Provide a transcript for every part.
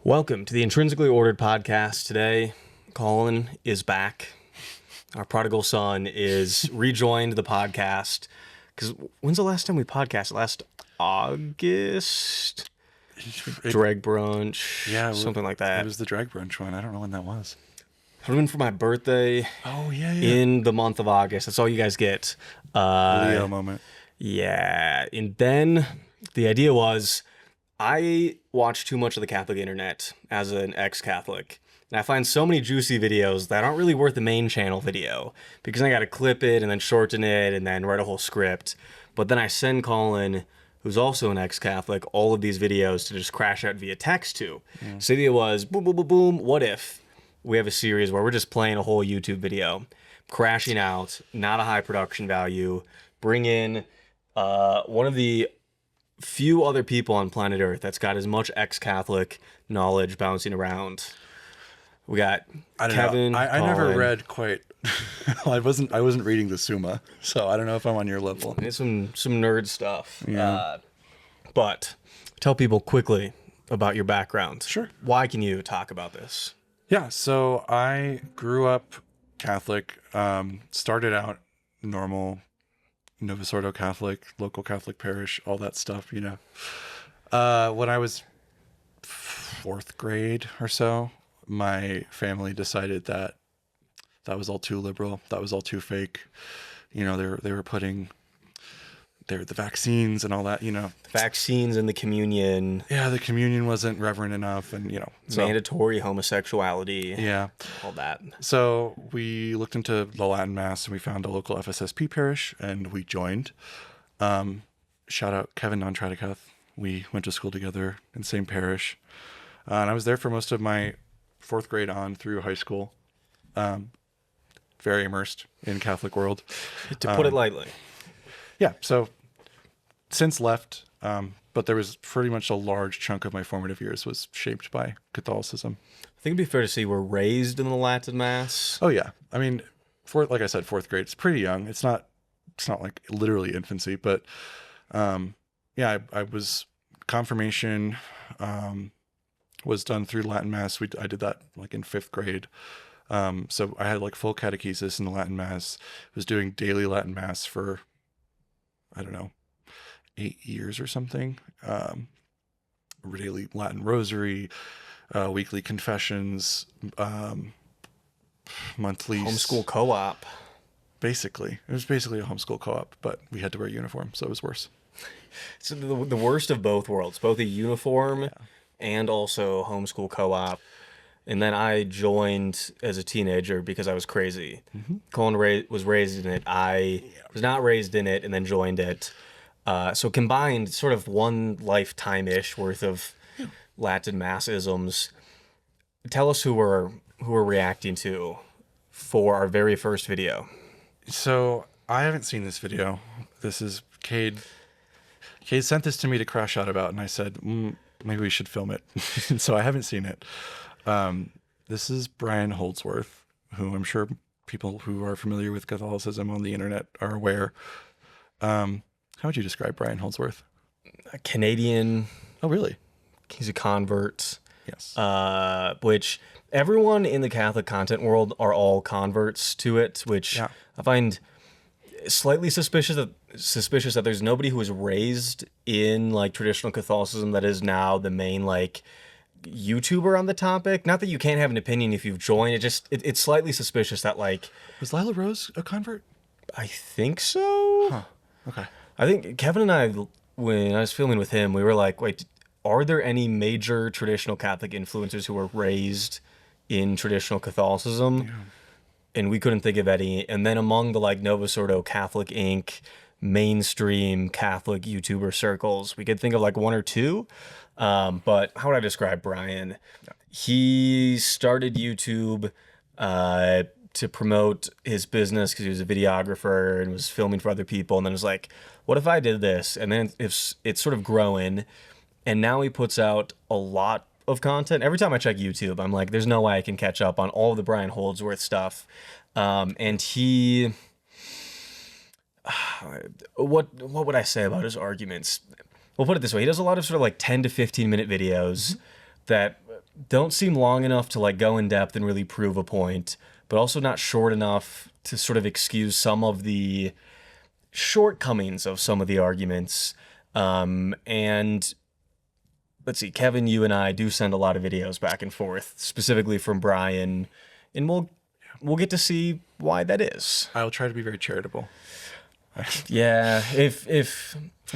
Welcome to the Intrinsically Ordered Podcast. Today, Colin is back. Our prodigal son is rejoined the podcast. Because when's the last time we podcasted? Last August? Drag brunch. Yeah. Something like that. It was the drag brunch one. I don't know when that was. It would have been for my birthday. Oh, yeah. In the month of August. That's all you guys get. Leo moment. Yeah. And then the idea was I watch too much of the Catholic internet as an ex-Catholic. And I find so many juicy videos that aren't really worth the main channel video because I got to clip it and then shorten it and then write a whole script. But then I send Colin, who's also an ex-Catholic, all of these videos to just crash out via text to. Yeah. So the idea was, boom, boom, boom, boom, what if we have a series where we're just playing a whole YouTube video, crashing out, not a high production value, bring in one of the few other people on planet Earth that's got as much ex-Catholic knowledge bouncing around. We got Kevin. I never read quite. I wasn't reading the Summa, so I don't know if I'm on your level. It's some nerd stuff. Yeah. But tell people quickly about your background. Sure. Why can you talk about this? Yeah. So I grew up Catholic. Started out normal. Novus Ordo Catholic, local Catholic parish, all that stuff, you know. When I was fourth grade or so, my family decided that was all too liberal, that was all too fake. You know, they were putting the vaccines and all that, you know. Vaccines and the communion. Yeah, the communion wasn't reverent enough and, you know. Mandatory homosexuality. Yeah. All that. So we looked into the Latin Mass and we found a local FSSP parish and we joined. Shout out Kevin, non-Tradicath. We went to school together in the same parish. And I was there for most of my fourth grade on through high school. Very immersed in Catholic world. To put it lightly. Yeah, so since left, but there was pretty much a large chunk of my formative years was shaped by Catholicism. I think it'd be fair to say we're raised in the Latin Mass. Oh yeah, I mean, like I said, fourth grade. It's pretty young. It's not like literally infancy, but yeah, I was confirmation was done through Latin Mass. I did that like in fifth grade. So I had like full catechesis in the Latin Mass. Was doing daily Latin Mass for, I don't know, 8 years or something. Daily Latin Rosary, weekly confessions, monthly homeschool co-op. Basically, it was basically a homeschool co-op, but we had to wear a uniform, so it was worse. So the worst of both worlds, both a uniform and also homeschool co-op. And then I joined as a teenager because I was crazy. Mm-hmm. Colin was raised in it. I was not raised in it and then joined it. So combined, sort of one lifetime-ish worth of Latin Mass-isms. Tell us who we're reacting to for our very first video. So I haven't seen this video. This is Cade. Cade sent this to me to crash out about, and I said, maybe we should film it. So I haven't seen it. This is Brian Holdsworth, who I'm sure people who are familiar with Catholicism on the internet are aware. How would you describe Brian Holdsworth? A Canadian. Oh, really? He's a convert. Yes. Which everyone in the Catholic content world are all converts to it, which I find slightly suspicious that there's nobody who was raised in like traditional Catholicism that is now the main like YouTuber on the topic. Not that you can't have an opinion if you've joined. It's slightly suspicious that like was Lila Rose a convert? I think so. Huh. Okay. I think Kevin and I, when I was filming with him, we were like, wait, are there any major traditional Catholic influencers who were raised in traditional Catholicism? Yeah. And we couldn't think of any. And then among the like Novus Ordo Catholic Inc. mainstream Catholic YouTuber circles, we could think of like one or two. But how would I describe Brian? Yeah. He started YouTube to promote his business because he was a videographer and was filming for other people. And then was like, what if I did this? And then it's sort of growing. And now he puts out a lot of content. Every time I check YouTube, I'm like, there's no way I can catch up on all of the Brian Holdsworth stuff. And he, what would I say about his arguments? We'll put it this way. He does a lot of sort of like 10 to 15 minute videos that don't seem long enough to like go in depth and really prove a point, but also not short enough to sort of excuse some of the shortcomings of some of the arguments. And let's see, Kevin, you and I do send a lot of videos back and forth, specifically from Brian, and we'll get to see why that is. I'll try to be very charitable. Yeah, if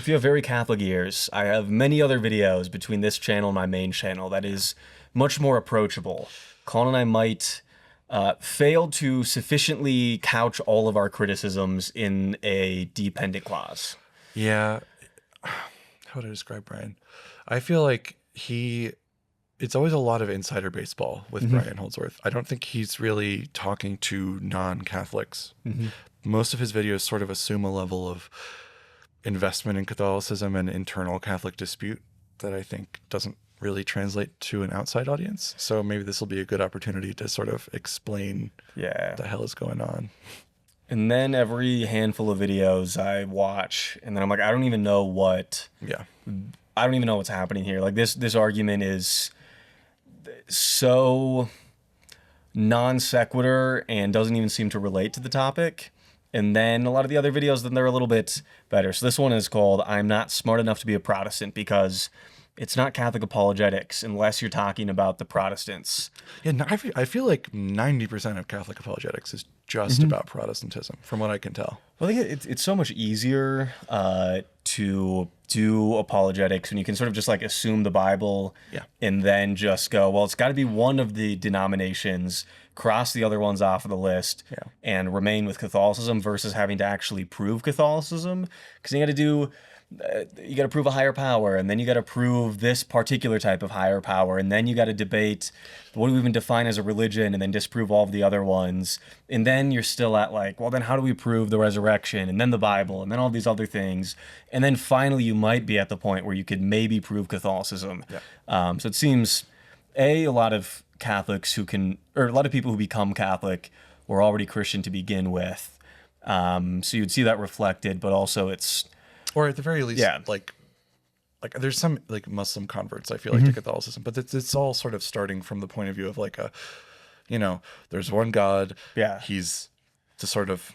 you have very Catholic ears, I have many other videos between this channel and my main channel that is much more approachable. Colin and I might fail to sufficiently couch all of our criticisms in a dependent clause. Yeah. How would I describe Brian? I feel like it's always a lot of insider baseball with Brian Holdsworth. I don't think he's really talking to non-Catholics. Most of his videos sort of assume a level of investment in Catholicism and internal Catholic dispute that I think doesn't really translate to an outside audience. So maybe this will be a good opportunity to sort of explain what the hell is going on. And then every handful of videos I watch, and then I'm like, I don't even know what's happening here. Like this argument is so non sequitur and doesn't even seem to relate to the topic. And then a lot of the other videos, then they're a little bit better. So this one is called I'm Not Smart Enough to Be a Protestant, because it's not Catholic apologetics unless you're talking about the Protestants. Yeah, I feel like 90% of Catholic apologetics is just about Protestantism, from what I can tell. Well, I think it's so much easier to do apologetics when you can sort of just like assume the Bible and then just go, well, it's got to be one of the denominations, cross the other ones off of the list, and remain with Catholicism, versus having to actually prove Catholicism. Because you got to prove a higher power, and then you got to prove this particular type of higher power, and then you got to debate what do we even define as a religion, and then disprove all of the other ones. And then you're still at like, well, then how do we prove the resurrection, and then the Bible, and then all these other things. And then finally you might be at the point where you could maybe prove Catholicism. So it seems a lot of Catholics a lot of people who become Catholic were already Christian to begin with. So you'd see that reflected, but also or at the very least, like there's some like Muslim converts, I feel like, to Catholicism, but it's all sort of starting from the point of view of like there's one God. Yeah. He's the sort of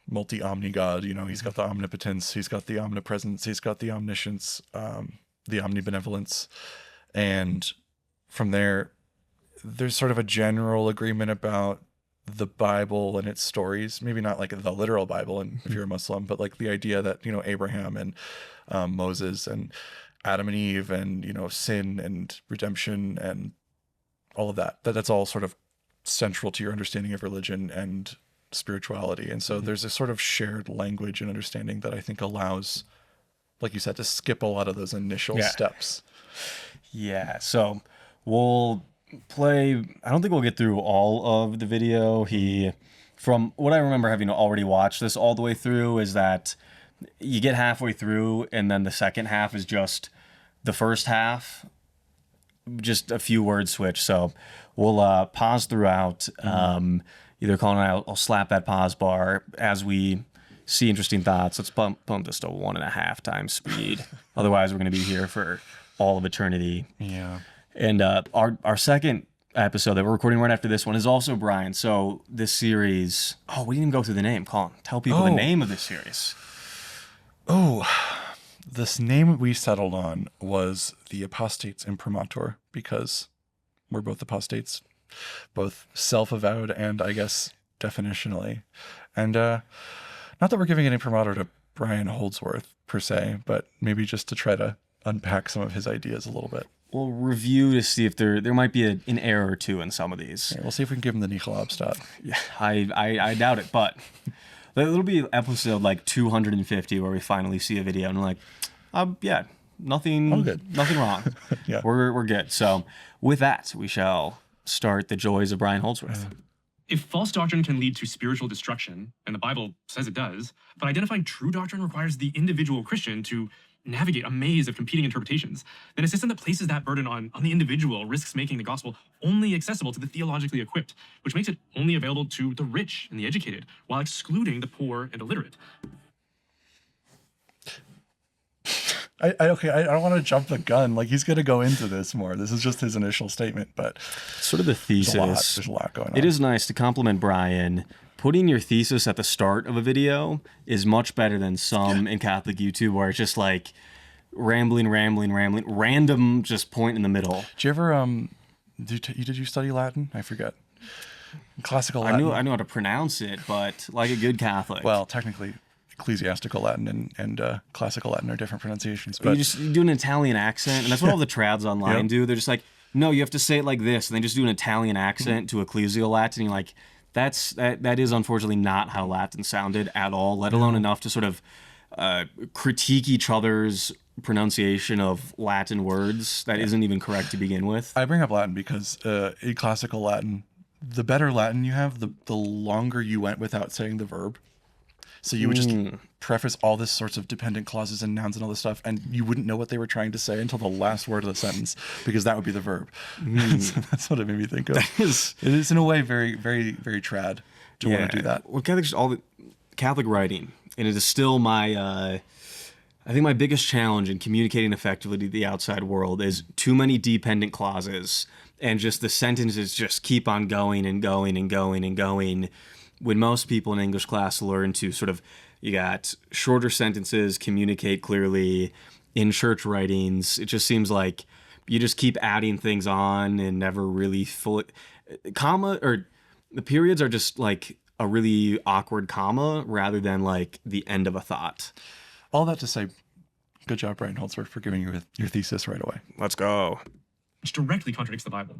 multi-omni God, he's got the omnipotence, he's got the omnipresence, he's got the omniscience, the omnibenevolence. And from there's sort of a general agreement about the Bible and its stories, maybe not like the literal Bible, and if you're a Muslim, but like the idea that, Abraham and Moses and Adam and Eve and, sin and redemption and all of that's all sort of central to your understanding of religion and spirituality. And so there's a sort of shared language and understanding that I think allows, like you said, to skip a lot of those initial steps. Yeah. So we'll play, I don't think we'll get through all of the video. From what I remember having already watched this all the way through, is that you get halfway through and then the second half is just the first half, just a few words switch. So we'll pause throughout. Either Colin and I'll slap that pause bar as we see interesting thoughts. Let's pump this to 1.5 times speed. Otherwise we're going to be here for all of eternity. Yeah. And our second episode that we're recording right after this one is also Brian. So this series, we didn't even go through the name. Colin, tell people the name of this series. This name we settled on was the Apostates Imprimatur, because we're both apostates, both self-avowed and I guess definitionally. And not that we're giving an imprimatur to Brian Holdsworth per se, but maybe just to try to unpack some of his ideas a little bit. We'll review to see if there might be an error or two in some of these. Yeah, we'll see if we can give him the Nicholobstat. Yeah, I doubt it, but it'll be episode like 250 where we finally see a video and we're like, nothing wrong. Yeah, we're good. So with that, we shall start the joys of Brian Holdsworth. If false doctrine can lead to spiritual destruction, and the Bible says it does, but identifying true doctrine requires the individual Christian to navigate a maze of competing interpretations, then a system that places that burden on the individual risks making the gospel only accessible to the theologically equipped, which makes it only available to the rich and the educated, while excluding the poor and illiterate. Okay, I don't want to jump the gun. Like, he's going to go into this more. This is just his initial statement, but Sort of the thesis. there's a lot going on. It is nice to compliment Brian. Putting your thesis at the start of a video is much better than some in Catholic YouTube where it's just like rambling, random just point in the middle. Did you ever did you study Latin? I forget. Classical Latin. I knew how to pronounce it, but like a good Catholic. Well, technically, ecclesiastical Latin and classical Latin are different pronunciations. you But just do an Italian accent, and that's what all the trads online Yep. do. They're just like, no, you have to say it like this, and they just do an Italian accent to ecclesial Latin. And you're like, that is unfortunately not how Latin sounded at all, let alone enough to sort of critique each other's pronunciation of Latin words that isn't even correct to begin with. I bring up Latin because in classical Latin, the better Latin you have, the longer you went without saying the verb. So you would just preface all this sorts of dependent clauses and nouns and all this stuff, and you wouldn't know what they were trying to say until the last word of the sentence, because that would be the verb. So that's what it made me think of. It is in a way very, very, very trad to want to do that. Well, all the Catholic writing, and it is still my, I think my biggest challenge in communicating effectively to the outside world is too many dependent clauses, and just the sentences just keep on going and going and going and going. When most people in English class learn to sort of, you got shorter sentences, communicate clearly. In church writings, it just seems like you just keep adding things on and never really fully, comma, or the periods are just like a really awkward comma rather than like the end of a thought. All that to say, good job, Brian Holdsworth, for giving your thesis right away. Let's go. Which directly contradicts the Bible.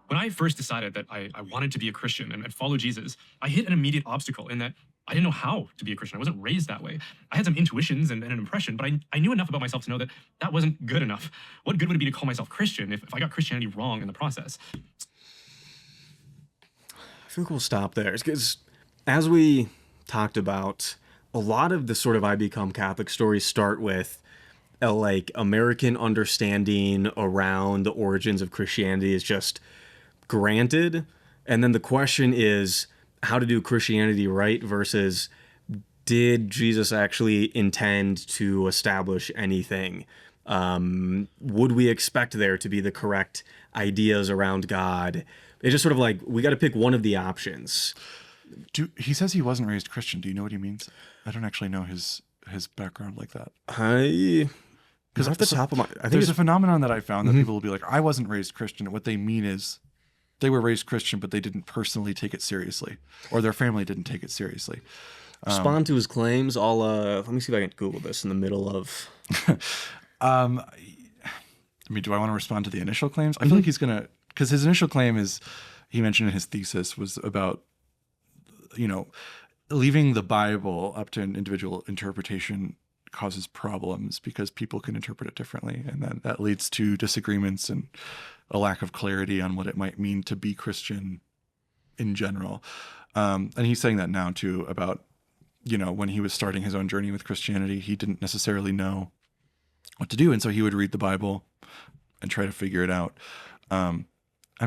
When I first decided that I wanted to be a Christian and follow Jesus, I hit an immediate obstacle in that I didn't know how to be a Christian. I wasn't raised that way. I had some intuitions and an impression, but I knew enough about myself to know that that wasn't good enough. What good would it be to call myself Christian if I got Christianity wrong in the process? I feel like we'll stop there because as we talked about, a lot of the sort of I become Catholic stories start with a like American understanding around the origins of Christianity is just granted. And then the question is how to do Christianity right versus did Jesus actually intend to establish anything? Would we expect there to be the correct ideas around God? It's just sort of like, we got to pick one of the options. He says he wasn't raised Christian. Do you know what he means? I don't actually know his background like that. Because off the top of my, I think There's a phenomenon that I found that people will be like, I wasn't raised Christian. What they mean is they were raised Christian, but they didn't personally take it seriously, or their family didn't take it seriously. Respond to his claims. I'll let me see if I can Google this in the middle of. I mean, do I want to respond to the initial claims? I feel like he's gonna, because his initial claim is, he mentioned in his thesis, was about, leaving the Bible up to an individual interpretation causes problems because people can interpret it differently, and then that leads to disagreements and a lack of clarity on what it might mean to be Christian in general. And he's saying that now too about, when he was starting his own journey with Christianity, he didn't necessarily know what to do, and so he would read the Bible and try to figure it out. I'm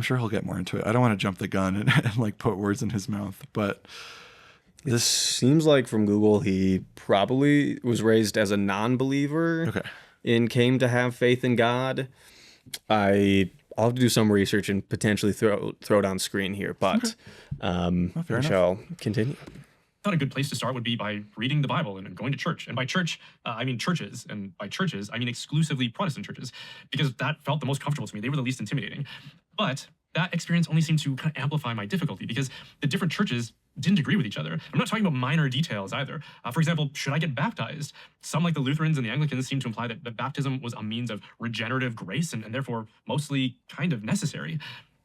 sure he'll get more into it. I don't want to jump the gun and like put words in his mouth, but This seems like from Google, he probably was raised as a non-believer and came to have faith in God. I'll have to do some research and potentially throw it on screen here, but we shall continue. I thought a good place to start would be by reading the Bible and going to church. And by church, I mean churches. And by churches, I mean exclusively Protestant churches, because that felt the most comfortable to me. They were the least intimidating. But that experience only seemed to kind of amplify my difficulty because the different churches didn't agree with each other. I'm not talking about minor details either. For example, should I get baptized? Some, like the Lutherans and the Anglicans, seem to imply that baptism was a means of regenerative grace and therefore mostly kind of necessary.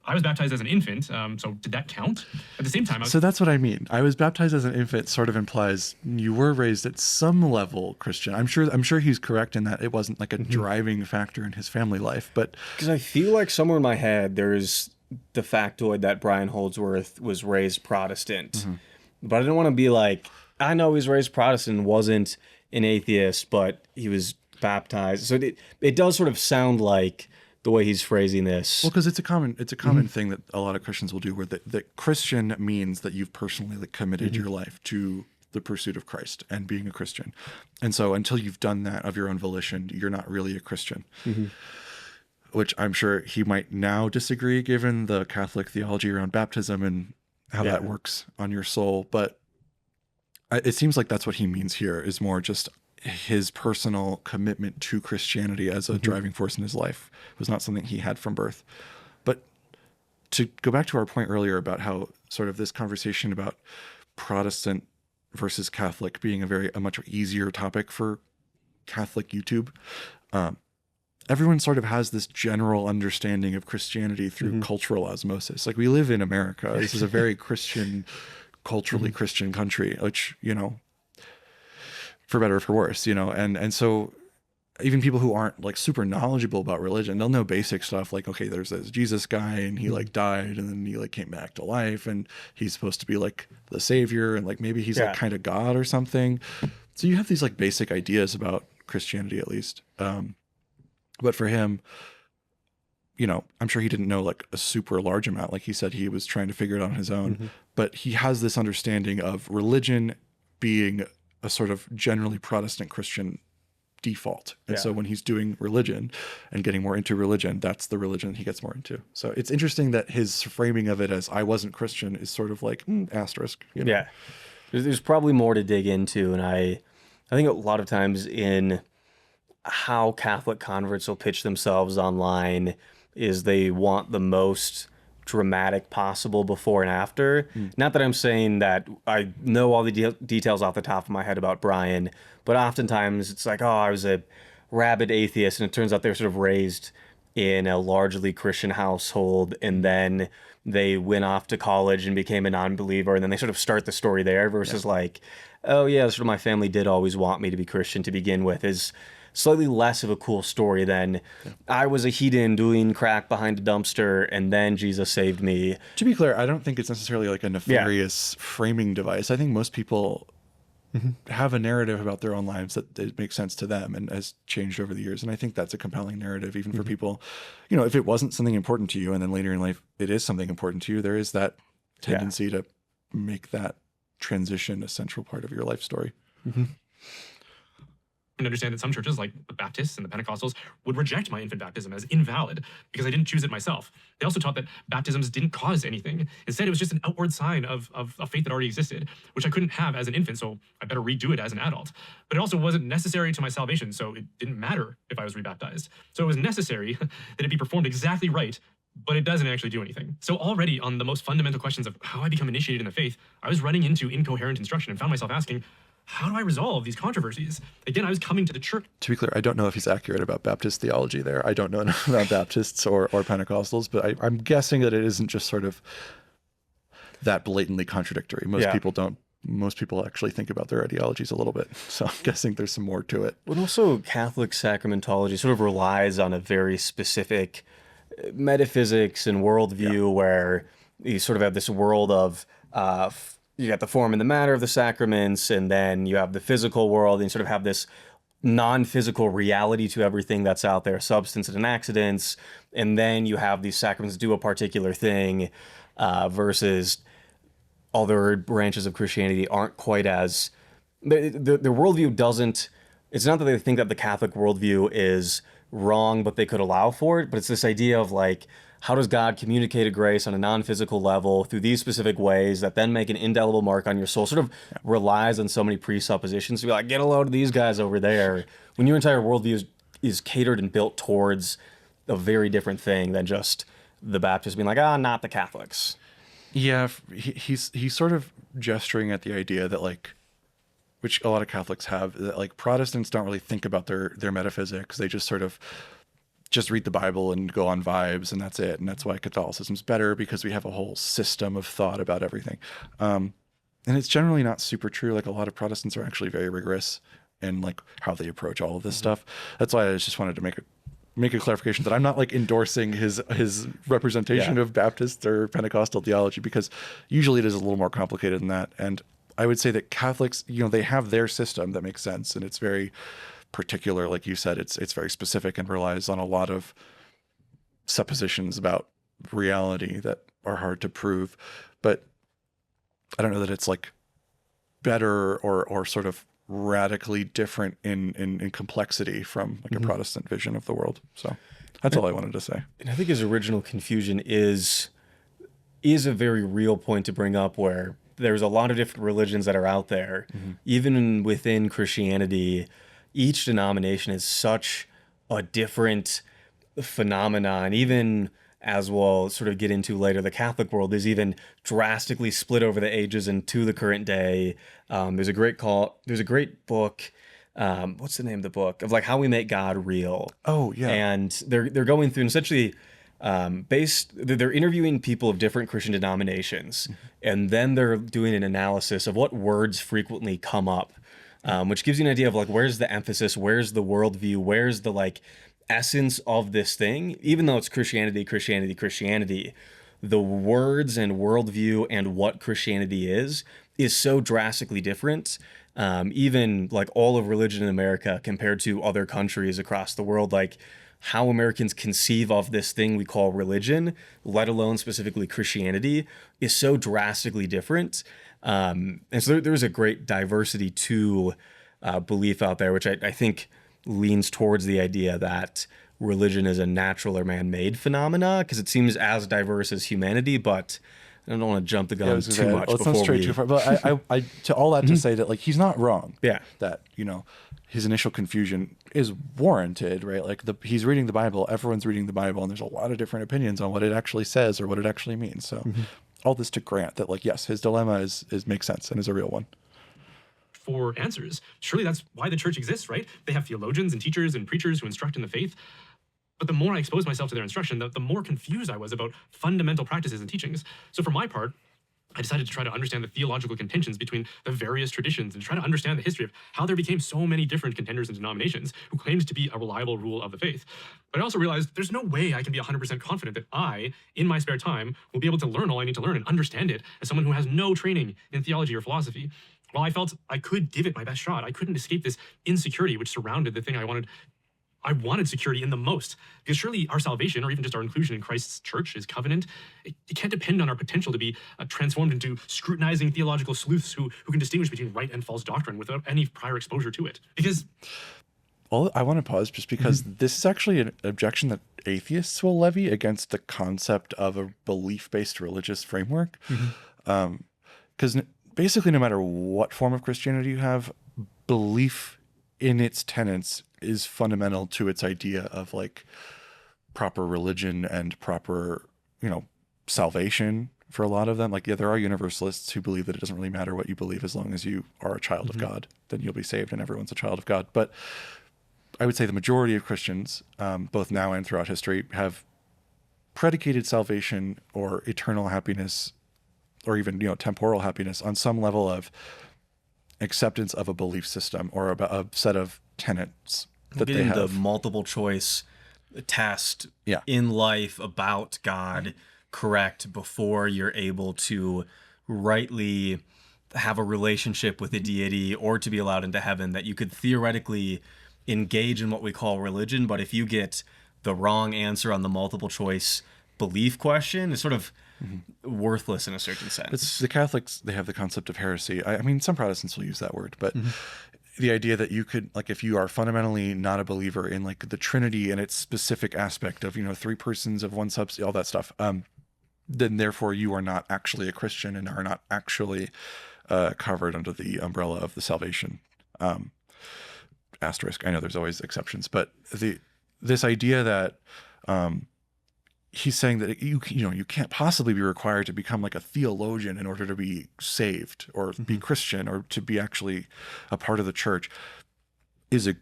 I was baptized as an infant, so did that count? At the same time, So that's what I mean. I was baptized as an infant sort of implies you were raised at some level Christian. I'm sure he's correct in that it wasn't like a driving factor in his family life, but because I feel like somewhere in my head there's the factoid that Brian Holdsworth was raised Protestant, but I didn't want to be like, I know he was raised Protestant, wasn't an atheist, but he was baptized. So it does sort of sound like the way he's phrasing this. Well, because it's a common thing that a lot of Christians will do, where that Christian means that you've personally committed your life to the pursuit of Christ and being a Christian. And so until you've done that of your own volition, you're not really a Christian. Which I'm sure he might now disagree given the Catholic theology around baptism and how that works on your soul. But it seems like that's what he means here, is more just his personal commitment to Christianity as a driving force in his life. It was not something he had from birth. But to go back to our point earlier about how sort of this conversation about Protestant versus Catholic being a much easier topic for Catholic YouTube, everyone sort of has this general understanding of Christianity through cultural osmosis. Like, we live in America. This is a very Christian, culturally Christian country, which, you know, for better or for worse, you know, and so even people who aren't like super knowledgeable about religion, they'll know basic stuff like, okay, there's this Jesus guy and he like died and then he like came back to life and he's supposed to be like the savior and like maybe he's like kind of God or something. So you have these like basic ideas about Christianity, at least. But for him, you know, I'm sure he didn't know like a super large amount. Like he said, he was trying to figure it out on his own, but he has this understanding of religion being a sort of generally Protestant Christian default. And so when he's doing religion and getting more into religion, that's the religion he gets more into. So it's interesting that his framing of it as I wasn't Christian is sort of like asterisk. You know? Yeah. There's probably more to dig into. And I think a lot of times in how Catholic converts will pitch themselves online is they want the most dramatic possible before and after. Not that I'm saying that I know all the details off the top of my head about Brian, but oftentimes it's like, oh, I was a rabid atheist, and it turns out they're sort of raised in a largely Christian household, and then they went off to college and became a non-believer, and then they sort of start the story there versus like, oh yeah, sort of my family did always want me to be Christian to begin with, is slightly less of a cool story than I was a heathen doing crack behind a dumpster and then Jesus saved me. To be clear, I don't think it's necessarily like a nefarious framing device. I think most people have a narrative about their own lives that it makes sense to them and has changed over the years. And I think that's a compelling narrative, even for people, you know, if it wasn't something important to you and then later in life it is something important to you, there is that tendency to make that transition a central part of your life story. And understand that some churches, like the Baptists and the Pentecostals, would reject my infant baptism as invalid because I didn't choose it myself. They also taught that baptisms didn't cause anything. Instead, it was just an outward sign of a faith that already existed, which I couldn't have as an infant, so I better redo it as an adult. But it also wasn't necessary to my salvation, so it didn't matter if I was rebaptized. So it was necessary that it be performed exactly right, but it doesn't actually do anything. So already on the most fundamental questions of how I become initiated in the faith, I was running into incoherent instruction and found myself asking, how do I resolve these controversies? Again, I was coming to the church. To be clear, I don't know if he's accurate about Baptist theology there. I don't know enough about Baptists or Pentecostals, but I'm guessing that it isn't just sort of that blatantly contradictory. Most people don't. Most people actually think about their ideologies a little bit. So I'm guessing there's some more to it. But also Catholic sacramentology sort of relies on a very specific metaphysics and worldview where you sort of have this world of you got the form and the matter of the sacraments, and then you have the physical world, and you sort of have this non-physical reality to everything that's out there, substance and accidents, and then you have these sacraments do a particular thing versus other branches of Christianity aren't quite as... The worldview doesn't... It's not that they think that the Catholic worldview is wrong, but they could allow for it, but it's this idea of like, how does God communicate a grace on a non-physical level through these specific ways that then make an indelible mark on your soul? Sort of relies on so many presuppositions to be like, get a load of these guys over there. When your entire worldview is catered and built towards a very different thing than just the Baptists being like, not the Catholics. Yeah, he's sort of gesturing at the idea that like, which a lot of Catholics have, that like Protestants don't really think about their metaphysics. They just sort of just read the Bible and go on vibes, and that's it. And that's why Catholicism's better, because we have a whole system of thought about everything. And it's generally not super true. Like a lot of Protestants are actually very rigorous in like how they approach all of this stuff. That's why I just wanted to make a clarification that I'm not like endorsing his representation of Baptist or Pentecostal theology, because usually it is a little more complicated than that. And I would say that Catholics, you know, they have their system that makes sense, and it's very particular, like you said. It's very specific and relies on a lot of suppositions about reality that are hard to prove. But I don't know that it's like better or sort of radically different in complexity from like a Protestant vision of the world. So that's all I wanted to say. And I think his original confusion is a very real point to bring up, where there's a lot of different religions that are out there. Even within Christianity, each denomination is such a different phenomenon. Even, as we'll sort of get into later, the Catholic world is even drastically split over the ages and to the current day. There's a great book. What's the name of the book? Of like how we make God real. Oh yeah. And they're going through and essentially they're interviewing people of different Christian denominations, and then they're doing an analysis of what words frequently come up, which gives you an idea of like where's the emphasis, where's the worldview, where's the like essence of this thing. Even though it's Christianity, the words and worldview and what Christianity is so drastically different. Even like all of religion in America compared to other countries across the world, like how Americans conceive of this thing we call religion, let alone specifically Christianity, is so drastically different. And so there's a great diversity to belief out there, which I think leans towards the idea that religion is a natural or man-made phenomena, because it seems as diverse as humanity, but I don't want to jump the gun too much. Let's not stray too far. But I to all that to say that like he's not wrong. Yeah. That, his initial confusion is warranted, right? Like he's reading the Bible, everyone's reading the Bible, and there's a lot of different opinions on what it actually says or what it actually means. So all this to grant that, like, yes, his dilemma is makes sense and is a real one. For answers. Surely that's why the church exists, right? They have theologians and teachers and preachers who instruct in the faith. But the more I exposed myself to their instruction, the more confused I was about fundamental practices and teachings. So for my part, I decided to try to understand the theological contentions between the various traditions and try to understand the history of how there became so many different contenders and denominations who claimed to be a reliable rule of the faith. But I also realized there's no way I can be 100% confident that I, in my spare time, will be able to learn all I need to learn and understand it as someone who has no training in theology or philosophy. While I felt I could give it my best shot, I couldn't escape this insecurity which surrounded the thing I wanted. I wanted security in the most, because surely our salvation, or even just our inclusion in Christ's church, his covenant, it can't depend on our potential to be transformed into scrutinizing theological sleuths who can distinguish between right and false doctrine without any prior exposure to it. Because... Well, I want to pause just because this is actually an objection that atheists will levy against the concept of a belief-based religious framework. Because basically, no matter what form of Christianity you have, belief in its tenets is fundamental to its idea of like proper religion and proper, salvation for a lot of them. Like, yeah, there are universalists who believe that it doesn't really matter what you believe as long as you are a child of God, then you'll be saved and everyone's a child of God. But I would say the majority of Christians, both now and throughout history, have predicated salvation or eternal happiness or even, temporal happiness on some level of acceptance of a belief system or a set of tenets that they have. The multiple choice test in life about God correct before you're able to rightly have a relationship with a deity or to be allowed into heaven, that you could theoretically engage in what we call religion. But if you get the wrong answer on the multiple choice belief question, it's sort of worthless in a certain sense. It's the Catholics, they have the concept of heresy. I mean, some Protestants will use that word, but the idea that you could, like, if you are fundamentally not a believer in like the Trinity and its specific aspect of, three persons of one substance, all that stuff, then therefore you are not actually a Christian and are not actually covered under the umbrella of the salvation. Asterisk. I know there's always exceptions, but this idea that he's saying that you can't possibly be required to become like a theologian in order to be saved or be Christian or to be actually a part of the church is a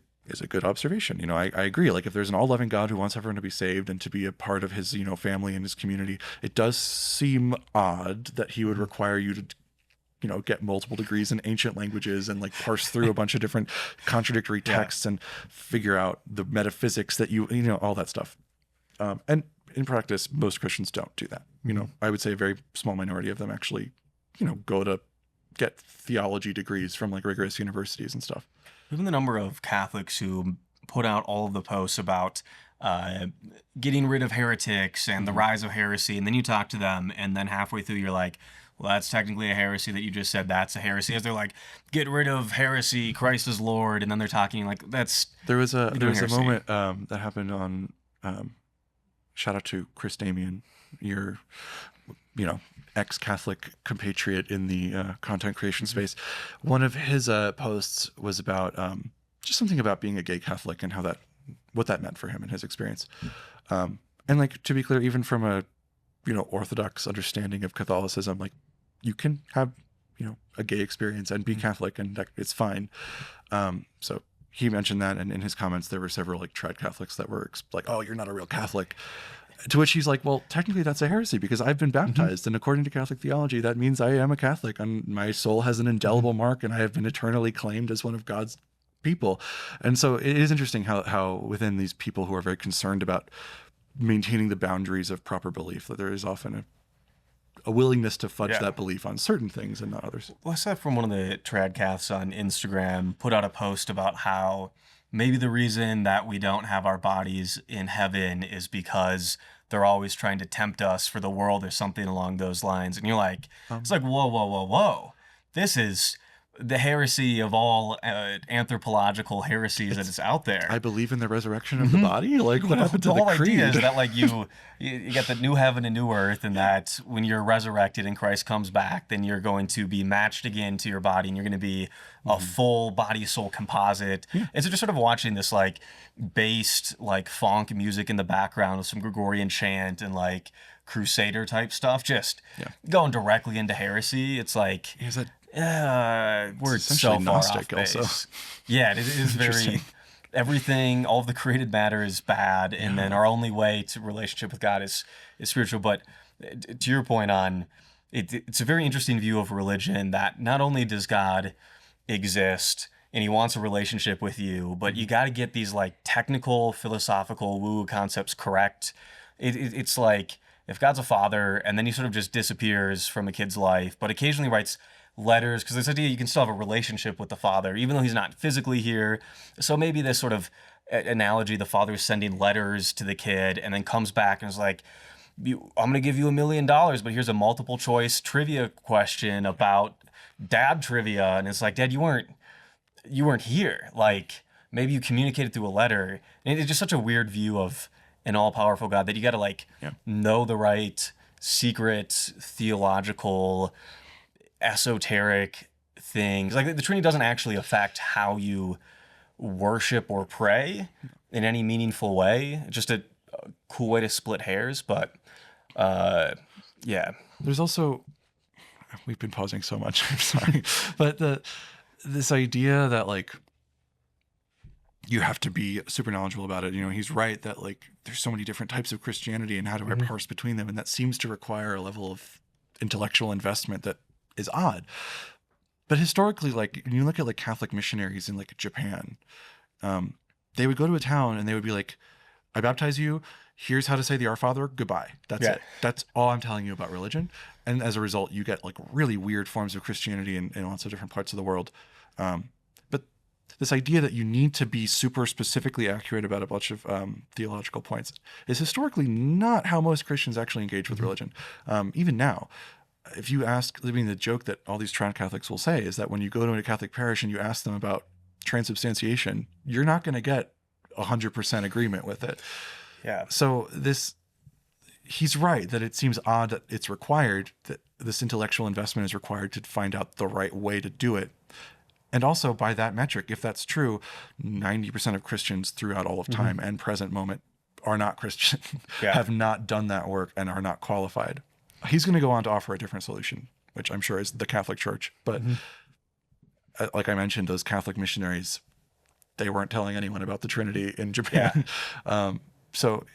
good observation. I agree. Like, if there's an all-loving God who wants everyone to be saved and to be a part of his, family and his community, it does seem odd that he would require you to get multiple degrees in ancient languages and like parse through a bunch of different contradictory texts and figure out the metaphysics that all that stuff. And in practice, most Christians don't do that. I would say a very small minority of them actually, go to get theology degrees from like rigorous universities and stuff. Even the number of Catholics who put out all of the posts about getting rid of heretics and the rise of heresy, and then you talk to them, and then halfway through you're like, well, that's technically a heresy that you just said that's a heresy. As they're like, get rid of heresy, Christ is Lord, and then they're talking like that's There was a heresy. moment that happened on shout out to Chris Damian, your ex-Catholic compatriot in the content creation space. One of his posts was about just something about being a gay Catholic and what that meant for him and his experience. And like, to be clear, even from a Orthodox understanding of Catholicism, like you can have a gay experience and be Catholic, and it's fine. So he mentioned that, and in his comments there were several like trad Catholics that were like, oh, you're not a real Catholic. To which he's like, well, technically that's a heresy because I've been baptized, and according to Catholic theology, that means I am a Catholic, and my soul has an indelible mark, and I have been eternally claimed as one of God's people. And so it is interesting how within these people who are very concerned about maintaining the boundaries of proper belief, that there is often a willingness to fudge that belief on certain things and not others. Well, I saw from one of the trad Caths on Instagram put out a post about how maybe the reason that we don't have our bodies in heaven is because they're always trying to tempt us for the world or something along those lines. And you're like, it's like, whoa. This is the heresy of all anthropological heresies that is out there. I believe in the resurrection of the body. Like, what happened to the whole creed? idea is that like you get the new heaven and new earth, and that when you're resurrected and Christ comes back, then you're going to be matched again to your body, and you're going to be a full body soul composite. And so just sort of watching this like based like funk music in the background with some Gregorian chant and like Crusader type stuff, just going directly into heresy. It's like we're so far off base. Also. Yeah, it is very everything. All of the created matter is bad, and then our only way to relationship with God is spiritual. But to your point on it's a very interesting view of religion that not only does God exist and he wants a relationship with you, but you got to get these like technical philosophical woo concepts correct. It's like if God's a father and then he sort of just disappears from a kid's life, but occasionally writes letters, because this idea you can still have a relationship with the father even though he's not physically here. So maybe this sort of analogy, the father's sending letters to the kid and then comes back and is like, I'm going to give you $1 million, but here's a multiple choice trivia question about dad trivia. And it's like, Dad, you weren't here. Like, maybe you communicated through a letter. And it's just such a weird view of an all-powerful God that you got to like know the right secret theological esoteric things. Like the Trinity doesn't actually affect how you worship or pray in any meaningful way. It's just a cool way to split hairs, but There's also, we've been pausing so much, I'm sorry, but this idea that like you have to be super knowledgeable about it. He's right that like there's so many different types of Christianity, and how do I parse between them? And that seems to require a level of intellectual investment that is odd. But historically, like when you look at like Catholic missionaries in like Japan, they would go to a town and they would be like, I baptize you. Here's how to say the Our Father. Goodbye. That's it. That's all I'm telling you about religion. And as a result, you get like really weird forms of Christianity in lots of different parts of the world. But this idea that you need to be super specifically accurate about a bunch of theological points is historically not how most Christians actually engage with religion. Even now, if you ask, the joke that all these trad Catholics will say is that when you go to a Catholic parish and you ask them about transubstantiation, you're not going to get 100% agreement with it. Yeah. So he's right that it seems odd that it's required, that this intellectual investment is required to find out the right way to do it. And also by that metric, if that's true, 90% of Christians throughout all of time and present moment are not Christian, have not done that work, and are not qualified. He's going to go on to offer a different solution, which I'm sure is the Catholic Church. But like I mentioned, those Catholic missionaries, they weren't telling anyone about the Trinity in Japan. So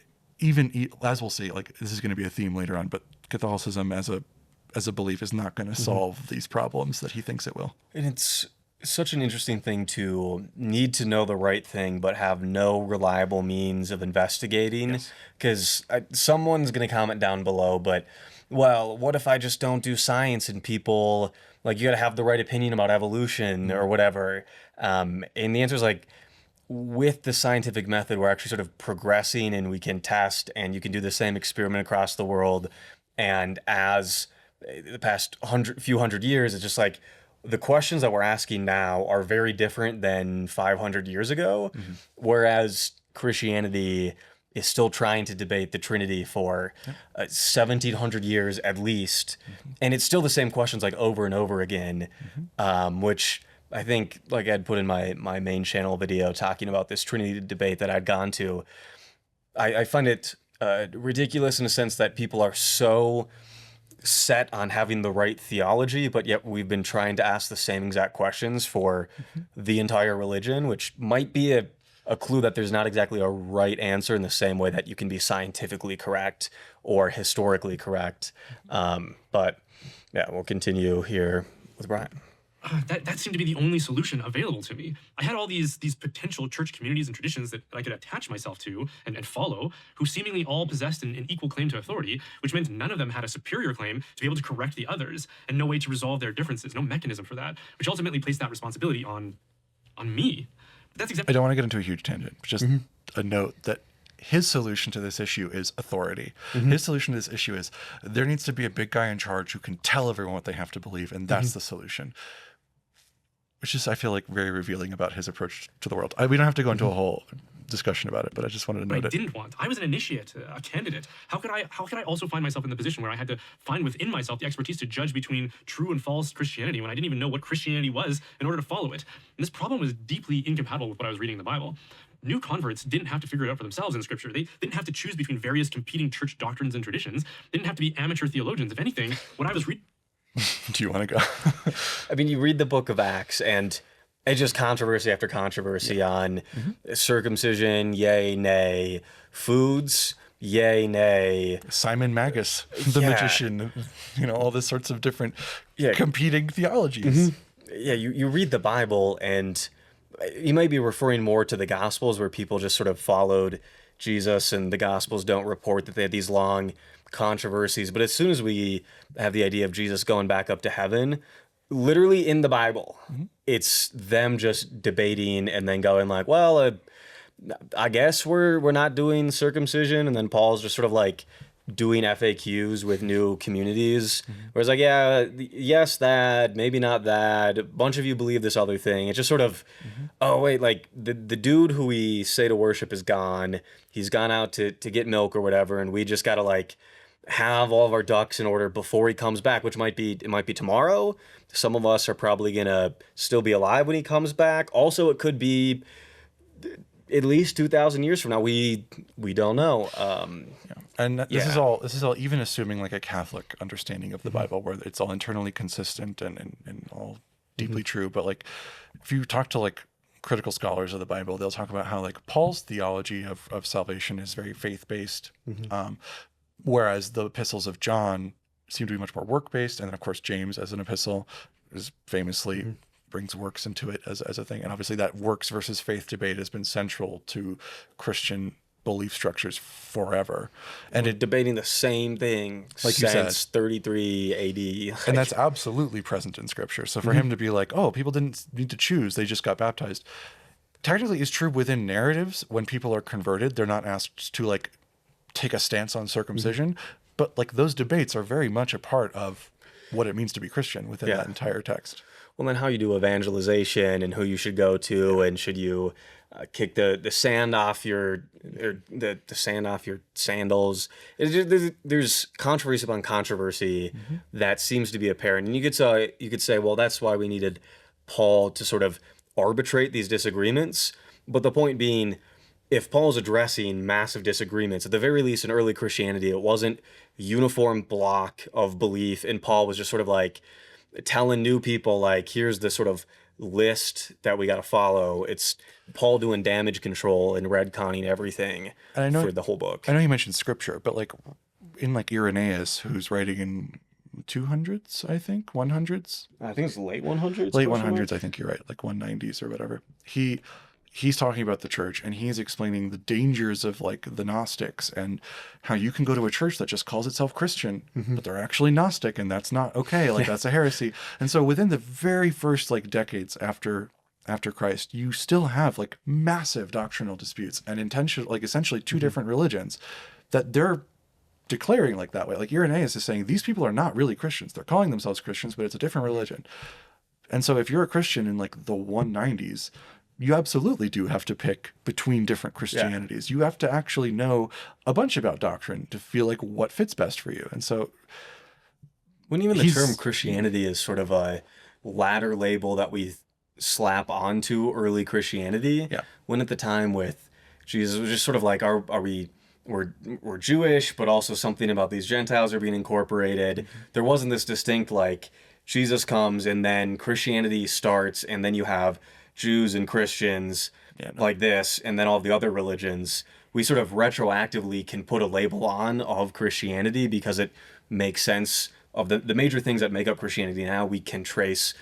even as we'll see, like this is going to be a theme later on, but Catholicism as a belief is not going to solve these problems that he thinks it will. And it's such an interesting thing to need to know the right thing, but have no reliable means of investigating. Because someone's going to comment down below, but well, what if I just don't do science and people, like, you got to have the right opinion about evolution or whatever. And the answer is like, with the scientific method, we're actually sort of progressing, and we can test, and you can do the same experiment across the world. And as the past few hundred years. It's just like the questions that we're asking now are very different than 500 years ago, whereas Christianity is still trying to debate the Trinity for 1700 years at least, and it's still the same questions like over and over again, which I think, like I'd put in my main channel video talking about this Trinity debate that I'd gone to, I find it ridiculous in a sense that people are so set on having the right theology, but yet we've been trying to ask the same exact questions for the entire religion, which might be a clue that there's not exactly a right answer in the same way that you can be scientifically correct or historically correct. But yeah, we'll continue here with Brian. That seemed to be the only solution available to me. I had all these potential church communities and traditions that I could attach myself to and follow, who seemingly all possessed an equal claim to authority, which meant none of them had a superior claim to be able to correct the others, and no way to resolve their differences, no mechanism for that, which ultimately placed that responsibility on me. That's exactly. I don't want to get into a huge tangent, but just a note that his solution to this issue is authority. His solution to this issue is there needs to be a big guy in charge who can tell everyone what they have to believe, and that's the solution. Which is, I feel like, very revealing about his approach to the world. We don't have to go into a whole discussion about it, but I just wanted to note it. I didn't want. I was an initiate, a candidate. How could I also find myself in the position where I had to find within myself the expertise to judge between true and false Christianity when I didn't even know what Christianity was in order to follow it? And this problem was deeply incompatible with what I was reading in the Bible. New converts didn't have to figure it out for themselves in Scripture. They didn't have to choose between various competing church doctrines and traditions. They didn't have to be amateur theologians. If anything, what I was reading... Do you want to go? I mean, you read the book of Acts, and it's just controversy after controversy on circumcision, yay, nay, foods, yay, nay. Simon Magus, the magician, all this sorts of different competing theologies. Yeah, you read the Bible, and you might be referring more to the Gospels, where people just sort of followed Jesus, and the Gospels don't report that they had these long controversies. But as soon as we have the idea of Jesus going back up to heaven, literally in the Bible, it's them just debating and then going like, well, I guess we're not doing circumcision. And then Paul's just sort of like doing FAQs with new communities, where it's like, yeah, yes, that, maybe not that. A bunch of you believe this other thing. It's just sort of, oh, wait, like the dude who we say to worship is gone. He's gone out to get milk or whatever. And we just got to like have all of our ducks in order before he comes back, which might be tomorrow. Some of us are probably gonna still be alive when he comes back. Also, it could be at least 2,000 years from now. We don't know. And this is all even assuming like a Catholic understanding of the Bible, where it's all internally consistent and all deeply true. But like, if you talk to like critical scholars of the Bible, they'll talk about how like Paul's theology of salvation is very faith-based. Whereas the epistles of John seem to be much more work-based. And then, of course, James, as an epistle, is famously brings works into it as a thing. And obviously that works versus faith debate has been central to Christian belief structures forever. And We're debating the same thing like since 33 AD. And that's absolutely present in Scripture. So for him to be like, oh, people didn't need to choose, they just got baptized, technically is true within narratives. When people are converted, they're not asked to like take a stance on circumcision, but like those debates are very much a part of what it means to be Christian within that entire text. Well, then how you do evangelization and who you should go to, and should you kick the sand off your the sand off your sandals? There's controversy upon controversy that seems to be apparent, and you could say, well, that's why we needed Paul to sort of arbitrate these disagreements. But the point being, if Paul's addressing massive disagreements, at the very least in early Christianity, it wasn't uniform block of belief, and Paul was just sort of like telling new people, like, here's the sort of list that we got to follow. It's Paul doing damage control and retconning everything for the whole book. I know you mentioned Scripture, but like in like Irenaeus, who's writing in 200s, I think, 100s. I think it's late 100s. Late 100s, I think you're right, like 190s or whatever. He's talking about the church, and he's explaining the dangers of like the Gnostics and how you can go to a church that just calls itself Christian, but they're actually Gnostic, and that's not okay. Like that's a heresy. And so within the very first like decades after Christ, you still have like massive doctrinal disputes and essentially two different religions that they're declaring like that way. Like Irenaeus is saying these people are not really Christians. They're calling themselves Christians, but it's a different religion. And so if you're a Christian in like the 190s, you absolutely do have to pick between different Christianities. You have to actually know a bunch about doctrine to feel like what fits best for you. And so when even the term Christianity is sort of a ladder label that we slap onto early Christianity, when at the time with Jesus, it was just sort of like, we're Jewish, but also something about these Gentiles are being incorporated. There wasn't this distinct, like, Jesus comes and then Christianity starts, and then you have Jews and Christians like this, and then all the other religions. We sort of retroactively can put a label on of Christianity because it makes sense of the major things that make up Christianity now. We can trace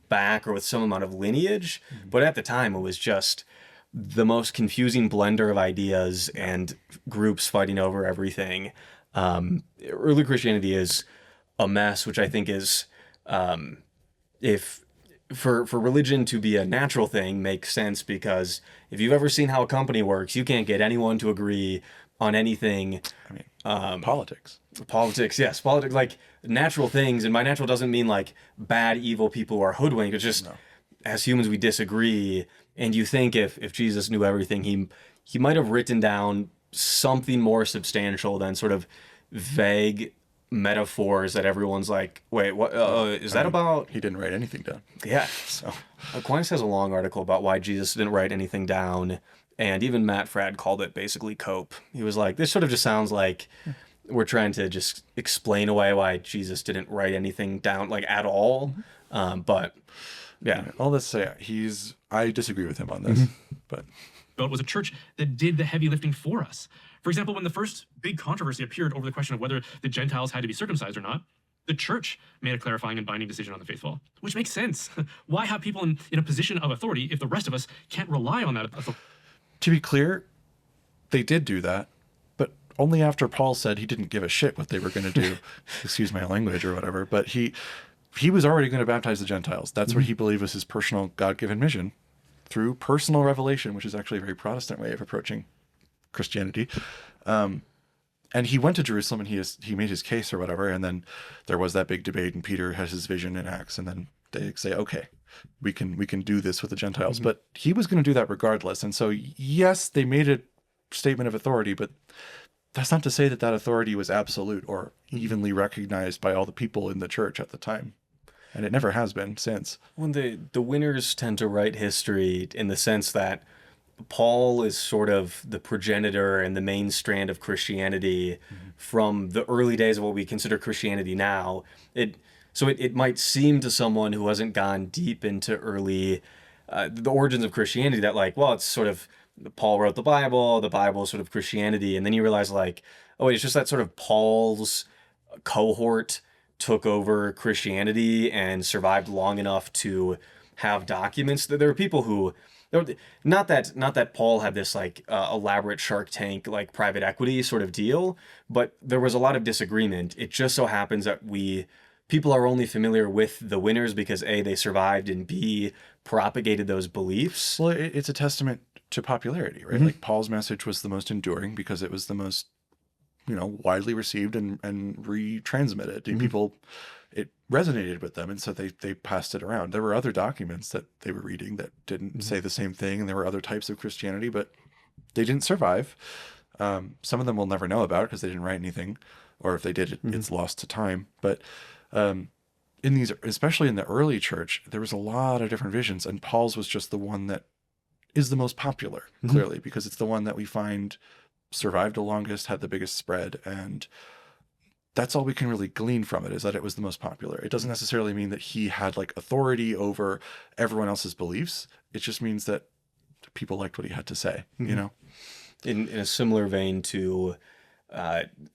back or with some amount of lineage, but at the time it was just the most confusing blender of ideas and groups fighting over everything. Early Christianity is a mess, which I think is, if for religion to be a natural thing, makes sense, because if you've ever seen how a company works, you can't get anyone to agree on anything. I mean, politics, yes, politics, like natural things. And by natural doesn't mean like bad, evil people who are hoodwinked. It's just as humans we disagree. And you think if Jesus knew everything, he might have written down something more substantial than sort of vague metaphors that everyone's like, wait, what is that about? He didn't write anything down. Yeah. So Aquinas has a long article about why Jesus didn't write anything down, and even Matt Fradd called it basically cope. He was like, this sort of just sounds like we're trying to just explain away why Jesus didn't write anything down, like, at all. But yeah, all this say I disagree with him on this, but it was a church that did the heavy lifting for us. For example, when the first big controversy appeared over the question of whether the Gentiles had to be circumcised or not, the church made a clarifying and binding decision on the faithful, which makes sense. Why have people in a position of authority if the rest of us can't rely on that authority? To be clear, they did do that, but only after Paul said he didn't give a shit what they were going to do. Excuse my language or whatever, but he was already going to baptize the Gentiles. That's what he believed was his personal God-given mission through personal revelation, which is actually a very Protestant way of approaching Christianity. And he went to Jerusalem and he made his case or whatever. And then there was that big debate, and Peter has his vision in Acts. And then they say, okay, we can do this with the Gentiles. But he was going to do that regardless. And so, yes, they made a statement of authority, but that's not to say that authority was absolute or evenly recognized by all the people in the church at the time. And it never has been since. When the winners tend to write history in the sense that Paul is sort of the progenitor and the main strand of Christianity from the early days of what we consider Christianity now. It might seem to someone who hasn't gone deep into early the origins of Christianity that, like, well, it's sort of Paul wrote the Bible is sort of Christianity, and then you realize, like, oh wait, it's just that sort of Paul's cohort took over Christianity and survived long enough to have documents. That there were people who, not that Paul had this like elaborate Shark Tank like private equity sort of deal, but there was a lot of disagreement. It just so happens that people are only familiar with the winners because A, they survived, and B, propagated those beliefs. Well, it's a testament to popularity, right? Like Paul's message was the most enduring because it was the most, widely received and retransmitted. People, it resonated with them, and so they passed it around. There were other documents that they were reading that didn't say the same thing, and there were other types of Christianity, but they didn't survive. Some of them we'll never know about because they didn't write anything, or if they did, it's lost to time. But in these, especially in the early church, there was a lot of different visions, and Paul's was just the one that is the most popular, clearly, because it's the one that we find survived the longest, had the biggest spread, and that's all we can really glean from it, is that it was the most popular. It doesn't necessarily mean that he had like authority over everyone else's beliefs. It just means that people liked what he had to say, In a similar vein to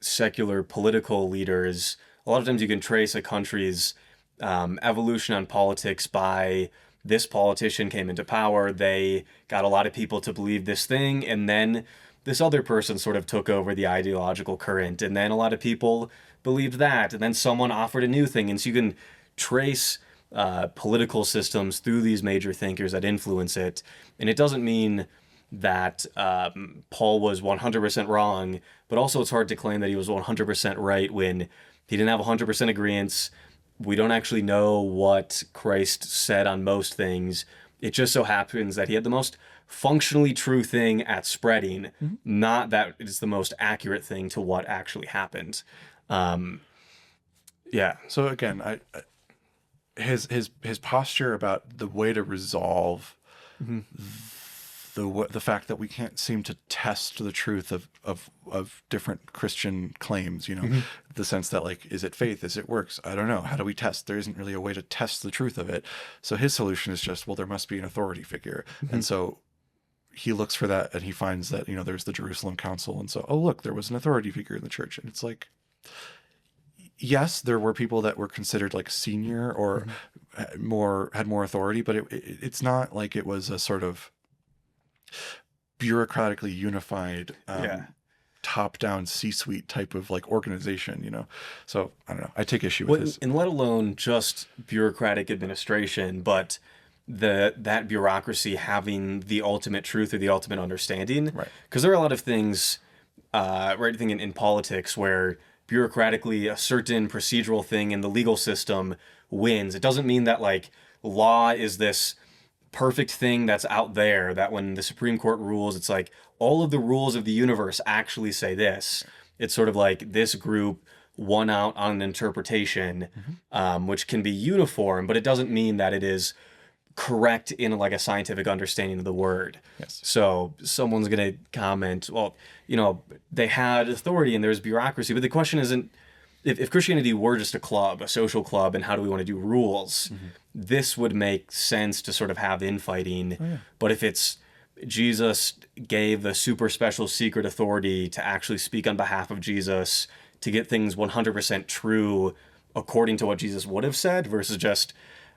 secular political leaders, a lot of times you can trace a country's evolution on politics by this politician came into power, they got a lot of people to believe this thing, and then this other person sort of took over the ideological current, and then a lot of people believed that, and then someone offered a new thing. And so you can trace political systems through these major thinkers that influence it. And it doesn't mean that Paul was 100% wrong, but but also it's hard to claim that he was 100% right when he didn't have 100% agreement. We don't actually know what Christ said on most things. It just so happens that he had the most functionally true thing at spreading, not that it's the most accurate thing to what actually happened. Yeah. So again, his posture about the way to resolve the fact that we can't seem to test the truth of different Christian claims, the sense that, like, is it faith? Is it works? I don't know. How do we test? There isn't really a way to test the truth of it. So his solution is just, well, there must be an authority figure. And so he looks for that, and he finds that, there's the Jerusalem Council. And so, oh, look, there was an authority figure in the church. And it's like, yes, there were people that were considered like senior or had more authority, but it's not like it was a sort of bureaucratically unified top-down C-suite type of like organization, So I don't know. I take issue with this. And let alone just bureaucratic administration, but that bureaucracy having the ultimate truth or the ultimate understanding. Right. Because there are a lot of things, in politics where bureaucratically a certain procedural thing in the legal system wins. It doesn't mean that like law is this perfect thing that's out there, that when the Supreme Court rules, it's like all of the rules of the universe actually say this. It's sort of like this group won out on an interpretation, which can be uniform, but it doesn't mean that it is correct in like a scientific understanding of the word. Yes. So someone's going to comment, well, they had authority and there's bureaucracy, but the question isn't, if Christianity were just a club, a social club, and how do we want to do rules, this would make sense to sort of have infighting. Oh, yeah. But if it's Jesus gave the super special secret authority to actually speak on behalf of Jesus, to get things 100% true according to what Jesus would have said, versus just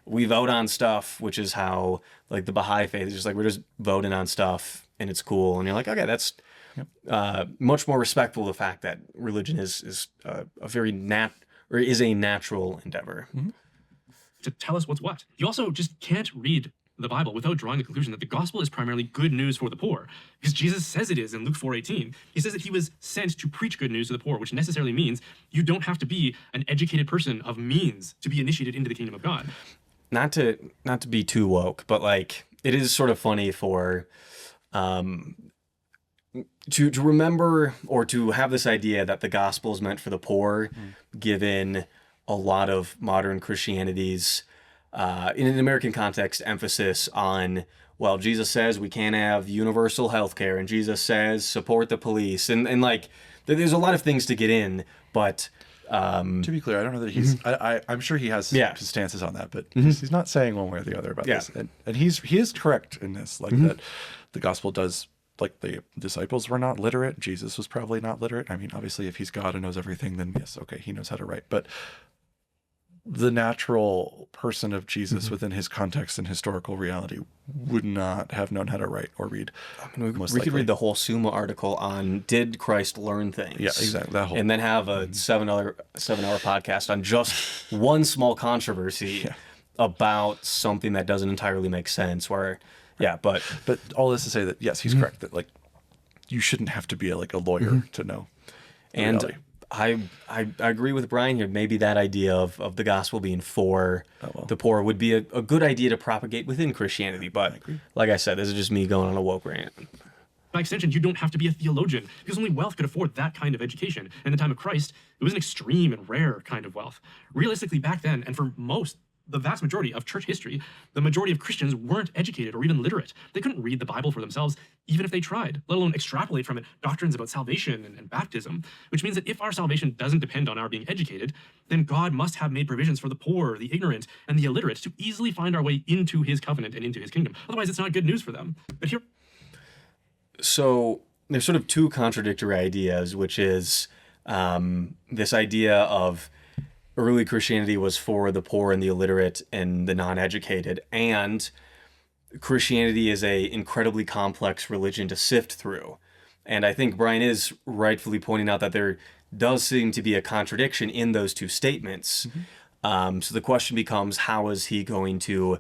we vote on stuff, which is how like the Baha'i faith is just like we're just voting on stuff and it's cool. And you're like, okay, that's much more respectful of the fact that religion is a very is a natural endeavor. To tell us what's what. You also just can't read the Bible without drawing the conclusion that the gospel is primarily good news for the poor, because Jesus says it is in Luke 4:18. He says that he was sent to preach good news to the poor, which necessarily means you don't have to be an educated person of means to be initiated into the kingdom of God. Not to be too woke, but like it is sort of funny for to remember or to have this idea that the gospel is meant for the poor, given a lot of modern Christianity's in an American context emphasis on, well, Jesus says we can't have universal health care, and Jesus says support the police, and like there's a lot of things to get in, but to be clear, I don't know that he's I'm sure he has his stances on that, but he's not saying one way or the other about this, and he is correct in this, like that the gospel does, like the disciples were not literate, Jesus was probably not literate. I mean, obviously if he's God and knows everything, then yes, okay, he knows how to write, but the natural person of Jesus within his context and historical reality would not have known how to write or read. I mean, we could read the whole Summa article on did Christ learn things? Yeah, exactly. That whole, and then have a 7-hour podcast on just one small controversy about something that doesn't entirely make sense. Where, but all this to say that yes, he's correct that like you shouldn't have to be a lawyer to know. And reality. I agree with Brian here. Maybe that idea of the gospel being for the poor would be a good idea to propagate within Christianity. But like I said, this is just me going on a woke rant. By extension, you don't have to be a theologian, because only wealth could afford that kind of education. In the time of Christ, it was an extreme and rare kind of wealth. Realistically, back then, and for the vast majority of church history, the majority of Christians weren't educated or even literate. They couldn't read the Bible for themselves, even if they tried, let alone extrapolate from it doctrines about salvation and baptism, which means that if our salvation doesn't depend on our being educated, then God must have made provisions for the poor, the ignorant, and the illiterate to easily find our way into his covenant and into his kingdom. Otherwise, it's not good news for them. But here... So there's sort of two contradictory ideas, which is this idea of early Christianity was for the poor and the illiterate and the non-educated, and Christianity is a incredibly complex religion to sift through. And I think Brian is rightfully pointing out that there does seem to be a contradiction in those two statements. So the question becomes, how is he going to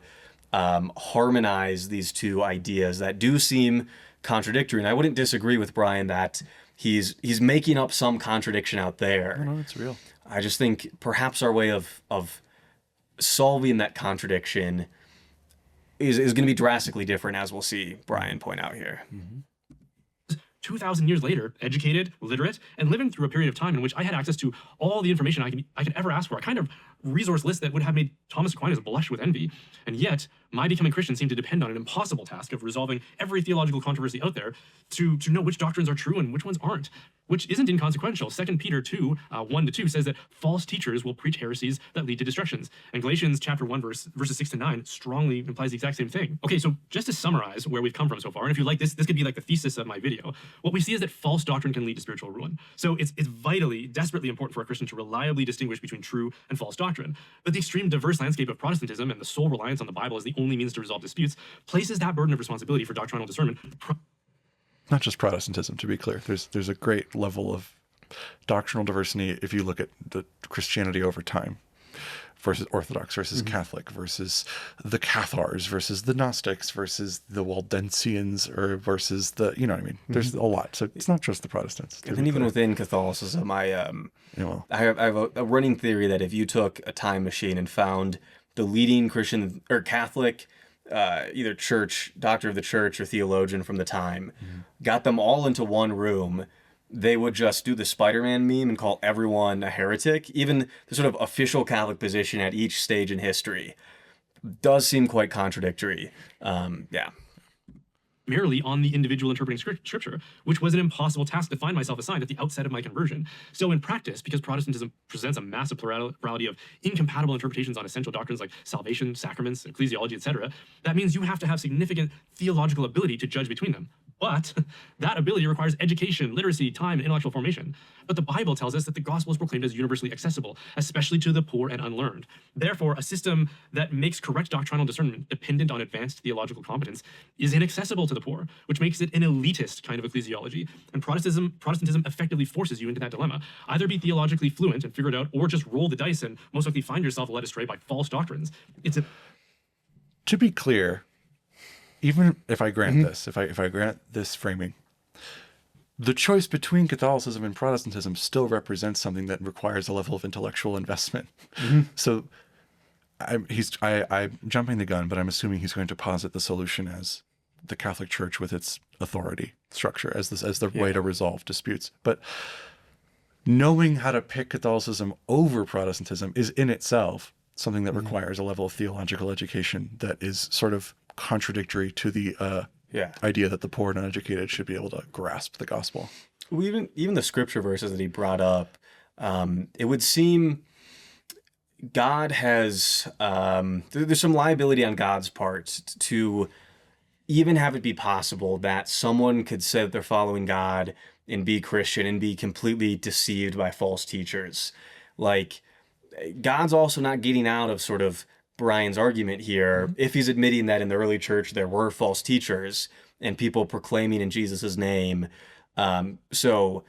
harmonize these two ideas that do seem contradictory? And I wouldn't disagree with Brian that he's making up some contradiction out there. No, it's real. I just think perhaps our way of solving that contradiction is going to be drastically different, as we'll see Brian point out here. 2,000 years later, educated, literate, and living through a period of time in which I had access to all the information I could ever ask for, a kind of resource list that would have made Thomas Aquinas blush with envy. And yet, my becoming Christian seemed to depend on an impossible task of resolving every theological controversy out there to know which doctrines are true and which ones aren't, which isn't inconsequential. 2 Peter 2, 1-2 says that false teachers will preach heresies that lead to destructions. And Galatians chapter 1, verses 6-9 strongly implies the exact same thing. Okay, so just to summarize where we've come from so far, and if you like this could be like the thesis of my video, what we see is that false doctrine can lead to spiritual ruin. So it's vitally, desperately important for a Christian to reliably distinguish between true and false doctrine. But the extreme diverse landscape of Protestantism and the sole reliance on the Bible as the only means to resolve disputes places that burden of responsibility for doctrinal discernment. Not just Protestantism, to be clear. There's a great level of doctrinal diversity if you look at the Christianity over time, versus Orthodox versus Catholic versus the Cathars versus the Gnostics versus the Waldensians or versus the, you know what I mean? There's a lot. So it's not just the Protestants. And even within Catholicism, I have a running theory that if you took a time machine and found the leading Christian or Catholic either church, doctor of the church or theologian from the time, got them all into one room, they would just do the Spider-Man meme and call everyone a heretic. Even the sort of official Catholic position at each stage in history does seem quite contradictory. Merely on the individual interpreting scripture, which was an impossible task to find myself assigned at the outset of my conversion. So in practice, because Protestantism presents a massive plurality of incompatible interpretations on essential doctrines like salvation, sacraments, ecclesiology, etc., that means you have to have significant theological ability to judge between them. But that ability requires education, literacy, time, and intellectual formation. But the Bible tells us that the gospel is proclaimed as universally accessible, especially to the poor and unlearned. Therefore, a system that makes correct doctrinal discernment dependent on advanced theological competence is inaccessible to the poor, which makes it an elitist kind of ecclesiology. And Protestantism effectively forces you into that dilemma. Either be theologically fluent and figure it out, or just roll the dice and most likely find yourself led astray by false doctrines. To be clear, even if I grant this, if I grant this framing, the choice between Catholicism and Protestantism still represents something that requires a level of intellectual investment. So I'm jumping the gun, but I'm assuming he's going to posit the solution as the Catholic Church with its authority structure as the way to resolve disputes. But knowing how to pick Catholicism over Protestantism is in itself something that requires a level of theological education that is sort of contradictory to the idea that the poor and uneducated should be able to grasp the gospel. Well, even the scripture verses that he brought up, it would seem God has there's some liability on God's part to even have it be possible that someone could say that they're following God and be Christian and be completely deceived by false teachers. Like, God's also not getting out of sort of Brian's argument here if he's admitting that in the early church there were false teachers and people proclaiming in Jesus' name. So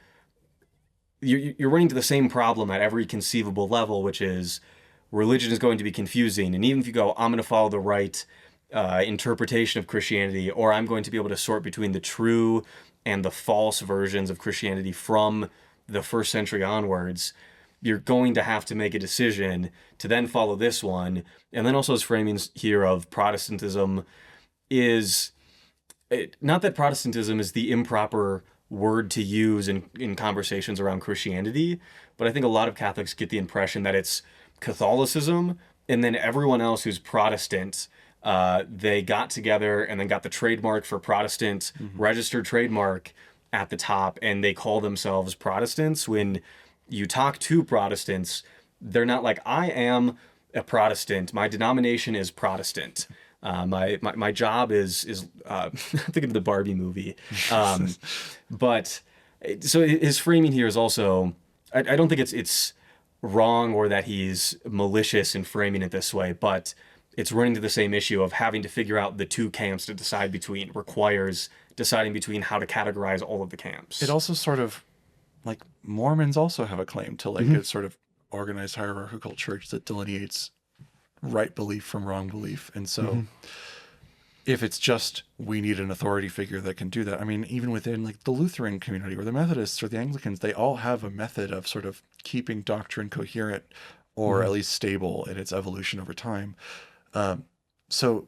you're running to the same problem at every conceivable level, which is religion is going to be confusing. And even if you go, I'm going to follow the right interpretation of Christianity, or I'm going to be able to sort between the true and the false versions of Christianity from the first century onwards, you're going to have to make a decision to then follow this one. And then also his framings here of Protestantism is, not that Protestantism is the improper word to use in conversations around Christianity, but I think a lot of Catholics get the impression that it's Catholicism and then everyone else who's Protestant, they got together and then got the trademark for Protestant, registered trademark at the top, and they call themselves Protestants. When you talk to Protestants, they're not like, I am a Protestant, my denomination is Protestant. My job is I'm thinking of the Barbie movie. But so his framing here is also, I don't think it's wrong or that he's malicious in framing it this way, but it's running to the same issue of having to figure out the two camps to decide between, requires deciding between how to categorize all of the camps. It also sort of, like, Mormons also have a claim to like a sort of organized hierarchical church that delineates right belief from wrong belief. And so if it's just we need an authority figure that can do that. I mean, even within like the Lutheran community or the Methodists or the Anglicans, they all have a method of sort of keeping doctrine coherent or at least stable in its evolution over time. So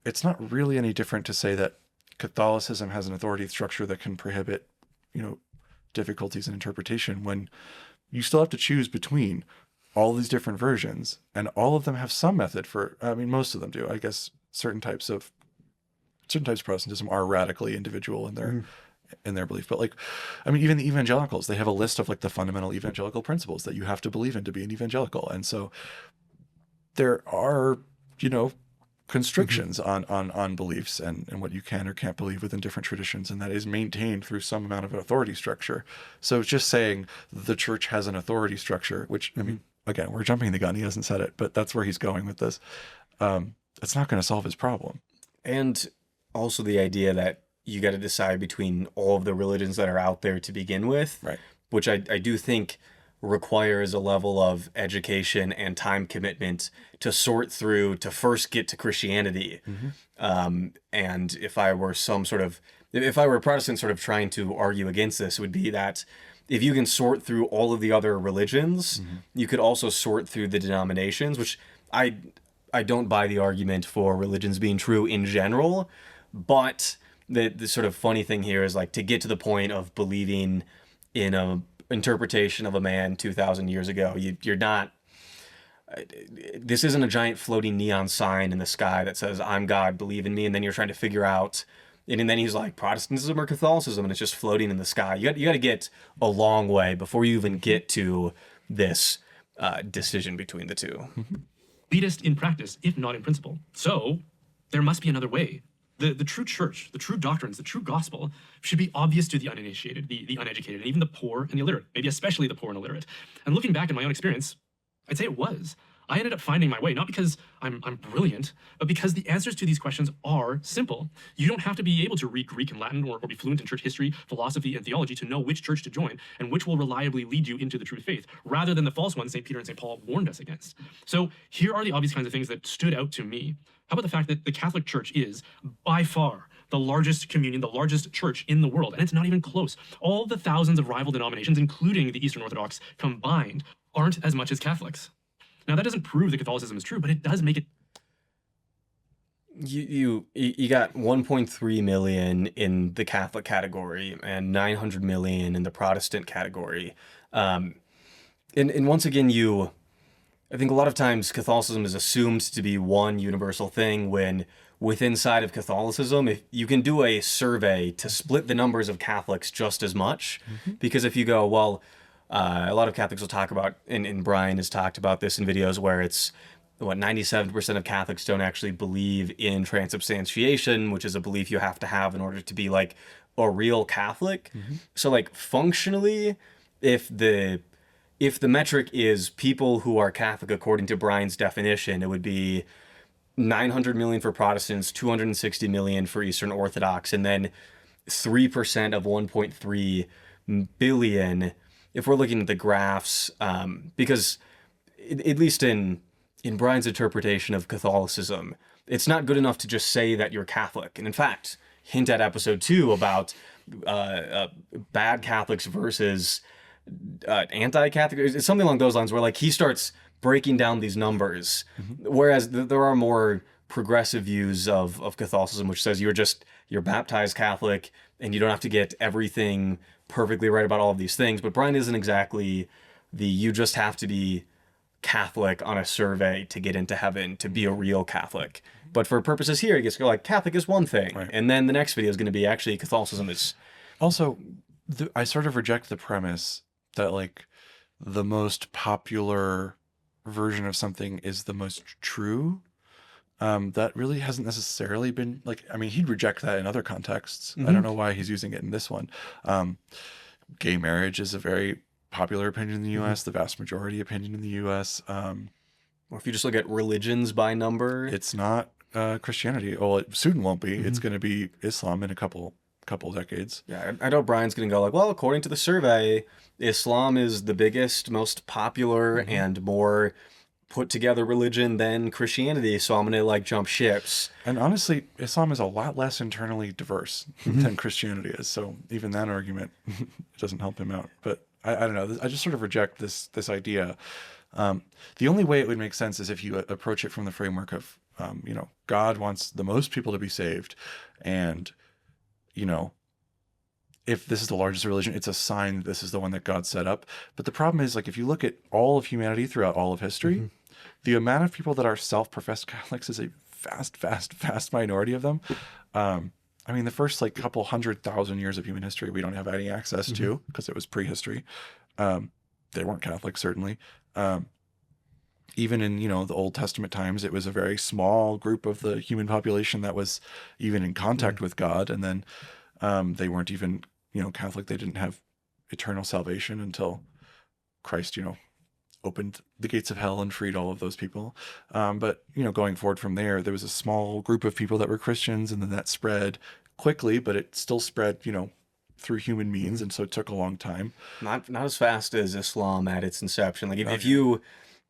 it's not really any different to say that Catholicism has an authority structure that can prohibit, difficulties in interpretation, when you still have to choose between all these different versions, and all of them have some method for, I mean, most of them do. I guess certain types of Protestantism are radically individual in their belief. But like, I mean, even the evangelicals, they have a list of like the fundamental evangelical principles that you have to believe in to be an evangelical. And so there are, constrictions on beliefs and what you can or can't believe within different traditions, and that is maintained through some amount of an authority structure. So just saying the church has an authority structure, which, I mean, again, we're jumping the gun, he hasn't said it, but that's where he's going with this. It's not going to solve his problem. And also the idea that you got to decide between all of the religions that are out there to begin with, Right. which I do think requires a level of education and time commitment to sort through, to first get to Christianity. And if I were a Protestant sort of trying to argue against this, it would be that if you can sort through all of the other religions, you could also sort through the denominations, which I don't buy the argument for religions being true in general, but the sort of funny thing here is like to get to the point of believing in a interpretation of a man 2,000 years ago, you're not, this isn't a giant floating neon sign in the sky that says, I'm God, believe in me, and then you're trying to figure out, and then he's like, Protestantism or Catholicism, and it's just floating in the sky. You got to get a long way before you even get to this decision between the two. Elitist in practice, if not in principle. So there must be another way. The true church, the true doctrines, the true gospel should be obvious to the uninitiated, the uneducated, and even the poor and the illiterate, maybe especially the poor and illiterate. And looking back in my own experience, I'd say it was. I ended up finding my way, not because I'm brilliant, but because the answers to these questions are simple. You don't have to be able to read Greek and Latin or be fluent in church history, philosophy, and theology to know which church to join and which will reliably lead you into the true faith, rather than the false ones St. Peter and St. Paul warned us against. So here are the obvious kinds of things that stood out to me. How about the fact that the Catholic Church is, by far, the largest communion, the largest church in the world, and it's not even close. All the thousands of rival denominations, including the Eastern Orthodox combined, aren't as much as Catholics. Now, that doesn't prove that Catholicism is true, but it does make it. You got 1.3 million in the Catholic category and 900 million in the Protestant category. And once again, I think a lot of times Catholicism is assumed to be one universal thing, when inside of Catholicism, if you can do a survey to split the numbers of Catholics just as much, because if you go, well, a lot of Catholics will talk about, and Brian has talked about this in videos where it's, 97% of Catholics don't actually believe in transubstantiation, which is a belief you have to have in order to be like a real Catholic. So like functionally, if the metric is people who are Catholic according to Brian's definition, it would be 900 million for Protestants, 260 million for Eastern Orthodox, and then 3% of 1.3 billion if we're looking at the graphs, because at least in Brian's interpretation of Catholicism, it's not good enough to just say that you're Catholic. And in fact, hint at episode 2 about bad Catholics versus anti-Catholic. It's something along those lines where like he starts breaking down these numbers, whereas there are more progressive views of Catholicism, which says you're baptized Catholic and you don't have to get everything perfectly right about all of these things. But Brian isn't exactly you just have to be Catholic on a survey to get into heaven to be a real Catholic. But for purposes here, he gets to go like Catholic is one thing, right. And then the next video is going to be actually Catholicism is also. I sort of reject the premise that like the most popular version of something is the most true. That really hasn't necessarily been like, I mean, he'd reject that in other contexts. I don't know why he's using it in this one. Gay marriage is a very popular opinion in the U.S., the vast majority opinion in the U.S. Or if you just look at religions by number, it's not Christianity. Well, it soon won't be. It's going to be Islam in a couple decades. Yeah, I know Brian's going to go like, well, according to the survey, Islam is the biggest, most popular, and more put together religion than Christianity, so I'm gonna like jump ships. And honestly, Islam is a lot less internally diverse than Christianity is. So even that argument doesn't help him out. But I don't know. I just sort of reject this idea. The only way it would make sense is if you approach it from the framework of, God wants the most people to be saved. And, if this is the largest religion, it's a sign that this is the one that God set up. But the problem is, like, if you look at all of humanity throughout all of history, the amount of people that are self-professed Catholics is a vast minority of them. I mean, the first like couple 100,000 years of human history, we don't have any access to because it was prehistory. They weren't Catholic, certainly. Even in, the Old Testament times, it was a very small group of the human population that was even in contact with God. And then they weren't even, Catholic. They didn't have eternal salvation until Christ, opened the gates of hell and freed all of those people. But, going forward from there, there was a small group of people that were Christians, and then that spread quickly, but it still spread, through human means. And so it took a long time. Not as fast as Islam at its inception. Like if you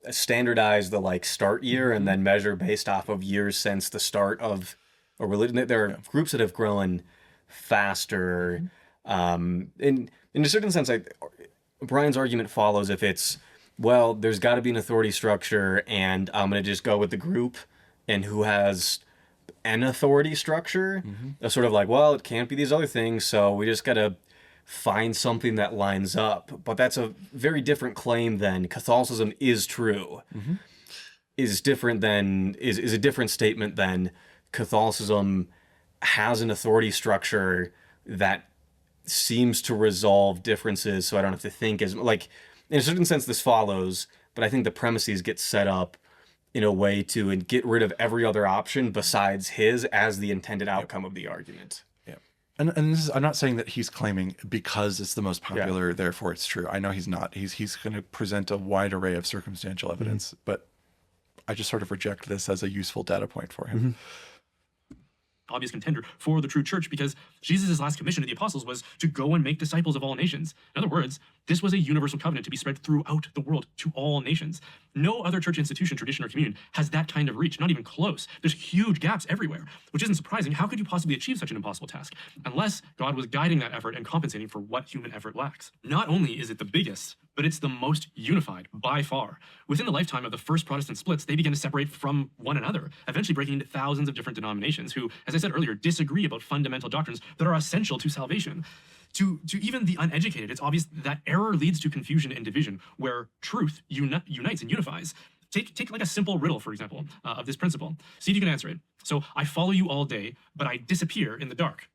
standardize the like start year and then measure based off of years since the start of a religion, there are groups that have grown faster. In a certain sense, Brian's argument follows if it's, well, there's got to be an authority structure, and I'm going to just go with the group and who has an authority structure. It's sort of like, well, it can't be these other things, so we just got to find something that lines up. But that's a very different claim than Catholicism is true. Is different than is a different statement than Catholicism has an authority structure that seems to resolve differences, so I don't have to think as like. In a certain sense, this follows, but I think the premises get set up in a way to get rid of every other option besides his as the intended outcome of the argument. Yeah. And I'm not saying that he's claiming because it's the most popular, therefore it's true. I know he's not. He's going to present a wide array of circumstantial evidence, but I just sort of reject this as a useful data point for him. Obvious contender for the true church, because Jesus' last commission to the apostles was to go and make disciples of all nations. In other words, this was a universal covenant to be spread throughout the world to all nations. No other church institution, tradition, or communion has that kind of reach, not even close. There's huge gaps everywhere, which isn't surprising. How could you possibly achieve such an impossible task unless God was guiding that effort and compensating for what human effort lacks? Not only is it the biggest, but it's the most unified by far. Within the lifetime of the first Protestant splits, they began to separate from one another, eventually breaking into thousands of different denominations who, as I said earlier, disagree about fundamental doctrines that are essential to salvation. To even the uneducated, it's obvious that error leads to confusion and division, where truth unites and unifies. Take like a simple riddle, for example, of this principle. See if you can answer it. So, I follow you all day, but I disappear in the dark.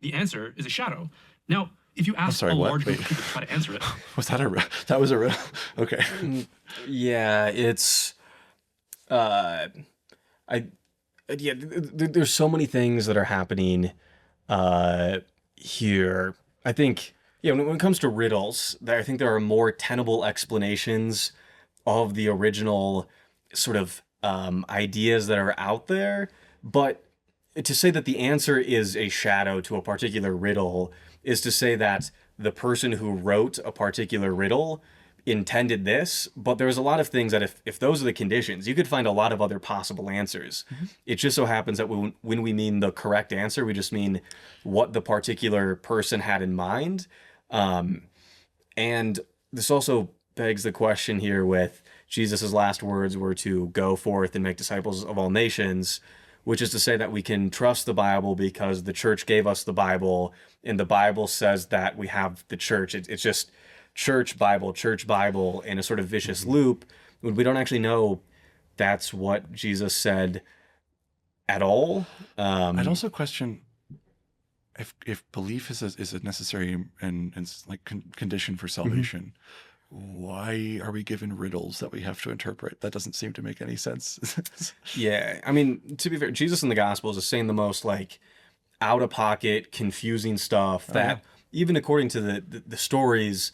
The answer is a shadow. Now, if you ask a large group of people to try to answer it. Was that a riddle? That was a riddle. Okay. Yeah, it's there's so many things that are happening here. I think when it comes to riddles, I think there are more tenable explanations of the original sort of ideas that are out there, but to say that the answer is a shadow to a particular riddle is to say that the person who wrote a particular riddle intended this, but there's a lot of things that if those are the conditions, you could find a lot of other possible answers. It just so happens that when we mean the correct answer, we just mean what the particular person had in mind. And this also begs the question here with Jesus's last words were to go forth and make disciples of all nations, which is to say that we can trust the Bible because the church gave us the Bible, and the Bible says that we have the church. It's just church Bible in a sort of vicious loop. We don't actually know that's what Jesus said at all. I'd also question if belief is a necessary and like condition for salvation. Why are we given riddles that we have to interpret? That doesn't seem to make any sense. Yeah, I mean, to be fair, Jesus in the Gospels is saying the most like out of pocket, confusing stuff that even according to the stories,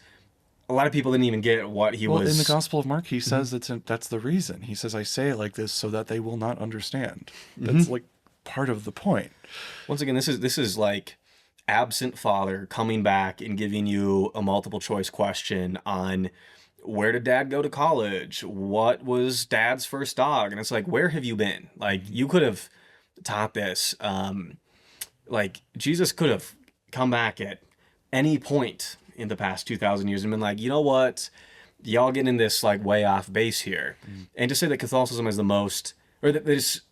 a lot of people didn't even get what he was. Well, in the Gospel of Mark, he says that's the reason. He says, "I say it like this so that they will not understand." That's like part of the point. Once again, this is like absent father coming back and giving you a multiple choice question on where did dad go to college? What was dad's first dog? And it's like, where have you been? Like, you could have taught this. Like, Jesus could have come back at any point in the past 2,000 years and been like, you know what? Y'all get in this like way off base here. And to say that Catholicism is the most, or that there's,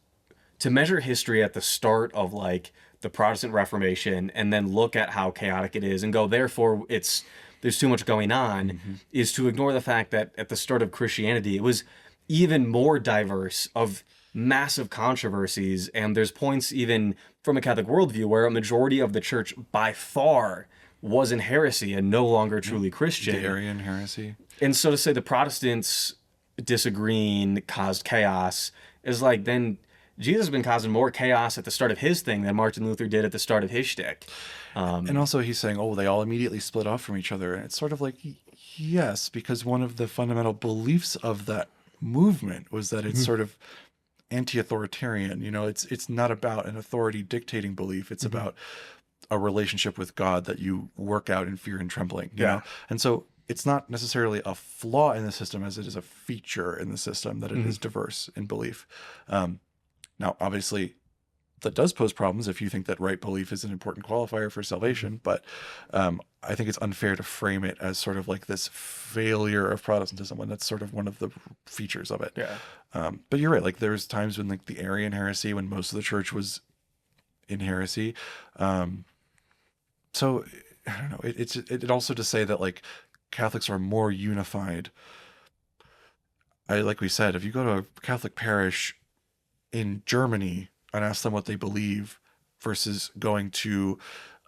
to measure history at the start of like the Protestant Reformation and then look at how chaotic it is and go, therefore there's too much going on, is to ignore the fact that at the start of Christianity, it was even more diverse, of massive controversies. And there's points even from a Catholic worldview where a majority of the church by far was in heresy and no longer truly Christian. The Arian heresy. And so to say the Protestants disagreeing caused chaos is like, then Jesus has been causing more chaos at the start of his thing than Martin Luther did at the start of his shtick. And also he's saying, oh, they all immediately split off from each other. And it's sort of like, yes, because one of the fundamental beliefs of that movement was that it's sort of anti-authoritarian. You know, it's not about an authority dictating belief. It's about a relationship with God that you work out in fear and trembling. You know? And so it's not necessarily a flaw in the system as it is a feature in the system that it is diverse in belief. Now, obviously, that does pose problems if you think that right belief is an important qualifier for salvation. But I think it's unfair to frame it as sort of like this failure of Protestantism when that's sort of one of the features of it. Yeah. But you're right. Like there's times when like the Arian heresy, when most of the church was in heresy. So I don't know. It also to say that like Catholics are more unified. Like we said, if you go to a Catholic parish in Germany and ask them what they believe versus going to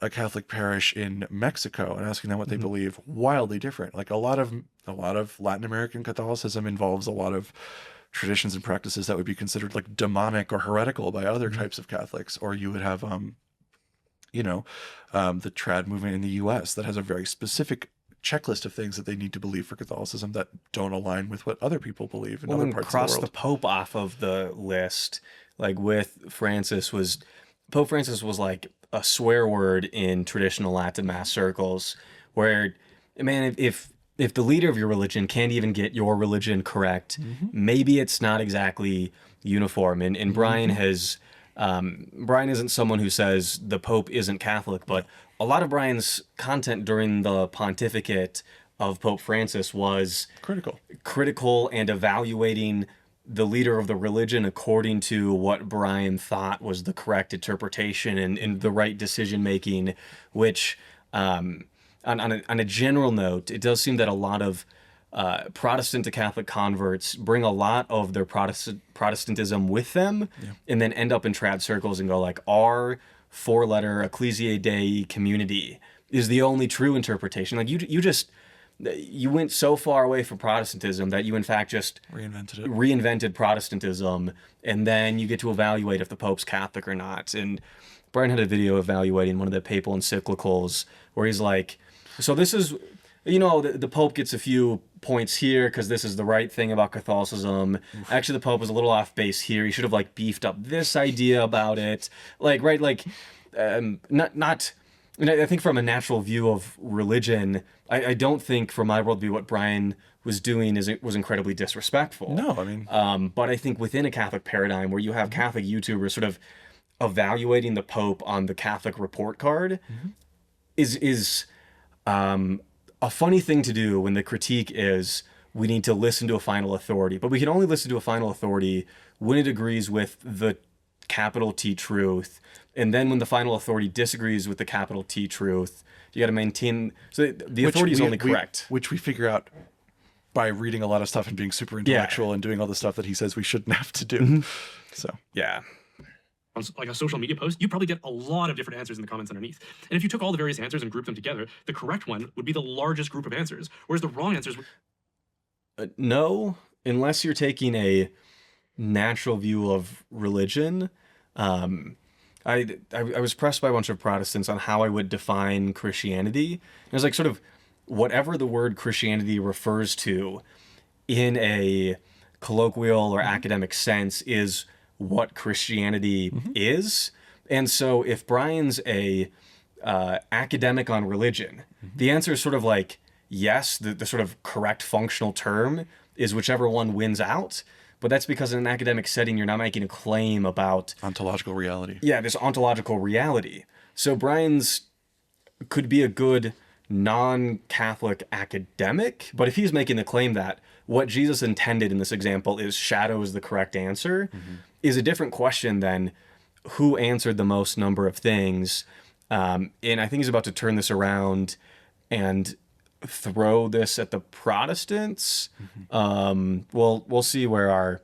a Catholic parish in Mexico and asking them what they believe, wildly different. Like a lot of Latin American Catholicism involves a lot of traditions and practices that would be considered like demonic or heretical by other types of Catholics. Or you would have, the trad movement in the US that has a very specific checklist of things that they need to believe for Catholicism that don't align with what other people believe in other parts of the world. Cross the Pope off of the list, like with Pope Francis was like a swear word in traditional Latin mass circles, where, man, if the leader of your religion can't even get your religion correct, maybe it's not exactly uniform. And Brian Brian isn't someone who says the Pope isn't Catholic, but a lot of Brian's content during the pontificate of Pope Francis was critical and evaluating the leader of the religion according to what Brian thought was the correct interpretation and the right decision making, which on a general note, it does seem that a lot of Protestant to Catholic converts bring a lot of their Protestantism with them and then end up in trad circles and go like, our four-letter Ecclesiae Dei community is the only true interpretation. Like you went so far away from Protestantism that you in fact just reinvented Protestantism, and then you get to evaluate if the Pope's Catholic or not. And Brian had a video evaluating one of the papal encyclicals where he's like, so this is, the Pope gets a few points here because this is the right thing about Catholicism. Actually, the Pope was a little off base here. He should have like beefed up this idea about it. Like, right, like, not. And I think from a natural view of religion, I don't think from my worldview what Brian was doing was incredibly disrespectful. No, I mean, but I think within a Catholic paradigm where you have Catholic YouTubers sort of evaluating the Pope on the Catholic report card is a funny thing to do when the critique is we need to listen to a final authority. But we can only listen to a final authority when it agrees with the capital T truth. And then when the final authority disagrees with the capital T truth, you got to maintain. So the authority is only correct. Which we figure out by reading a lot of stuff and being super intellectual and doing all the stuff that he says we shouldn't have to do. So, yeah. On like a social media post, you probably get a lot of different answers in the comments underneath. And if you took all the various answers and grouped them together, the correct one would be the largest group of answers, whereas the wrong answers would... No, unless you're taking a natural view of religion. I was pressed by a bunch of Protestants on how I would define Christianity. It was like sort of whatever the word Christianity refers to in a colloquial or academic sense is what Christianity is. And so if Brian's a academic on religion, the answer is sort of like yes, the sort of correct functional term is whichever one wins out. But that's because in an academic setting, you're not making a claim about Ontological reality. yeah, this ontological reality. So Brian's could be a good non-Catholic academic, but if he's making the claim that what Jesus intended in this example is shadow is the correct answer, is a different question than who answered the most number of things. And I think he's about to turn this around and throw this at the Protestants. We'll see where our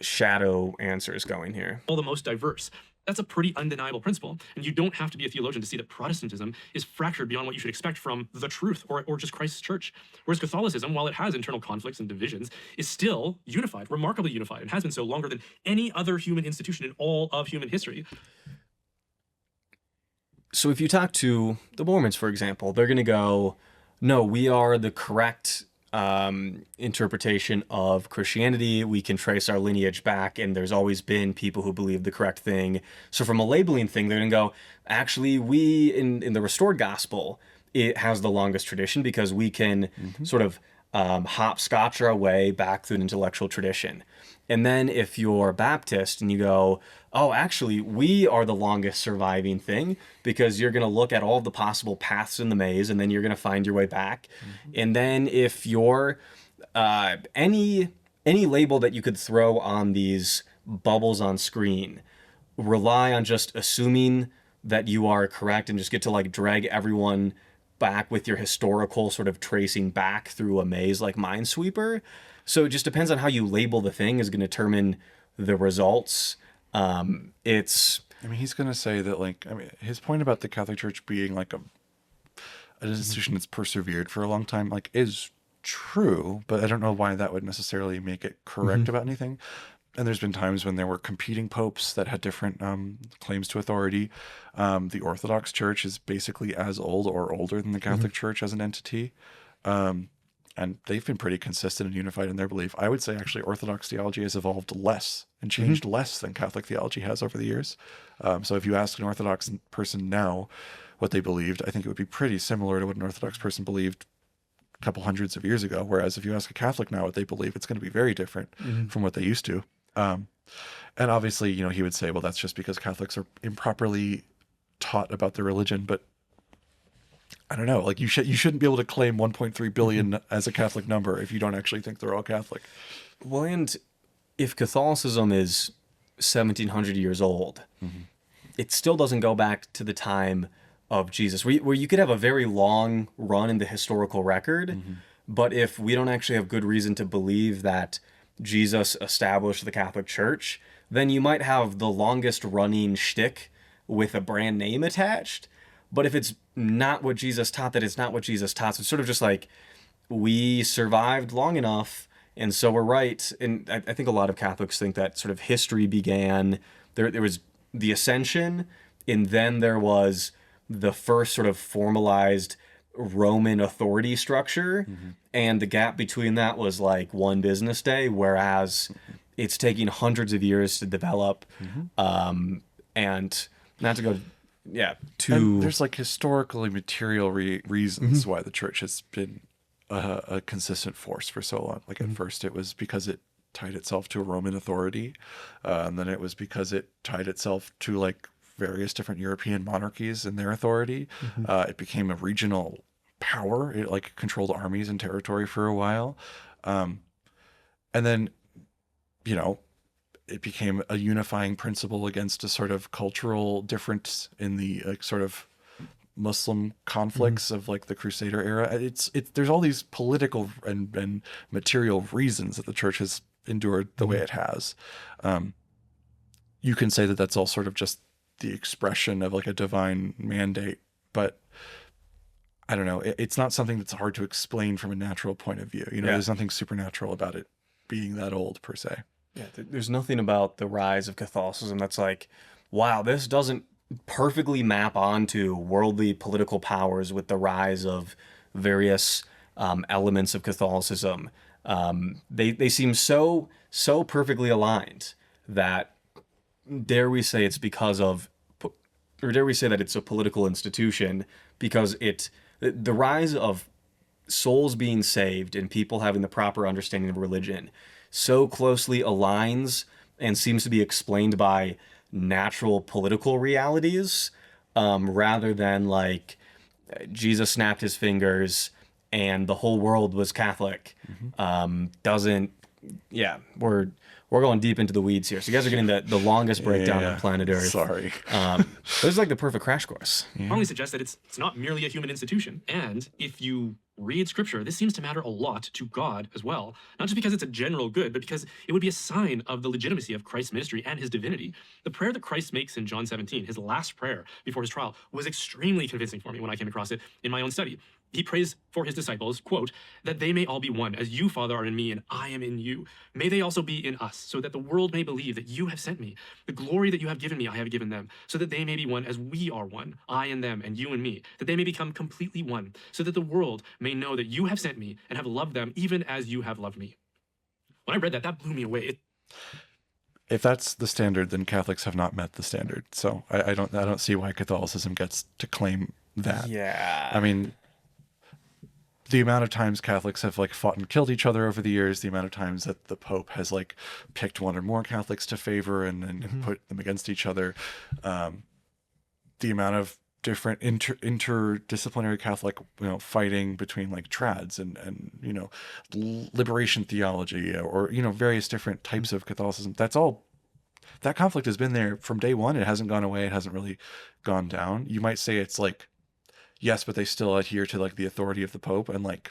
shadow answer is going here. All the most diverse. That's a pretty undeniable principle. And you don't have to be a theologian to see that Protestantism is fractured beyond what you should expect from the truth or just Christ's church. Whereas Catholicism, while it has internal conflicts and divisions, is still unified, remarkably unified, and has been so longer than any other human institution in all of human history. So if you talk to the Mormons, for example, they're going to go, no, we are the correct interpretation of Christianity. We can trace our lineage back, and there's always been people who believe the correct thing. So from a labeling thing, they're going to go, actually, we, in the restored gospel, it has the longest tradition because we can sort of hopscotch our way back through an intellectual tradition. And then if you're Baptist and you go, oh, actually, we are the longest surviving thing because you're going to look at all the possible paths in the maze and then you're going to find your way back. And then if you're any label that you could throw on these bubbles on screen, rely on just assuming that you are correct and just get to like drag everyone back with your historical sort of tracing back through a maze like Minesweeper. So it just depends on how you label the thing is going to determine the results. I mean, he's going to say that, like, I mean, his point about the Catholic Church being like an institution that's persevered for a long time, like, is true, but I don't know why that would necessarily make it correct about anything. And there's been times when there were competing popes that had different claims to authority. The Orthodox Church is basically as old or older than the Catholic Church as an entity. And they've been pretty consistent and unified in their belief. I would say actually Orthodox theology has evolved less and changed less than Catholic theology has over the years. So if you ask an Orthodox person now what they believed, I think it would be pretty similar to what an Orthodox person believed a couple hundreds of years ago. Whereas if you ask a Catholic now what they believe, it's going to be very different from what they used to. And obviously, you know, he would say, well, that's just because Catholics are improperly taught about their religion, but I don't know, like you shouldn't be able to claim 1.3 billion as a Catholic number if you don't actually think they're all Catholic. Well, and if Catholicism is 1700 years old, it still doesn't go back to the time of Jesus, where you could have a very long run in the historical record, but if we don't actually have good reason to believe that Jesus established the Catholic Church, then you might have the longest running shtick with a brand name attached. But if it's not what Jesus taught, that it's not what Jesus taught. So it's sort of just like, we survived long enough, and so we're right. And I think a lot of Catholics think that sort of history began, there was the Ascension, and then there was the first sort of formalized Roman authority structure, and the gap between that was like one business day, whereas it's taking hundreds of years to develop. And not to go... And there's like historically material reasons why the church has been a consistent force for so long. Like at first it was because it tied itself to a Roman authority, and then it was because it tied itself to like various different European monarchies and their authority. It became a regional power. It like controlled armies and territory for a while, and then, you know, it became a unifying principle against a sort of cultural difference in the like sort of Muslim conflicts of like the Crusader era. There's all these political and material reasons that the church has endured the way it has. You can say that that's all sort of just the expression of like a divine mandate, but I don't know. It's not something that's hard to explain from a natural point of view. You know, there's nothing supernatural about it being that old per se. Yeah, there's nothing about the rise of Catholicism that's like, wow, this doesn't perfectly map onto worldly political powers with the rise of various elements of Catholicism. They seem so perfectly aligned that dare we say it's because of, or dare we say that it's a political institution because the rise of souls being saved and people having the proper understanding of religion so closely aligns and seems to be explained by natural political realities, rather than like Jesus snapped his fingers and the whole world was Catholic. Doesn't, yeah, we're going deep into the weeds here. So you guys are getting the longest breakdown on planet Earth. Sorry. This is like the perfect crash course. Strongly suggests that it's not merely a human institution. And if you read scripture, this seems to matter a lot to God as well. Not just because it's a general good, but because it would be a sign of the legitimacy of Christ's ministry and his divinity. The prayer that Christ makes in John 17, his last prayer before his trial, was extremely convincing for me when I came across it in my own study. He prays for his disciples, quote, that they may all be one, as you, Father, are in me and I am in you. May they also be in us, so that the world may believe that you have sent me. The glory that you have given me, I have given them, so that they may be one as we are one, I and them and you and me, that they may become completely one, so that the world may know that you have sent me and have loved them even as you have loved me. When I read that, that blew me away. If that's the standard, then Catholics have not met the standard. So I don't see why Catholicism gets to claim that. Yeah. I mean, the amount of times Catholics have like fought and killed each other over the years, the amount of times that the Pope has like picked one or more Catholics to favor and put them against each other, the amount of different interdisciplinary Catholic, fighting between like trads and liberation theology or various different types of Catholicism. That conflict has been there from day one. It hasn't gone away. It hasn't really gone down. You might say it's like, yes, but they still adhere to like the authority of the Pope, and like,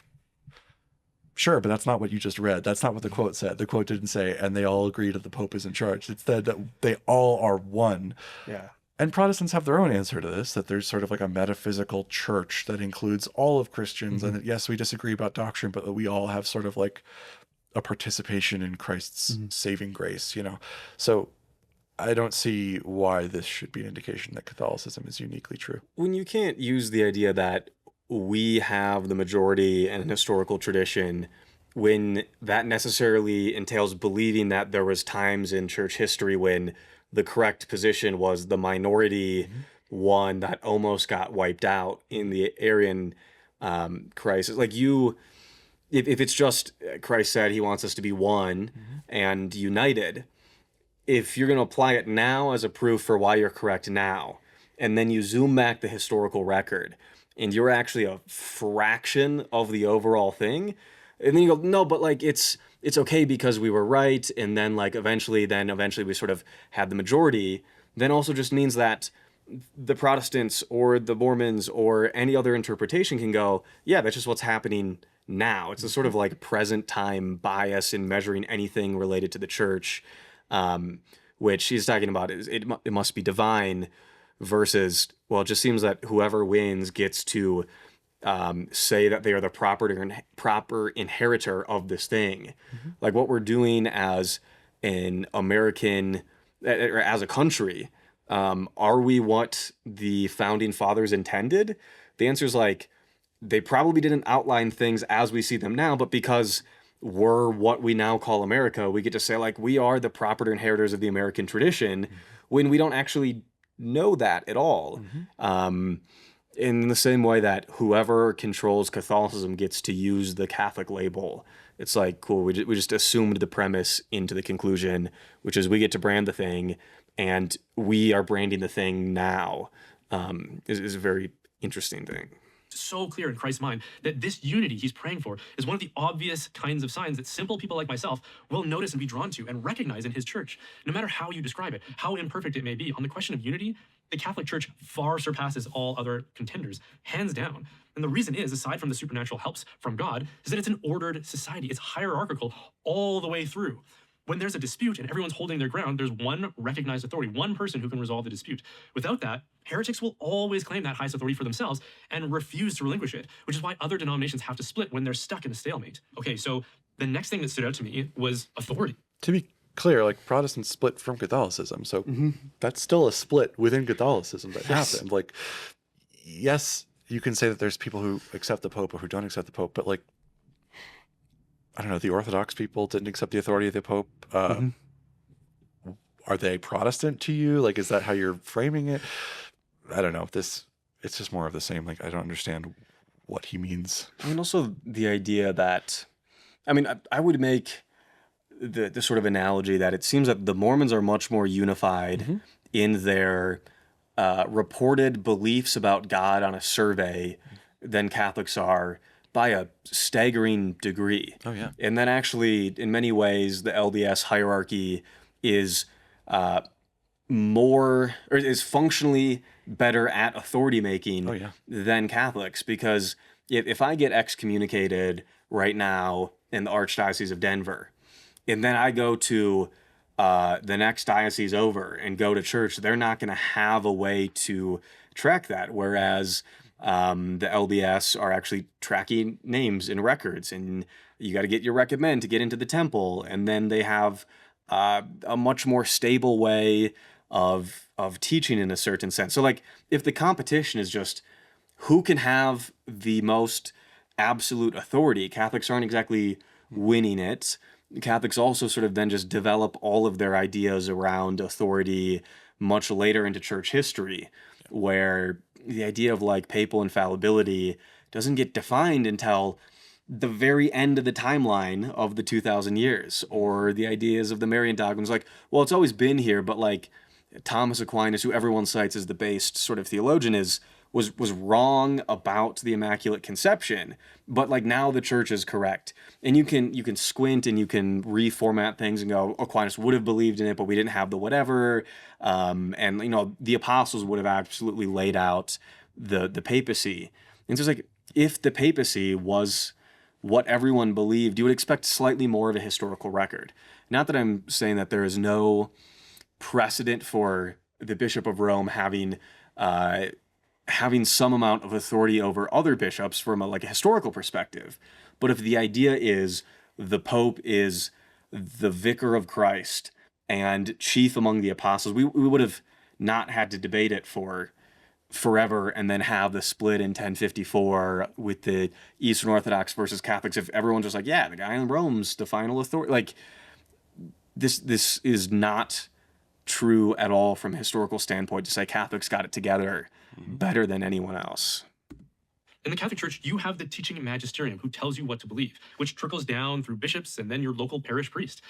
sure, but that's not what you just read. That's not what the quote said. The quote didn't say, and they all agree that the Pope is in charge. It's that they all are one. Yeah. And Protestants have their own answer to this, that there's sort of like a metaphysical church that includes all of Christians. And that, yes, we disagree about doctrine, but that we all have sort of like a participation in Christ's saving grace, So I don't see why this should be an indication that Catholicism is uniquely true. When you can't use the idea that we have the majority and an historical tradition, when that necessarily entails believing that there was times in church history when the correct position was the minority one that almost got wiped out in the Arian crisis. Like if it's just Christ said he wants us to be one and united, if you're going to apply it now as a proof for why you're correct now, and then you zoom back the historical record, and you're actually a fraction of the overall thing, and then you go, no, but like it's okay because we were right, and then like eventually we sort of had the majority, then also just means that the Protestants or the Mormons or any other interpretation can go, yeah, that's just what's happening now. It's a sort of like present time bias in measuring anything related to the church. Which he's talking about is it must be divine versus, well, it just seems that whoever wins gets to say that they are the proper inheritor of this thing. Like what we're doing as an American, or as a country, are we what the founding fathers intended? The answer is like, they probably didn't outline things as we see them now, but because we're what we now call America, we get to say like we are the proper inheritors of the American tradition when we don't actually know that at all. In the same way that whoever controls Catholicism gets to use the Catholic label. It's like, cool, we just assumed the premise into the conclusion, which is we get to brand the thing, and we are branding the thing now, is a very interesting thing. So clear in Christ's mind that this unity he's praying for is one of the obvious kinds of signs that simple people like myself will notice and be drawn to and recognize in his church, no matter how you describe it, how imperfect it may be. On the question of unity, the Catholic Church far surpasses all other contenders, hands down. And the reason is, aside from the supernatural helps from God, is that it's an ordered society. It's hierarchical all the way through. When there's a dispute and everyone's holding their ground, there's one recognized authority, one person who can resolve the dispute. Without that, heretics will always claim that highest authority for themselves and refuse to relinquish it, which is why other denominations have to split when they're stuck in a stalemate. Okay, so the next thing that stood out to me was authority. To be clear, like Protestants split from Catholicism, so that's still a split within Catholicism that happened. Like, yes, you can say that there's people who accept the Pope or who don't accept the Pope, but like, I don't know, the Orthodox people didn't accept the authority of the Pope. Are they Protestant to you? Like, is that how you're framing it? I don't know. It's just more of the same. Like, I don't understand what he means. I mean, also the idea that, I mean, I would make the sort of analogy that it seems that the Mormons are much more unified in their reported beliefs about God on a survey than Catholics are by a staggering degree. Oh, yeah. And then actually, in many ways, the LDS hierarchy is more, or is functionally better at authority making than Catholics. Because if I get excommunicated right now in the Archdiocese of Denver, and then I go to the next diocese over and go to church, they're not going to have a way to track that. Whereas the LDS are actually tracking names in records, and you got to get your recommend to get into the temple. And then they have a much more stable way of teaching in a certain sense. So like if the competition is just who can have the most absolute authority, Catholics aren't exactly winning it. Catholics also sort of then just develop all of their ideas around authority much later into church history, where the idea of like papal infallibility doesn't get defined until the very end of the timeline of the 2000 years, or the ideas of the Marian dogmas. Like, well, it's always been here, but like Thomas Aquinas, who everyone cites as the based sort of theologian, was wrong about the Immaculate Conception, but like now the church is correct. And you can squint and you can reformat things and go, Aquinas would have believed in it, but we didn't have the whatever. And you know, the apostles would have absolutely laid out the papacy. And so it's like, if the papacy was what everyone believed, you would expect slightly more of a historical record. Not that I'm saying that there is no precedent for the Bishop of Rome having some amount of authority over other bishops from a historical perspective. But if the idea is the Pope is the vicar of Christ and chief among the apostles, we would have not had to debate it for forever and then have the split in 1054 with the Eastern Orthodox versus Catholics. If everyone's just like, yeah, the guy in Rome's the final authority, like this is not true at all from a historical standpoint to say Catholics got it together better than anyone else. In the Catholic Church, you have the teaching magisterium who tells you what to believe, which trickles down through bishops and then your local parish priest.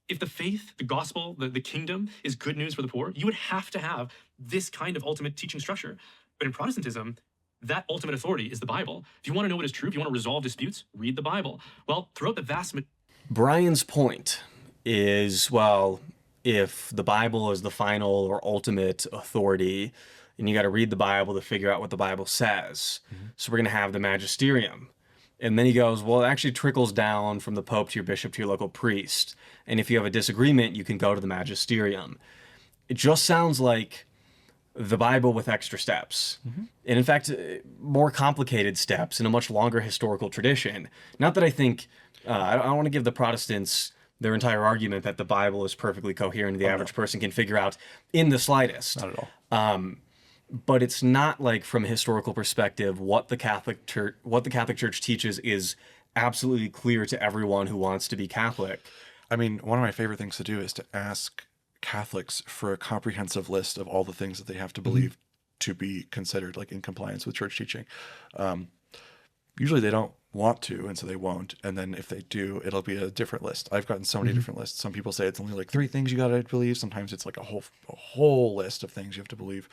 If the faith, the gospel, the kingdom is good news for the poor, you would have to have this kind of ultimate teaching structure. But in Protestantism, that ultimate authority is the Bible. If you want to know what is true, if you want to resolve disputes, read the Bible. Well, throughout the vast... Brian's point is, well, if the Bible is the final or ultimate authority, and you got to read the Bible to figure out what the Bible says. So we're going to have the magisterium. And then he goes, well, it actually trickles down from the Pope to your bishop to your local priest. And if you have a disagreement, you can go to the magisterium. It just sounds like the Bible with extra steps. And in fact, more complicated steps in a much longer historical tradition. Not that I think, I don't want to give the Protestants their entire argument that the Bible is perfectly coherent, the average person can figure out in the slightest. Not at all. But it's not like, from a historical perspective, what the Catholic Church teaches is absolutely clear to everyone who wants to be Catholic. I mean, one of my favorite things to do is to ask Catholics for a comprehensive list of all the things that they have to believe to be considered like in compliance with church teaching. Usually they don't want to, and so they won't. And then if they do, it'll be a different list. I've gotten so many different lists. Some people say it's only like 3 things you got to believe. Sometimes it's like a whole list of things you have to believe.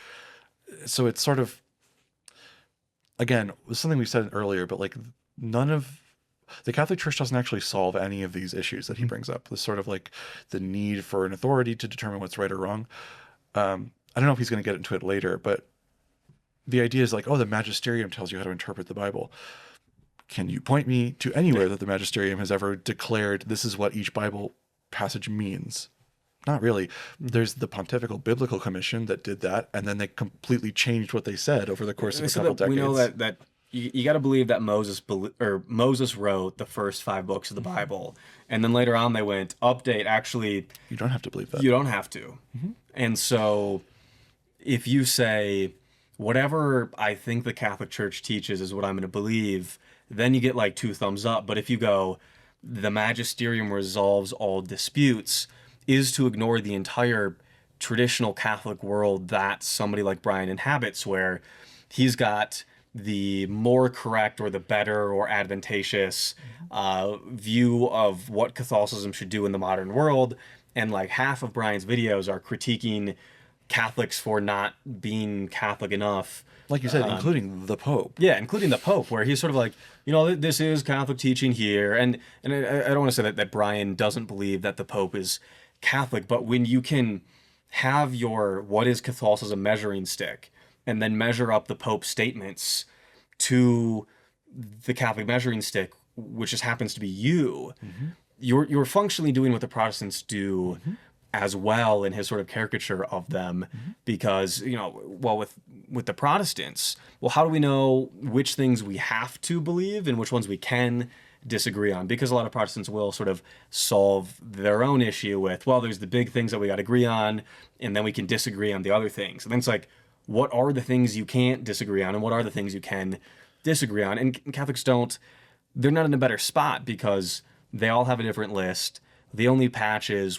So it's sort of, again, it was something we said earlier, but like none of the Catholic Church doesn't actually solve any of these issues that he brings up. This sort of like the need for an authority to determine what's right or wrong. I don't know if he's going to get into it later, but the idea is like, oh, the magisterium tells you how to interpret the Bible. Can you point me to anywhere that the magisterium has ever declared this is what each Bible passage means? Not really. There's the Pontifical Biblical Commission that did that, and then they completely changed what they said over the course of a couple decades. We know that you got to believe that Moses wrote the first 5 books of the Bible, and then later on they went, update, actually... You don't have to believe that. You don't have to. And so if you say, whatever I think the Catholic Church teaches is what I'm going to believe, then you get like 2 thumbs up. But if you go, the magisterium resolves all disputes, is to ignore the entire traditional Catholic world that somebody like Brian inhabits, where he's got the more correct or the better or advantageous view of what Catholicism should do in the modern world. And like half of Brian's videos are critiquing Catholics for not being Catholic enough. Like you said, including the Pope. Yeah, including the Pope, where he's sort of like, this is Catholic teaching here. And I don't want to say that Brian doesn't believe that the Pope is Catholic, but when you can have your what is Catholicism measuring stick and then measure up the Pope's statements to the Catholic measuring stick, which just happens to be you, you're functionally doing what the Protestants do as well in his sort of caricature of them, because, with the Protestants, how do we know which things we have to believe and which ones we can disagree on? Because a lot of Protestants will sort of solve their own issue with, there's the big things that we got to agree on, and then we can disagree on the other things. And then it's like, what are the things you can't disagree on, and what are the things you can disagree on? And Catholics they're not in a better spot because they all have a different list. The only patch is,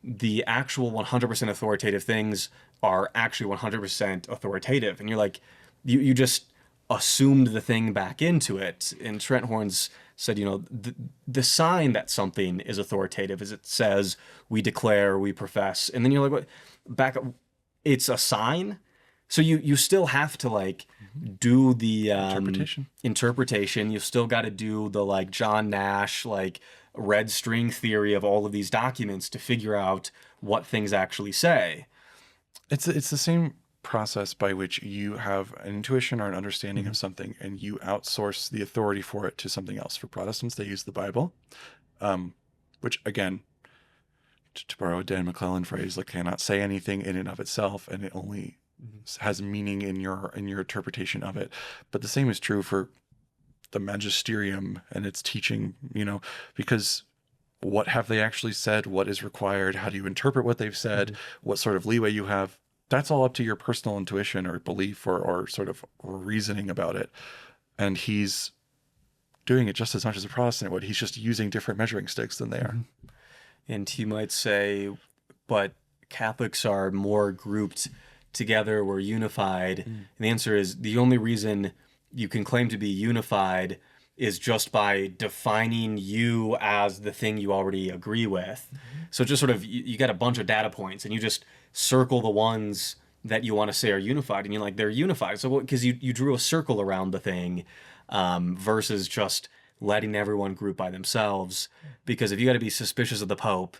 the actual 100% authoritative things are actually 100% authoritative. And you're like, you just assumed the thing back into it. And Trent Horns said, the sign that something is authoritative is it says, we declare, we profess. And then you're like, what? Back up, it's a sign? So you still have to do the interpretation. You still got to do the John Nash red string theory of all of these documents to figure out what things actually say. It's the same process by which you have an intuition or an understanding of something and you outsource the authority for it to something else. For Protestants, they use the Bible, which again, to borrow a Dan McClellan phrase, cannot say anything in and of itself, and it only has meaning in your interpretation of it. But the same is true for the magisterium and its teaching, because what have they actually said? What is required? How do you interpret what they've said? What sort of leeway you have? That's all up to your personal intuition or belief or sort of reasoning about it. And he's doing it just as much as a Protestant would. He's just using different measuring sticks than they are. And you might say, but Catholics are more grouped together, we're unified. And the answer is, the only reason you can claim to be unified is just by defining you as the thing you already agree with. So just sort of, you got a bunch of data points and you just circle the ones that you want to say are unified, and you're like, they're unified. So because you drew a circle around the thing, versus just letting everyone group by themselves. Because if you got to be suspicious of the Pope,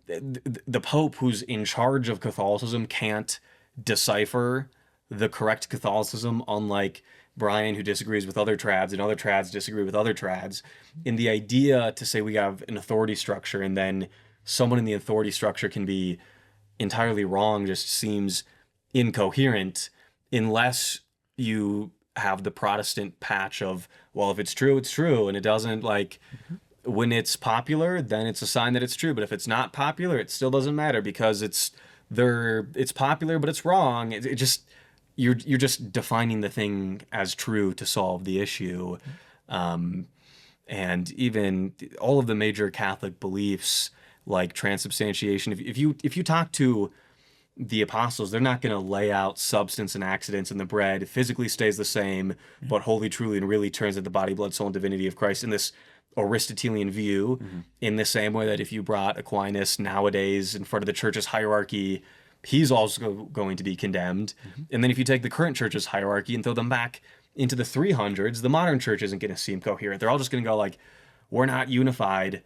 the Pope who's in charge of Catholicism can't decipher the correct Catholicism, unlike Brian, who disagrees with other trads, and other trads disagree with other trads. And the idea to say we have an authority structure and then someone in the authority structure can be entirely wrong just seems incoherent, unless you have the Protestant patch of, if it's true, it's true. And it doesn't, when it's popular, then it's a sign that it's true. But if it's not popular, it still doesn't matter because it's popular, but it's wrong. It just, you're just defining the thing as true to solve the issue. And even all of the major Catholic beliefs like transubstantiation, if you talk to the apostles, they're not going to lay out substance and accidents, and the bread physically stays the same, but wholly, truly, and really turns into the body, blood, soul, and divinity of Christ in this Aristotelian view, in the same way that if you brought Aquinas nowadays in front of the church's hierarchy, he's also going to be condemned. And then if you take the current church's hierarchy and throw them back into the 300s, the modern church isn't going to seem coherent. They're all just going to go we're not unified.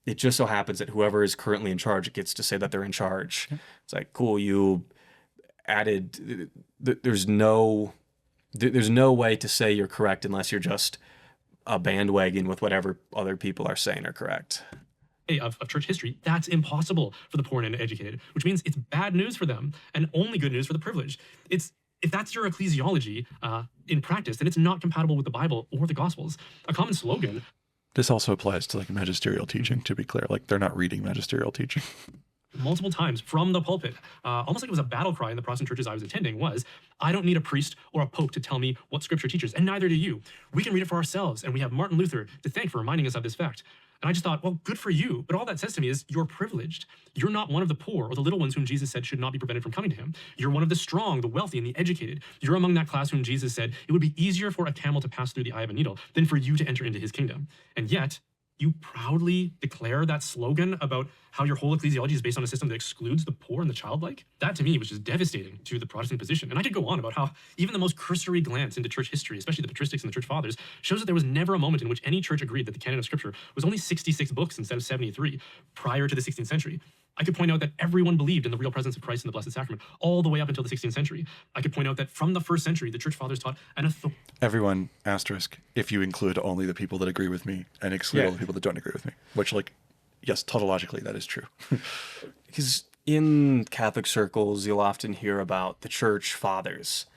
It just so happens that whoever is currently in charge gets to say that they're in charge. It's like, cool, you added, there's no way to say you're correct unless you're just a bandwagon with whatever other people are saying are correct. Of church history, that's impossible for the poor and uneducated, which means it's bad news for them and only good news for the privileged. If that's your ecclesiology in practice, then it's not compatible with the Bible or the Gospels. A common slogan. This also applies to magisterial teaching, to be clear. They're not reading magisterial teaching. Multiple times from the pulpit, almost like it was a battle cry in the Protestant churches I was attending, was, I don't need a priest or a pope to tell me what Scripture teaches, and neither do you. We can read it for ourselves, and we have Martin Luther to thank for reminding us of this fact. And I just thought, well, good for you. But all that says to me is you're privileged. You're not one of the poor or the little ones whom Jesus said should not be prevented from coming to him. You're one of the strong, the wealthy, and the educated. You're among that class whom Jesus said it would be easier for a camel to pass through the eye of a needle than for you to enter into his kingdom. And yet, you proudly declare that slogan about how your whole ecclesiology is based on a system that excludes the poor and the childlike. That to me was just devastating to the Protestant position. And I could go on about how even the most cursory glance into church history, especially the patristics and the church fathers, shows that there was never a moment in which any church agreed that the canon of scripture was only 66 books instead of 73 prior to the 16th century. I could point out that everyone believed in the real presence of Christ in the Blessed Sacrament all the way up until the 16th century. I could point out that from the first century, the church fathers taught an authority. Everyone, asterisk, if you include only the people that agree with me and exclude all the people that don't agree with me. Which, like, yes, tautologically, that is true. Because in Catholic circles, you'll often hear about the church fathers.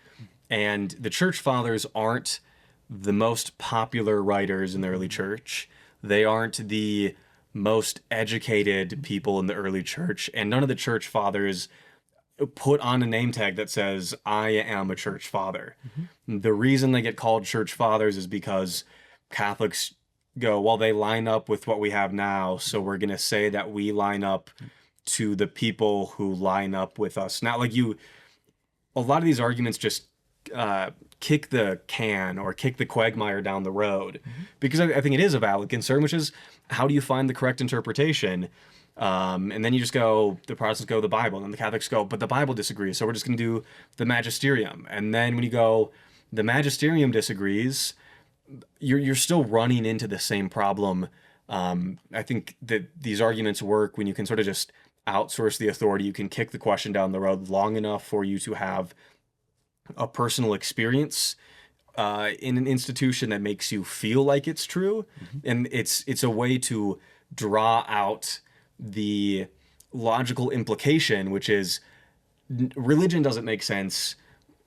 And the church fathers aren't the most popular writers in the early church. They aren't the most educated people in the early church. And none of the church fathers put on a name tag that says, I am a church father. The reason they get called church fathers is because Catholics go, well, they line up with what we have now, so we're going to say that we line up to the people who line up with us. Not like you, a lot of these arguments just kick the can or kick the quagmire down the road, because I think it is a valid concern, which is how do you find the correct interpretation? And then you just go, the Protestants go the Bible, and then the Catholics go, but the Bible disagrees, so we're just going to do the magisterium. And then when you go, the magisterium disagrees, you're still running into the same problem. I think that these arguments work when you can sort of just outsource the authority. You can kick the question down the road long enough for you to have a personal experience in an institution that makes you feel like it's true. And it's a way to draw out the logical implication, which is religion doesn't make sense.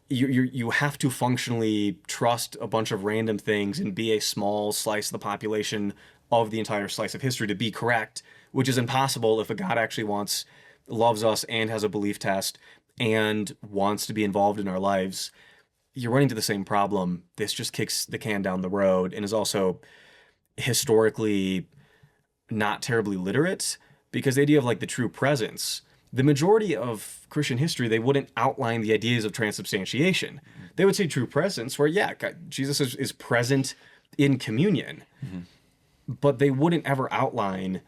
You have to functionally trust a bunch of random things and be a small slice of the population of the entire slice of history to be correct, which is impossible if a God actually loves us and has a belief test and wants to be involved in our lives. You're running into the same problem. This just kicks the can down the road and is also historically not terribly literate, because the idea of like the true presence, the majority of Christian history, they wouldn't outline the ideas of transubstantiation. They would say true presence, where, yeah, God, Jesus is present in communion, but they wouldn't ever outline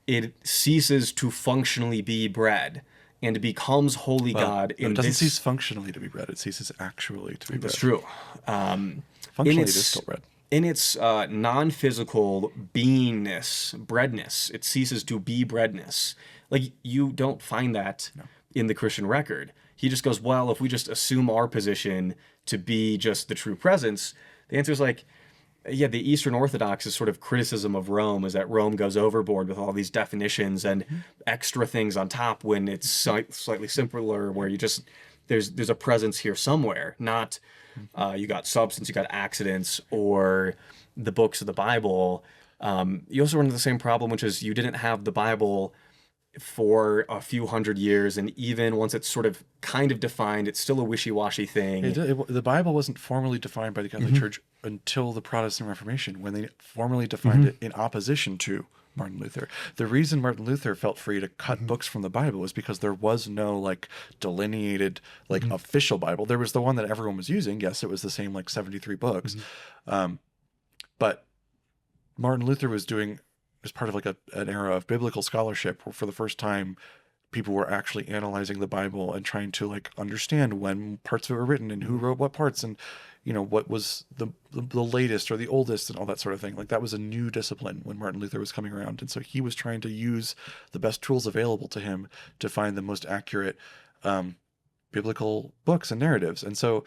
it ceases to functionally be bread and becomes holy God. It doesn't cease functionally to be bread. It ceases actually to be bread. That's true. Functionally, it is still bread. In its non-physical beingness, breadness, it ceases to be breadness. Like, you don't find that in the Christian record. He just goes, well, if we just assume our position to be just the true presence, the answer is like, yeah, the Eastern Orthodox sort of criticism of Rome is that Rome goes overboard with all these definitions and extra things on top when it's slightly simpler, where you just, there's a presence here somewhere, not you got substance, you got accidents, or the books of the Bible. You also run into the same problem, which is you didn't have the Bible for a few hundred years, and even once it's sort of kind of defined, it's still a wishy-washy thing. The Bible wasn't formally defined by the Catholic Church until the Protestant Reformation, when they formally defined it in opposition to Martin Luther. The reason Martin Luther felt free to cut books from the Bible was because there was no like delineated like official Bible. There was the one that everyone was using. Yes, it was the same like 73 books. But Martin Luther was doing as part of like an era of biblical scholarship where for the first time people were actually analyzing the Bible and trying to like understand when parts of it were written and who wrote what parts and what was the latest or the oldest and all that sort of thing. Like, that was a new discipline when Martin Luther was coming around. And so he was trying to use the best tools available to him to find the most accurate biblical books and narratives. And so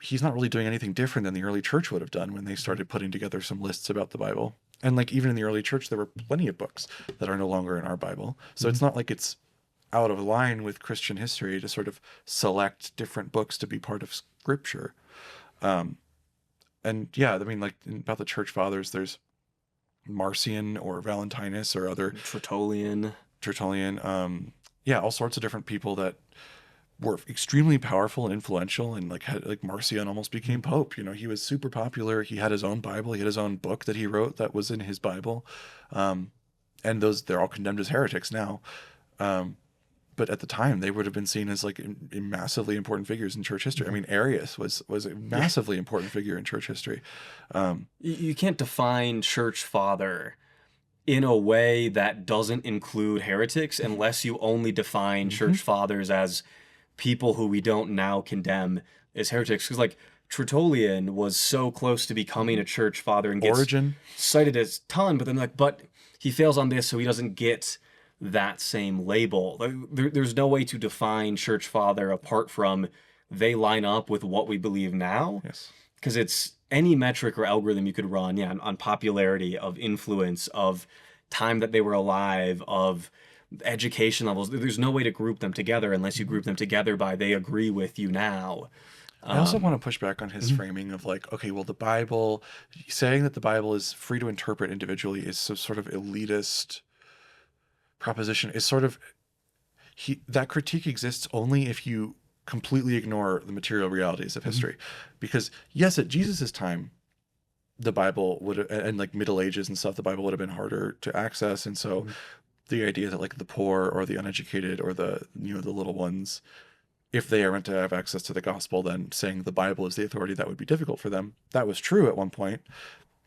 he's not really doing anything different than the early church would have done when they started putting together some lists about the Bible. And like, even in the early church, there were plenty of books that are no longer in our Bible. So it's not like it's out of line with Christian history to sort of select different books to be part of scripture. And yeah, I mean, like about the church fathers, there's Marcion or Valentinus or other Tertullian. Yeah, all sorts of different people that were extremely powerful and influential, and like Marcion almost became pope. You know, he was super popular. He had his own Bible. He had his own book that he wrote that was in his Bible. And they're all condemned as heretics now. But at the time, they would have been seen as like massively important figures in church history. I mean, Arius was a massively important figure in church history. You can't define church father in a way that doesn't include heretics unless you only define church fathers as people who we don't now condemn as heretics. Because like Tertullian was so close to becoming a church father and gets Origen cited as ton, but then like, but he fails on this, so he doesn't get that same label. There's no way to define church father apart from they line up with what we believe now. Yes. Because it's any metric or algorithm you could run, on popularity, of influence, of time that they were alive, of education levels. There's no way to group them together unless you group them together by they agree with you now. I also want to push back on his framing of like, okay, well, the Bible, saying that the Bible is free to interpret individually is some sort of elitist proposition. Is sort of, that critique exists only if you completely ignore the material realities of history. Because yes, at Jesus's time, the Bible would have, and like Middle Ages and stuff, the Bible would have been harder to access. And so the idea that like the poor or the uneducated or the, the little ones, if they are meant to have access to the gospel, then saying the Bible is the authority, that would be difficult for them. That was true at one point.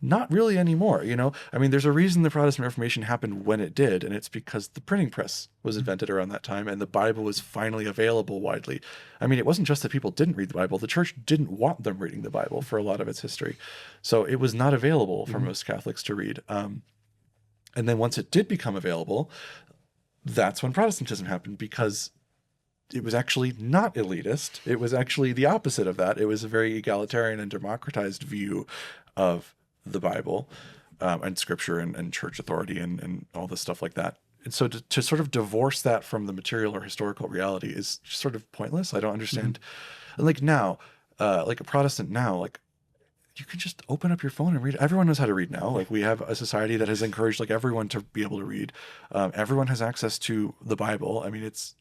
Not really anymore, I mean, there's a reason the Protestant Reformation happened when it did, and it's because the printing press was invented around that time, and the Bible was finally available widely. I mean, it wasn't just that people didn't read the Bible. The church didn't want them reading the Bible for a lot of its history. So it was not available for most Catholics to read. And then once it did become available, that's when Protestantism happened, because it was actually not elitist. It was actually the opposite of that. It was a very egalitarian and democratized view of the Bible and scripture and church authority and all this stuff like that. And so to sort of divorce that from the material or historical reality is sort of pointless. I don't understand. And like now, like a Protestant now, like you can just open up your phone and read. Everyone knows how to read now. Like we have a society that has encouraged like everyone to be able to read. Everyone has access to the Bible. I mean, it's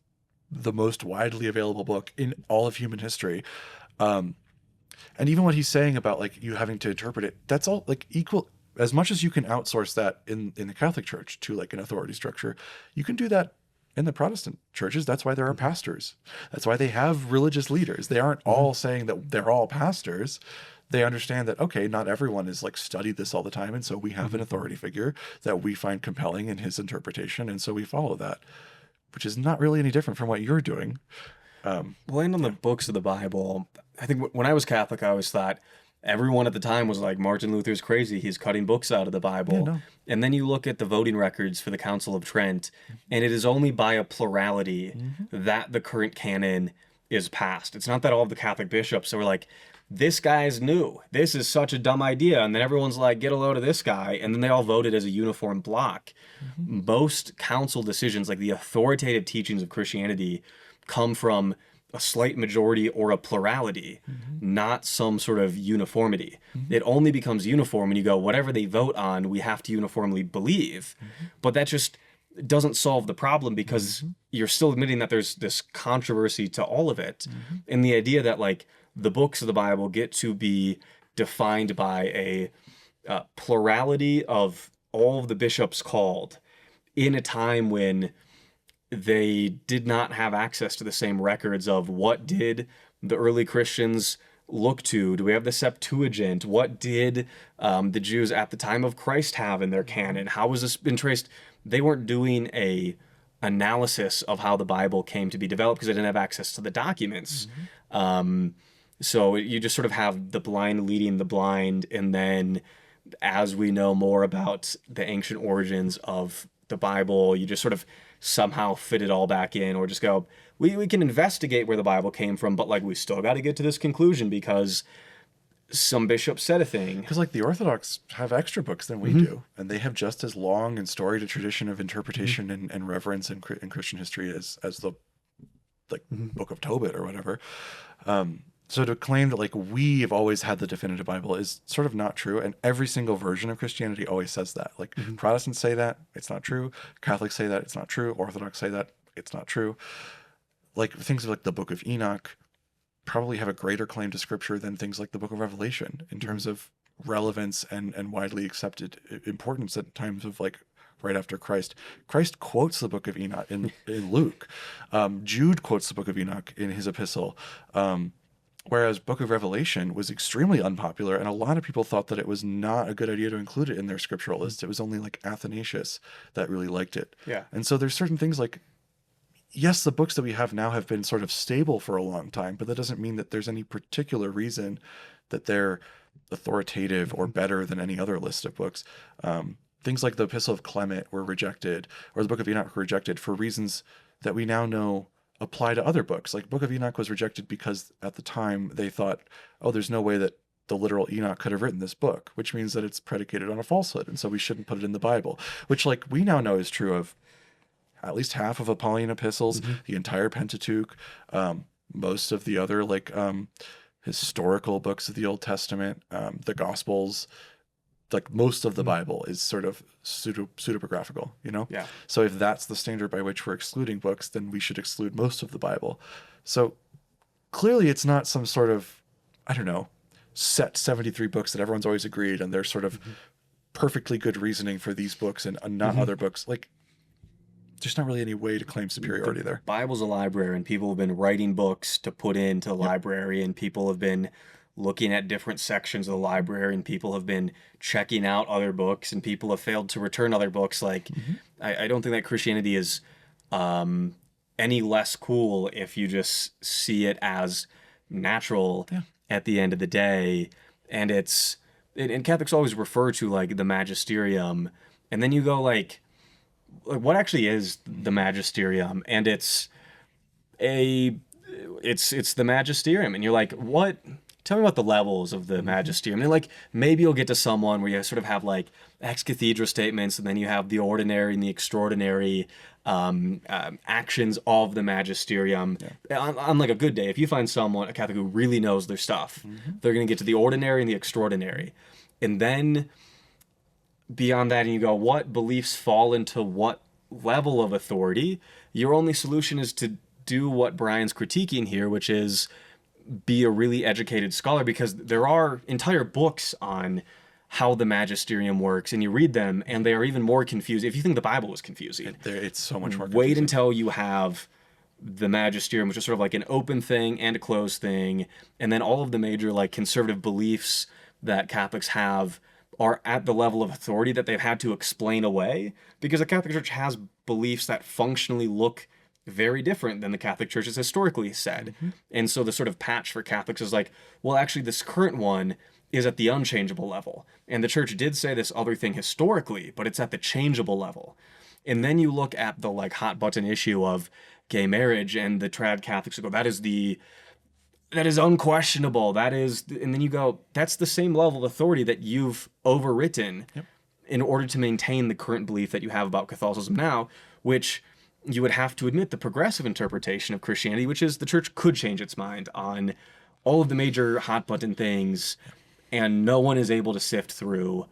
the most widely available book in all of human history. And even what he's saying about like you having to interpret it, that's all like equal. As much as you can outsource that in the Catholic Church to like an authority structure, you can do that in the Protestant churches. That's why there are pastors. That's why they have religious leaders. They aren't all saying that they're all pastors. They understand that, okay, not everyone is like studied this all the time. And so we have an authority figure that we find compelling in his interpretation. And so we follow that, which is not really any different from what you're doing. Well, and on the books of the Bible, I think when I was Catholic, I always thought everyone at the time was like, Martin Luther's crazy. He's cutting books out of the Bible. Yeah, no. And then you look at the voting records for the Council of Trent, and it is only by a plurality that the current canon is passed. It's not that all of the Catholic bishops were like, this guy's new. This is such a dumb idea. And then everyone's like, get a load of this guy. And then they all voted as a uniform block. Most council decisions, like the authoritative teachings of Christianity, come from a slight majority or a plurality, not some sort of uniformity. It only becomes uniform when you go, whatever they vote on, we have to uniformly believe. But that just doesn't solve the problem, because you're still admitting that there's this controversy to all of it. And the idea that like the books of the Bible get to be defined by a plurality of all of the bishops called in a time when they did not have access to the same records of what did the early Christians look to. Do we have the Septuagint? What did the Jews at the time of Christ have in their canon? How has this been traced? They weren't doing a analysis of how the Bible came to be developed because they didn't have access to the documents. So you just sort of have the blind leading the blind, and then as we know more about the ancient origins of the Bible, you just sort of somehow fit it all back in, or just go, we can investigate where the Bible came from, but like we still got to get to this conclusion because some bishop said a thing. Because like the Orthodox have extra books than we do, and they have just as long and storied a tradition of interpretation and reverence in Christian history as the like Book of Tobit or whatever. So to claim that like we have always had the definitive Bible is sort of not true, and every single version of Christianity always says that. Like Protestants say that, it's not true. Catholics say that, it's not true. Orthodox say that, it's not true. like things like the Book of Enoch probably have a greater claim to Scripture than things like the Book of Revelation in terms of relevance and widely accepted importance at times of like right after Christ. Christ quotes the Book of Enoch in Luke. Jude quotes the Book of Enoch in his epistle. Whereas Book of Revelation was extremely unpopular, and a lot of people thought that it was not a good idea to include it in their scriptural list. It was only like Athanasius that really liked it. Yeah. And so there's certain things like, yes, the books that we have now have been sort of stable for a long time, but that doesn't mean that there's any particular reason that they're authoritative or better than any other list of books. Things like the Epistle of Clement were rejected, or the Book of Enoch were rejected for reasons that we now know apply to other books. Like Book of Enoch was rejected because at the time they thought, oh, there's no way that the literal Enoch could have written this book, which means that it's predicated on a falsehood, and so we shouldn't put it in the Bible, which like we now know is true of at least half of Pauline epistles, the entire Pentateuch, most of the other like historical books of the Old Testament, the Gospels. Like most of the Bible is sort of pseudepigraphical, you know? Yeah. So if that's the standard by which we're excluding books, then we should exclude most of the Bible. So clearly it's not some sort of, I don't know, set 73 books that everyone's always agreed, and there's sort of perfectly good reasoning for these books and not other books. Like, there's not really any way to claim superiority there. Bible's a library, and people have been writing books to put into the library, and people have been looking at different sections of the library, and people have been checking out other books, and people have failed to return other books. Like, I don't think that Christianity is any less cool if you just see it as natural at the end of the day. And and Catholics always refer to like the magisterium, and then you go like what actually is the magisterium? And it's the magisterium, and you're like, what? Tell me about the levels of the magisterium. And like maybe you'll get to someone where you sort of have like ex cathedra statements, and then you have the ordinary and the extraordinary actions of the magisterium. On like a good day, if you find someone, a Catholic who really knows their stuff, they're going to get to the ordinary and the extraordinary. And then beyond that, and you go, what beliefs fall into what level of authority? Your only solution is to do what Brian's critiquing here, which is be a really educated scholar, because there are entire books on how the magisterium works, and you read them and they are even more confusing. If you think the Bible was confusing, it's so much more confusing. Wait until you have the magisterium, which is sort of like an open thing and a closed thing, and then all of the major like conservative beliefs that Catholics have are at the level of authority that they've had to explain away, because the Catholic Church has beliefs that functionally look very different than the Catholic Church has historically said. And so the sort of patch for Catholics is like, well, actually this current one is at the unchangeable level. And the Church did say this other thing historically, but it's at the changeable level. And then you look at the like hot button issue of gay marriage, and the trad Catholics go, that is unquestionable. That is, and then you go, that's the same level of authority that you've overwritten in order to maintain the current belief that you have about Catholicism now, which you would have to admit the progressive interpretation of Christianity, which is the Church could change its mind on all of the major hot button things, and no one is able to sift through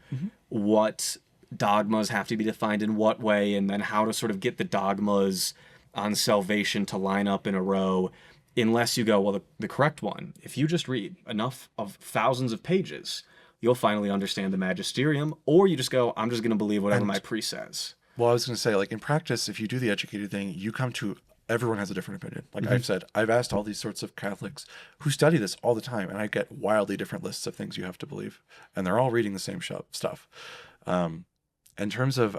what dogmas have to be defined in what way, and then how to sort of get the dogmas on salvation to line up in a row, unless you go, well, the correct one, if you just read enough of thousands of pages, you'll finally understand the magisterium, or you just go, I'm just going to believe whatever my priest says. Well, I was going to say, like, in practice, if you do the educated thing, you come to, everyone has a different opinion. Like I've said, I've asked all these sorts of Catholics who study this all the time, and I get wildly different lists of things you have to believe. And they're all reading the same stuff. In terms of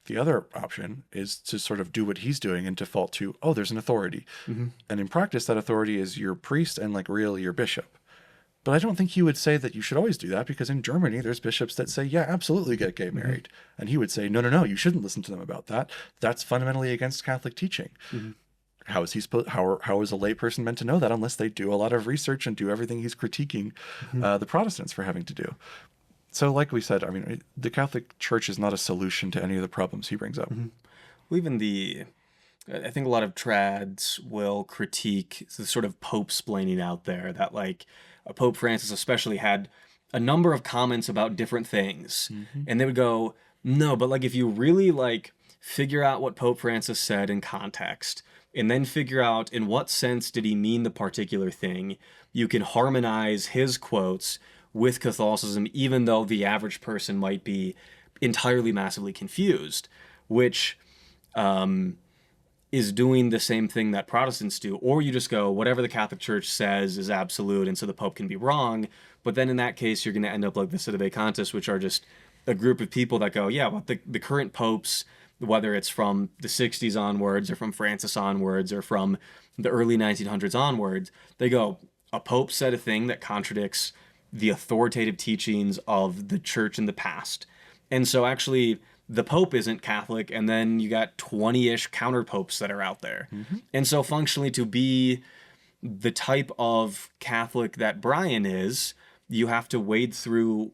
the other option is to sort of do what he's doing and default to, oh, there's an authority. And in practice, that authority is your priest and, like, really your bishop. But I don't think he would say that you should always do that, because in Germany, there's bishops that say, yeah, absolutely get gay married. And he would say, no, you shouldn't listen to them about that. That's fundamentally against Catholic teaching. How is he supposed? How is a layperson meant to know that unless they do a lot of research and do everything he's critiquing the Protestants for having to do? So like we said, I mean, the Catholic Church is not a solution to any of the problems he brings up. Well, even I think a lot of trads will critique the sort of Pope-splaining out there, that like Pope Francis especially had a number of comments about different things. And they would go, no, but like if you really like figure out what Pope Francis said in context, and then figure out in what sense did he mean the particular thing, you can harmonize his quotes with Catholicism, even though the average person might be entirely massively confused, which is doing the same thing that Protestants do. Or you just go, whatever the Catholic Church says is absolute, and so the Pope can be wrong. But then in that case, you're going to end up like the Sedevacantists, which are just a group of people that go, yeah, well, the current popes, whether it's from the 60s onwards or from Francis onwards or from the early 1900s onwards, they go, a pope said a thing that contradicts the authoritative teachings of the church in the past. And so actually the Pope isn't Catholic, and then you got 20-ish counter-popes that are out there. And so functionally to be the type of Catholic that Brian is, you have to wade through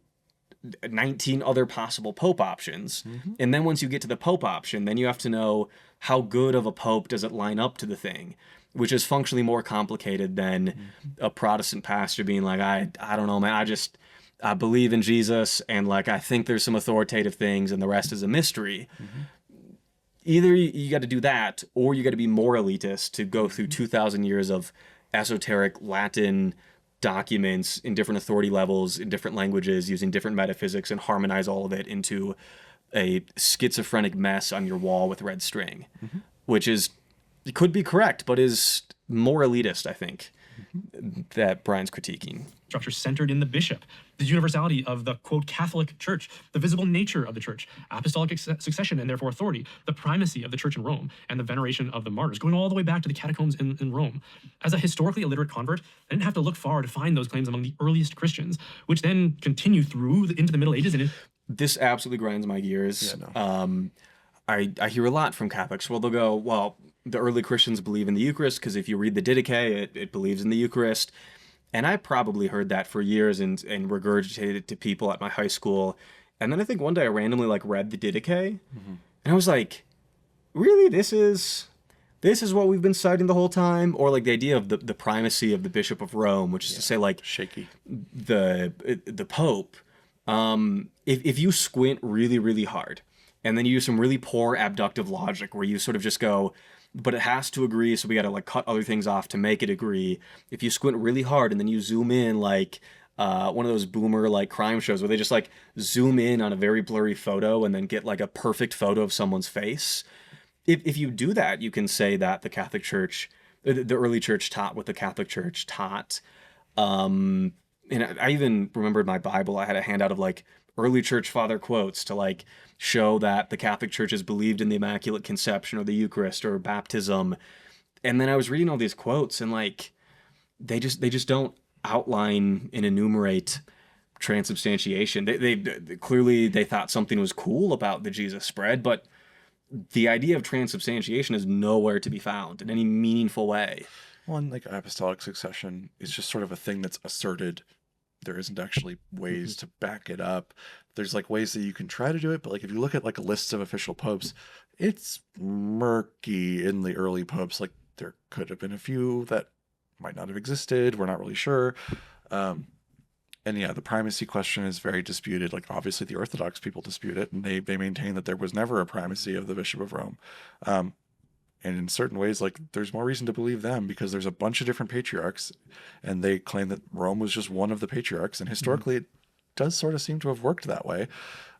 19 other possible Pope options. And then once you get to the Pope option, then you have to know how good of a Pope does it line up to the thing, which is functionally more complicated than a Protestant pastor being like, I don't know, man, I believe in Jesus, and like I think there's some authoritative things, and the rest is a mystery. Either you got to do that, or you got to be more elitist to go through 2,000 years of esoteric Latin documents in different authority levels, in different languages, using different metaphysics, and harmonize all of it into a schizophrenic mess on your wall with red string, which is, it could be correct, but is more elitist, I think, that Brian's critiquing. Structure centered in the bishop, the universality of the, quote, Catholic Church, the visible nature of the Church, apostolic succession and therefore authority, the primacy of the Church in Rome, and the veneration of the martyrs, going all the way back to the catacombs in Rome. As a historically illiterate convert, I didn't have to look far to find those claims among the earliest Christians, which then continue through into the Middle Ages. This absolutely grinds my gears. I hear a lot from Catholics. Well, they'll go, well, the early Christians believe in the Eucharist because if you read the Didache, it believes in the Eucharist. And I probably heard that for years and regurgitated it to people at my high school. And then I think one day I randomly like read the Didache, and I was like, really, this is what we've been citing the whole time? Or like the idea of the primacy of the Bishop of Rome, which is to say like Shaky. the Pope. If you squint really, really hard, and then you use some really poor abductive logic where you sort of just go, but it has to agree, so we got to like cut other things off to make it agree. If you squint really hard and then you zoom in like one of those boomer like crime shows where they just like zoom in on a very blurry photo and then get like a perfect photo of someone's face. If you do that, you can say that the Catholic Church, the early church taught what the Catholic Church taught. And I even remembered my Bible. I had a handout of like early church father quotes to like show that the Catholic Church has believed in the Immaculate Conception or the Eucharist or baptism. And then I was reading all these quotes and like they just don't outline and enumerate transubstantiation. They clearly they thought something was cool about the Jesus spread, but the idea of transubstantiation is nowhere to be found in any meaningful way. One, like apostolic succession is just sort of a thing that's asserted. There isn't actually ways to back it up. There's like ways that you can try to do it, but like if you look at like lists of official popes, it's murky in the early popes. Like there could have been a few that might not have existed. We're not really sure. And yeah, the primacy question is very disputed. Like obviously the Orthodox people dispute it, and they maintain that there was never a primacy of the Bishop of Rome. And in certain ways, like there's more reason to believe them because there's a bunch of different patriarchs, and they claim that Rome was just one of the patriarchs. And historically, it does sort of seem to have worked that way.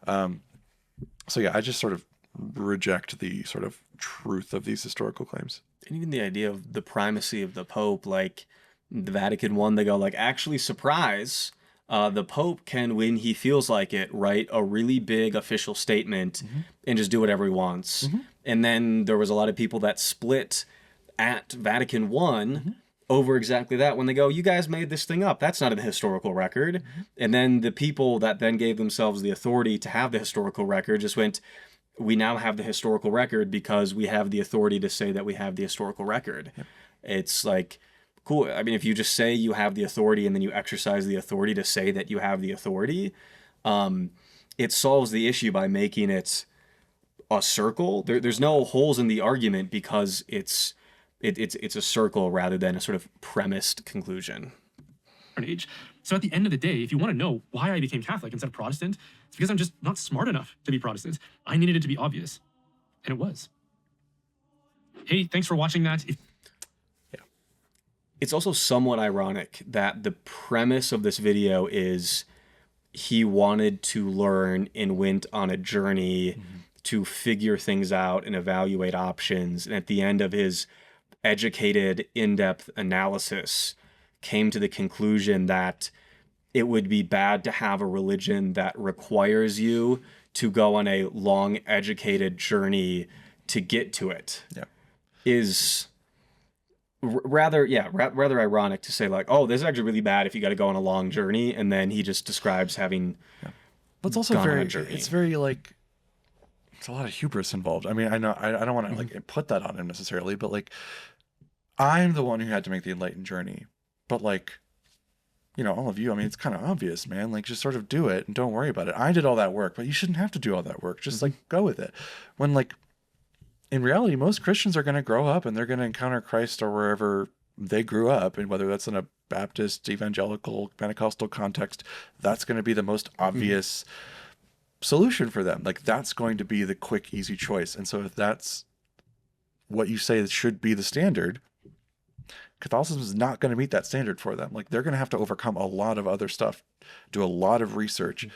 So yeah, I just sort of reject the sort of truth of these historical claims. And even the idea of the primacy of the Pope, like the Vatican I, they go like, actually, surprise, the Pope can, when he feels like it, write a really big official statement and just do whatever he wants. And then there was a lot of people that split at Vatican I over exactly that when they go, you guys made this thing up. That's not in the historical record. And then the people that then gave themselves the authority to have the historical record just went, we now have the historical record because we have the authority to say that we have the historical record. It's like, cool. I mean, if you just say you have the authority and then you exercise the authority to say that you have the authority, it solves the issue by making it a circle. There's no holes in the argument because it's a circle rather than a sort of premised conclusion. Age. So at the end of the day, if you want to know why I became Catholic instead of Protestant, it's because I'm just not smart enough to be Protestant. I needed it to be obvious. And it was. hey, thanks for watching that. It's also somewhat ironic that the premise of this video is he wanted to learn and went on a journey to figure things out and evaluate options. And at the end of his educated, in-depth analysis, came to the conclusion that it would be bad to have a religion that requires you to go on a long, educated journey to get to it. Yeah. Is rather ironic to say, like, oh, this is actually really bad if you got to go on a long journey, and then he just describes having But it's also gone on a very, journey. it's very like, it's a lot of hubris involved. I mean, I know, I don't want to like put that on him necessarily, but like, I'm the one who had to make the enlightened journey. But like, you know, all of you, I mean, it's kind of obvious, man. Like, just sort of do it and don't worry about it. I did all that work, but you shouldn't have to do all that work. Just like go with it. When like, in reality, most Christians are going to grow up and they're going to encounter Christ or wherever they grew up, and whether that's in a Baptist, evangelical, Pentecostal context, that's going to be the most obvious solution for them. Like, that's going to be the quick, easy choice. And so if that's what you say should be the standard, Catholicism is not going to meet that standard for them. Like, they're going to have to overcome a lot of other stuff, do a lot of research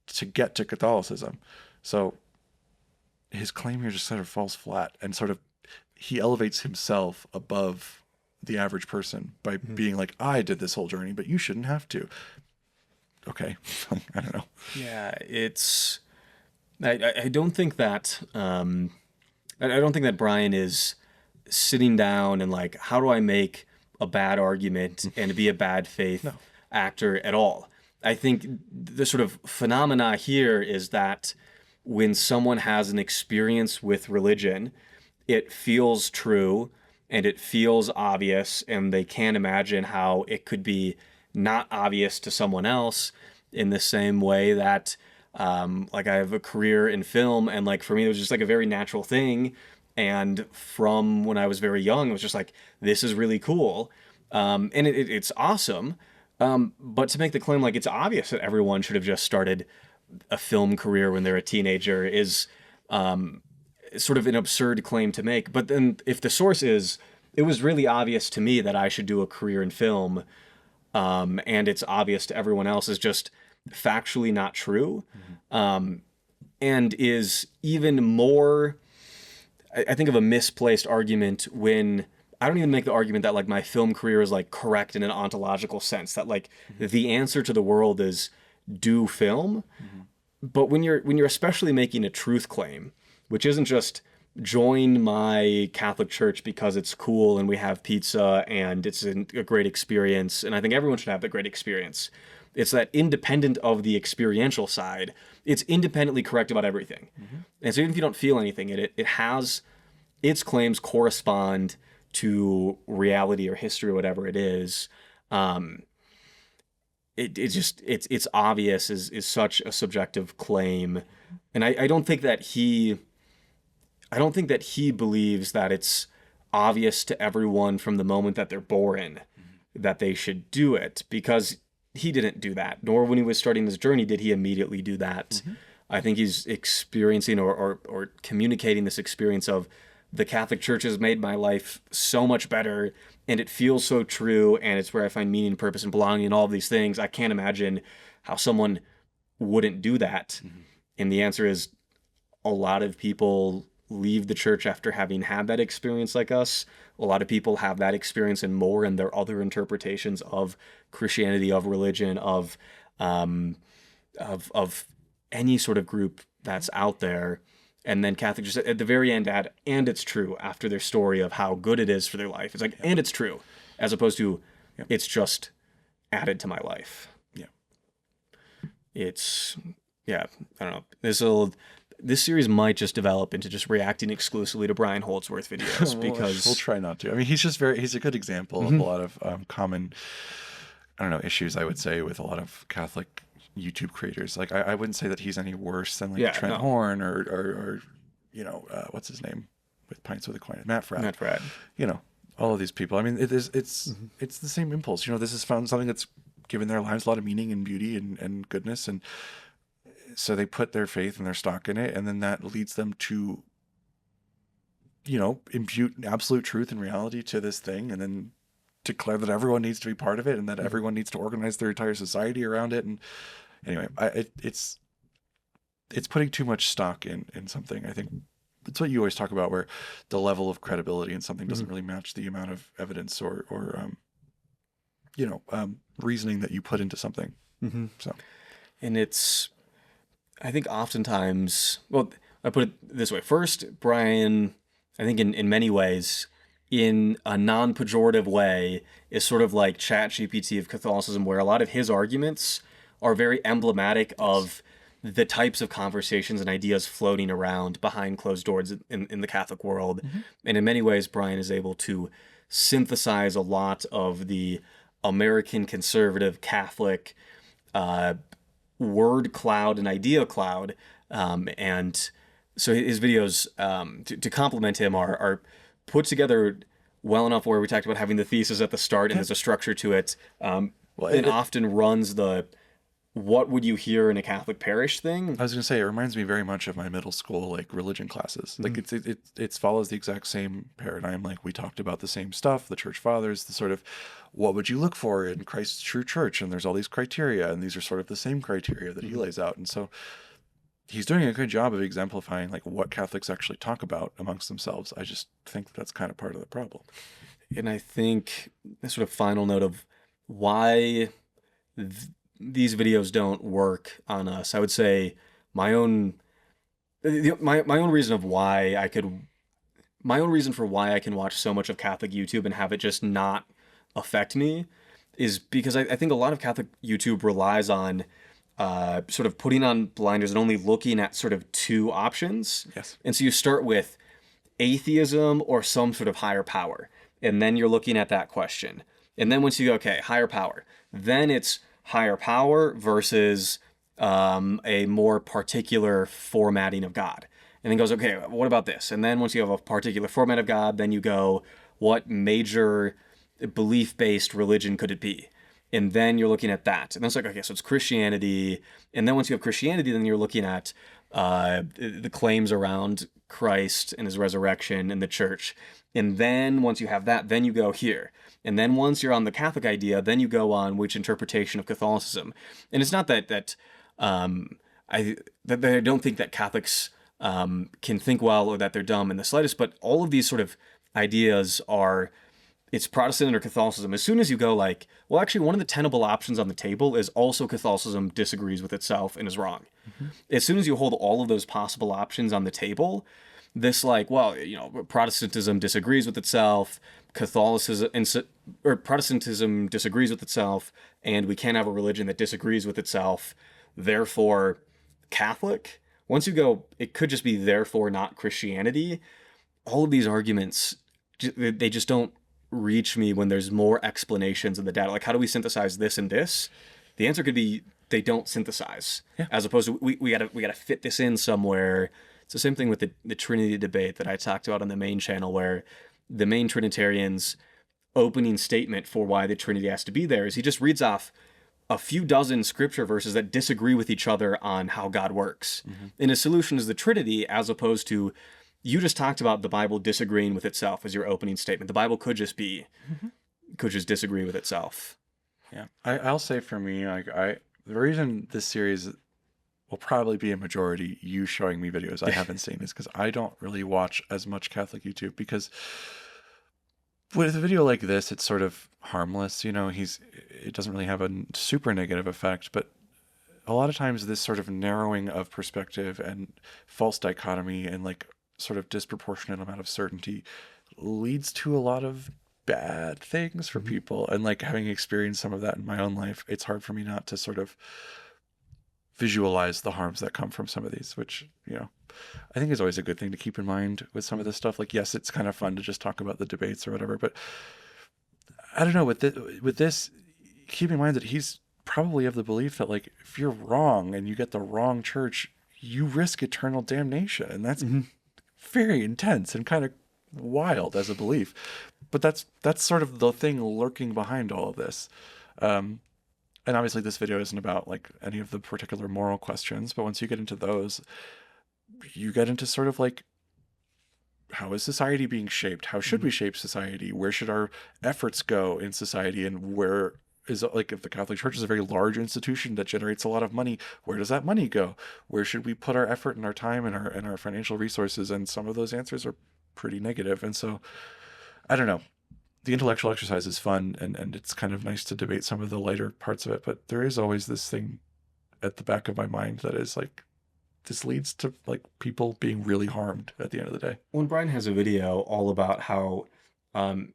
to get to Catholicism. So his claim here just sort of falls flat, and sort of he elevates himself above the average person by being like, I did this whole journey, but you shouldn't have to. Okay. I don't know. Yeah, it's. I don't think that. I don't think that Brian is sitting down and like, how do I make a bad argument and be a bad faith actor at all? I think the sort of phenomena here is that when someone has an experience with religion, it feels true and it feels obvious, and they can't imagine how it could be not obvious to someone else, in the same way that like I have a career in film, and like for me it was just like a very natural thing, and from when I was very young it was just like, this is really cool, and it's awesome, but to make the claim like it's obvious that everyone should have just started a film career when they're a teenager is sort of an absurd claim to make. But then if the source is, it was really obvious to me that I should do a career in film, and it's obvious to everyone else, is just factually not true, and is even more, I think, of a misplaced argument when I don't even make the argument that like my film career is like correct in an ontological sense, that like the answer to the world is do film. But when you're especially making a truth claim, which isn't just join my Catholic church because it's cool and we have pizza and it's a great experience, and I think everyone should have the great experience. It's that independent of the experiential side, it's independently correct about everything. And so even if you don't feel anything, it has, its claims correspond to reality or history or whatever it is. It's obvious is such a subjective claim, and I don't think that he believes that it's obvious to everyone from the moment that they're born that they should do it, because he didn't do that, nor when he was starting his journey did he immediately do that. I think he's experiencing or communicating this experience of, the Catholic Church has made my life so much better, and it feels so true, and it's where I find meaning, purpose, and belonging, and all of these things. I can't imagine how someone wouldn't do that. And the answer is, a lot of people leave the church after having had that experience like us. A lot of people have that experience and more in their other interpretations of Christianity, of religion, of any sort of group that's out there. And then Catholic just at the very end add, and it's true, after their story of how good it is for their life. It's like, and it's true, as opposed to, it's just added to my life. It's, I don't know. This series might just develop into just reacting exclusively to Brian Holdsworth videos, because we'll try not to. I mean, he's a good example of a lot of common, I don't know, issues, I would say, with a lot of Catholic YouTube creators. Like, I wouldn't say that he's any worse than like Trent Horn or you know, what's his name with Pints with a Coin, Matt Fradd. You know, all of these people. I mean, it's the same impulse. You know, this is found something that's given their lives a lot of meaning and beauty and goodness, and so they put their faith and their stock in it, and then that leads them to impute absolute truth and reality to this thing, and then declare that everyone needs to be part of it and that everyone needs to organize their entire society around it. And anyway, it's putting too much stock in something. I think it's what you always talk about, where the level of credibility in something doesn't really match the amount of evidence or reasoning that you put into something. So, and I think oftentimes, well, I put it this way. First, Brian, I think in many ways, in a non-pejorative way, is sort of like ChatGPT of Catholicism, where a lot of his arguments are very emblematic of the types of conversations and ideas floating around behind closed doors in the Catholic world. And in many ways, Brian is able to synthesize a lot of the American conservative Catholic word cloud and idea cloud. And so his videos, to complement him, are put together well enough where we talked about having the thesis at the start and there's a structure to it. It often runs the what would you hear in a Catholic parish thing. I was going to say, it reminds me very much of my middle school, like, religion classes. Like, it follows the exact same paradigm. Like, we talked about the same stuff, the church fathers, the sort of, what would you look for in Christ's true church? And there's all these criteria, and these are sort of the same criteria that he lays out. And so he's doing a good job of exemplifying, like, what Catholics actually talk about amongst themselves. I just think that's kind of part of the problem. And I think a sort of final note of why these videos don't work on us. I would say my own reason for why I can watch so much of Catholic YouTube and have it just not affect me is because I think a lot of Catholic YouTube relies on sort of putting on blinders and only looking at sort of two options. Yes. And so you start with atheism or some sort of higher power, and then you're looking at that question. And then once you go, okay, higher power, then it's higher power versus a more particular formatting of God. And then goes, okay, what about this? And then once you have a particular format of God, then you go, what major belief-based religion could it be? And then you're looking at that. And then it's like, okay, so it's Christianity. And then once you have Christianity, then you're looking at the claims around Christ and his resurrection and the church. And then once you have that, then you go here. And then once you're on the Catholic idea, then you go on which interpretation of Catholicism. And it's not that I don't think that Catholics can think well or that they're dumb in the slightest, but all of these sort of ideas are, it's Protestant or Catholicism. As soon as you go like, well, actually, one of the tenable options on the table is also Catholicism disagrees with itself and is wrong. As soon as you hold all of those possible options on the table, this like, well, Protestantism disagrees with itself, Protestantism disagrees with itself, and we can't have a religion that disagrees with itself, therefore Catholic. Once you go, it could just be therefore not Christianity. All of these arguments, they just don't reach me when there's more explanations in the data. Like, how do we synthesize this and this? The answer could be they don't synthesize, as opposed to we gotta fit this in somewhere. It's the same thing with the Trinity debate that I talked about on the main channel, where the main Trinitarian's opening statement for why the Trinity has to be there is he just reads off a few dozen scripture verses that disagree with each other on how God works. And his solution is the Trinity, as opposed to, you just talked about the Bible disagreeing with itself as your opening statement. The Bible could just disagree with itself. Yeah. I'll say for me, the reason this series will probably be a majority you showing me videos I haven't seen is because I don't really watch as much Catholic YouTube, because with a video like this, it's sort of harmless. It doesn't really have a super negative effect, but a lot of times this sort of narrowing of perspective and false dichotomy and like sort of disproportionate amount of certainty leads to a lot of bad things for people. And like, having experienced some of that in my own life, it's hard for me not to sort of visualize the harms that come from some of these, which, I think is always a good thing to keep in mind with some of this stuff. Like, yes, it's kind of fun to just talk about the debates or whatever, but I don't know, with this, keep in mind that he's probably of the belief that, like, if you're wrong and you get the wrong church, you risk eternal damnation. And that's very intense and kind of wild as a belief. But that's sort of the thing lurking behind all of this. And obviously this video isn't about like any of the particular moral questions, but once you get into those, you get into sort of like how is society being shaped? How should we shape society? Where should our efforts go in society? And where is, like, if the Catholic Church is a very large institution that generates a lot of money, where does that money go? Where should we put our effort and our time and our financial resources? And some of those answers are pretty negative. And so, I don't know. The intellectual exercise is fun, and it's kind of nice to debate some of the lighter parts of it. But there is always this thing at the back of my mind that is like, this leads to like people being really harmed at the end of the day. Well, Brian has a video all about how I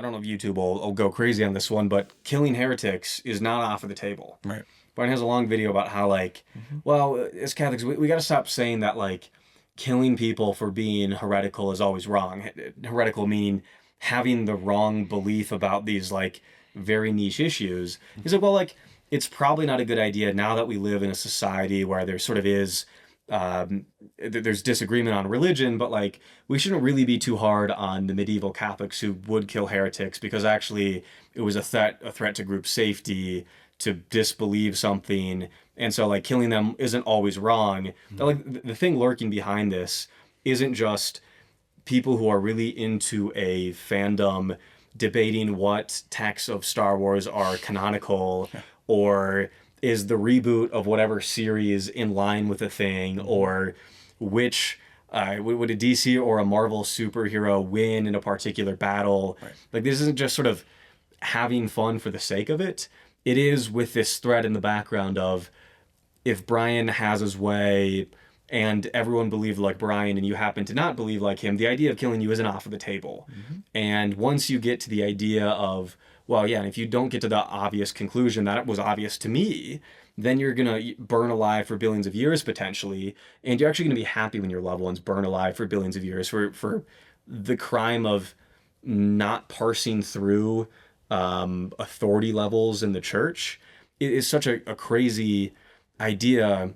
don't know if YouTube will go crazy on this one, but killing heretics is not off of the table. Right. Brian has a long video about how, like, well, as Catholics, we got to stop saying that, like, killing people for being heretical is always wrong. Heretical meaning having the wrong belief about these, like, very niche issues. He's like, well, like, it's probably not a good idea now that we live in a society where there sort of is there's disagreement on religion, but like we shouldn't really be too hard on the medieval Catholics who would kill heretics, because actually it was a threat to group safety to disbelieve something, and so like killing them isn't always wrong. But like the thing lurking behind this isn't just people who are really into a fandom debating what texts of Star Wars are canonical, or is the reboot of whatever series in line with a thing, or which would a DC or a Marvel superhero win in a particular battle. Right. Like, this isn't just sort of having fun for the sake of it. It is with this thread in the background of, if Brian has his way and everyone believed like Brian and you happen to not believe like him, the idea of killing you isn't off of the table. And once you get to the idea of, well, yeah, and if you don't get to the obvious conclusion that it was obvious to me, then you're going to burn alive for billions of years potentially, and you're actually going to be happy when your loved ones burn alive for billions of years for the crime of not parsing through authority levels in the church. It is such a crazy idea,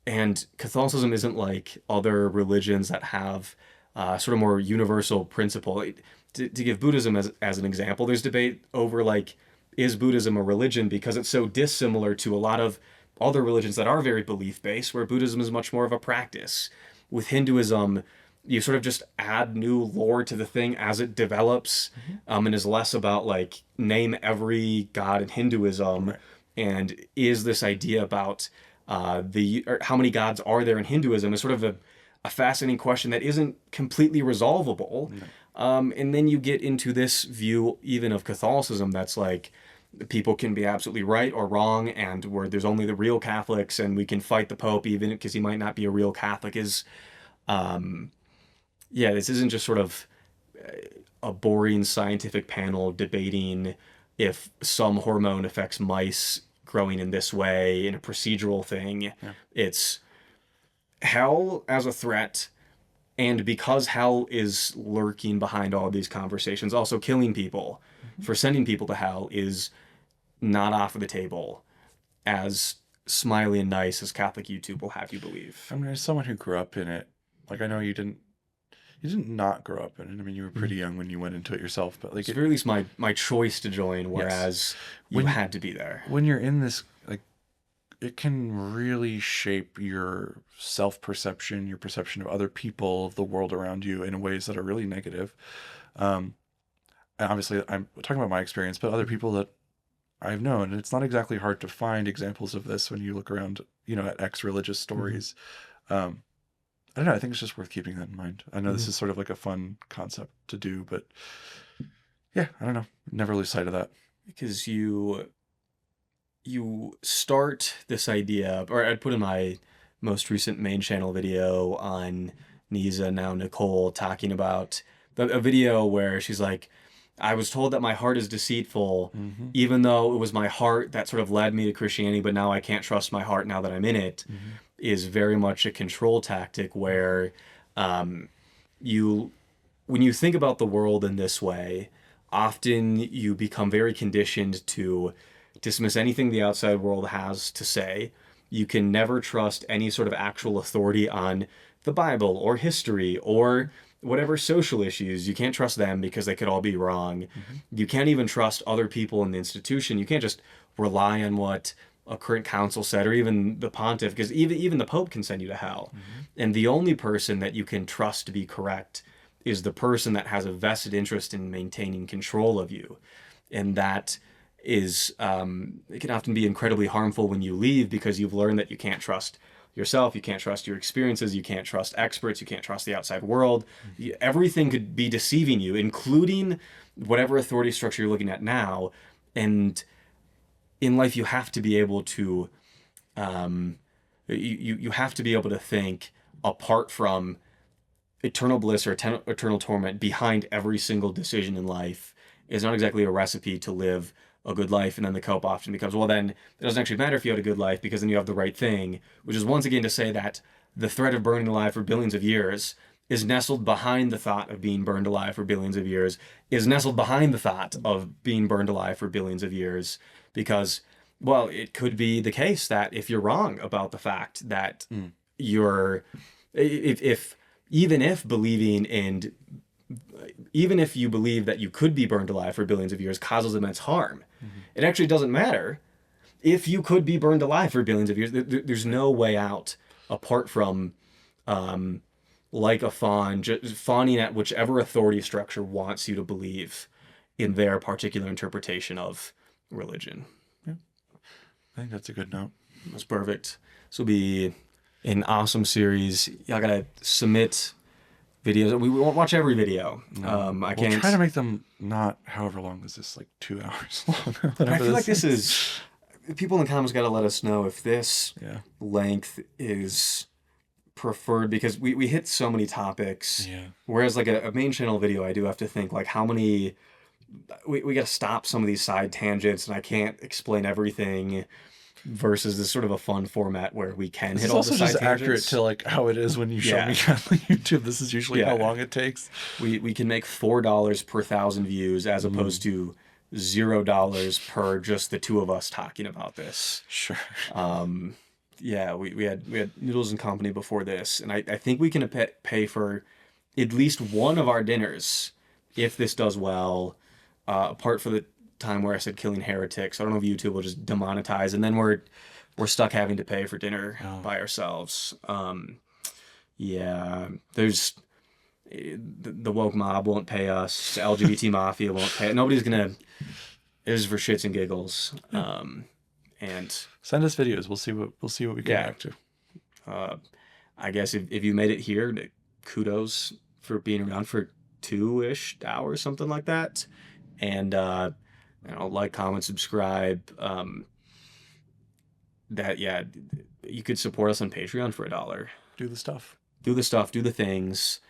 and Catholicism isn't like other religions that have sort of more universal principle. To give Buddhism as an example, there's debate over, like, is Buddhism a religion, because it's so dissimilar to a lot of other religions that are very belief-based, where Buddhism is much more of a practice. With Hinduism, you sort of just add new lore to the thing as it develops, and is less about, like, name every god in Hinduism, and is this idea about how many gods are there in Hinduism is sort of a fascinating question that isn't completely resolvable. And then you get into this view even of Catholicism that's like, people can be absolutely right or wrong, and where there's only the real Catholics and we can fight the Pope even because he might not be a real Catholic is, this isn't just sort of a boring scientific panel debating if some hormone affects mice growing in this way in a procedural thing. It's hell as a threat. And because hell is lurking behind all of these conversations, also killing people for sending people to hell is not off of the table, as smiley and nice as Catholic YouTube will have you believe. I mean, as someone who grew up in it, like, I know you didn't not grow up in it. I mean, you were pretty young when you went into it yourself, but like, it's at least my choice to join, whereas you had to be there. When you're in this, like, it can really shape your self-perception, your perception of other people, of the world around you, in ways that are really negative. And obviously, I'm talking about my experience, but other people that I've known, and it's not exactly hard to find examples of this when you look around, at ex-religious stories. I don't know. I think it's just worth keeping that in mind. I know this is sort of like a fun concept to do, but yeah, I don't know. Never lose sight of that. Because you start this idea, or I'd put in my most recent main channel video on Nisa, now Nicole, talking about a video where she's like, I was told that my heart is deceitful, even though it was my heart that sort of led me to Christianity, but now I can't trust my heart now that I'm in it, is very much a control tactic where when you think about the world in this way, often you become very conditioned to dismiss anything the outside world has to say. You can never trust any sort of actual authority on the Bible or history or whatever social issues. You can't trust them because they could all be wrong. You can't even trust other people in the institution. You can't just rely on what a current council said, or even the pontiff, because even the Pope can send you to hell. And the only person that you can trust to be correct is the person that has a vested interest in maintaining control of you. And that is, it can often be incredibly harmful when you leave, because you've learned that you can't trust yourself, you can't trust your experiences, you can't trust experts, you can't trust the outside world. Everything could be deceiving you, including whatever authority structure you're looking at now. And in life, you have to be able to, you have to be able to think apart from eternal bliss or eternal torment behind every single decision in life is not exactly a recipe to live a good life. And then the cope often becomes, well, then it doesn't actually matter if you had a good life, because then you have the right thing, which is once again to say that the threat of burning alive for billions of years is nestled behind the thought of being burned alive for billions of years, is nestled behind the thought of being burned alive for billions of years, because, well, it could be the case that if you're wrong about the fact that you're, even if you believe that you could be burned alive for billions of years causes immense harm, it actually doesn't matter. If you could be burned alive for billions of years, there's no way out apart from, like a fawn, just fawning at whichever authority structure wants you to believe in their particular interpretation of religion. Yeah. I think that's a good note. That's perfect. This will be an awesome series. Y'all gotta submit videos. We won't watch every video. I can't. We'll try to make them not however long is this, like 2 hours long. I feel like this is. People in the comments got to let us know if this length is preferred, because we hit so many topics. Yeah. Whereas like a main channel video, I do have to think like how many. We got to stop some of these side tangents, and I can't explain everything. Versus this sort of a fun format where we can hit all the side tangents. It's also just accurate to like how it is when you show me on YouTube. This is usually how long it takes. We can make $4 per 1,000 views as opposed to $0 per just the two of us talking about this. Sure. We had Noodles and Company before this, and I think we can pay for at least one of our dinners if this does well. Apart for the time where I said killing heretics, I don't know if YouTube will just demonetize, and then we're stuck having to pay for dinner by ourselves. There's the woke mob won't pay us, the LGBT mafia won't pay. Nobody's gonna. It is for shits and giggles. And send us videos. We'll see what we get back to. I guess if you made it here, kudos for being around for 2-ish hours, something like that. And like, comment, subscribe. You could support us on Patreon for $1. Do the stuff. Do the things.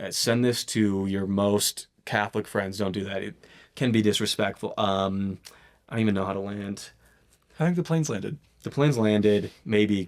Send this to your most Catholic friends. Don't do that. It can be disrespectful. I don't even know how to land. I think the plane's landed. The plane's landed. Maybe ?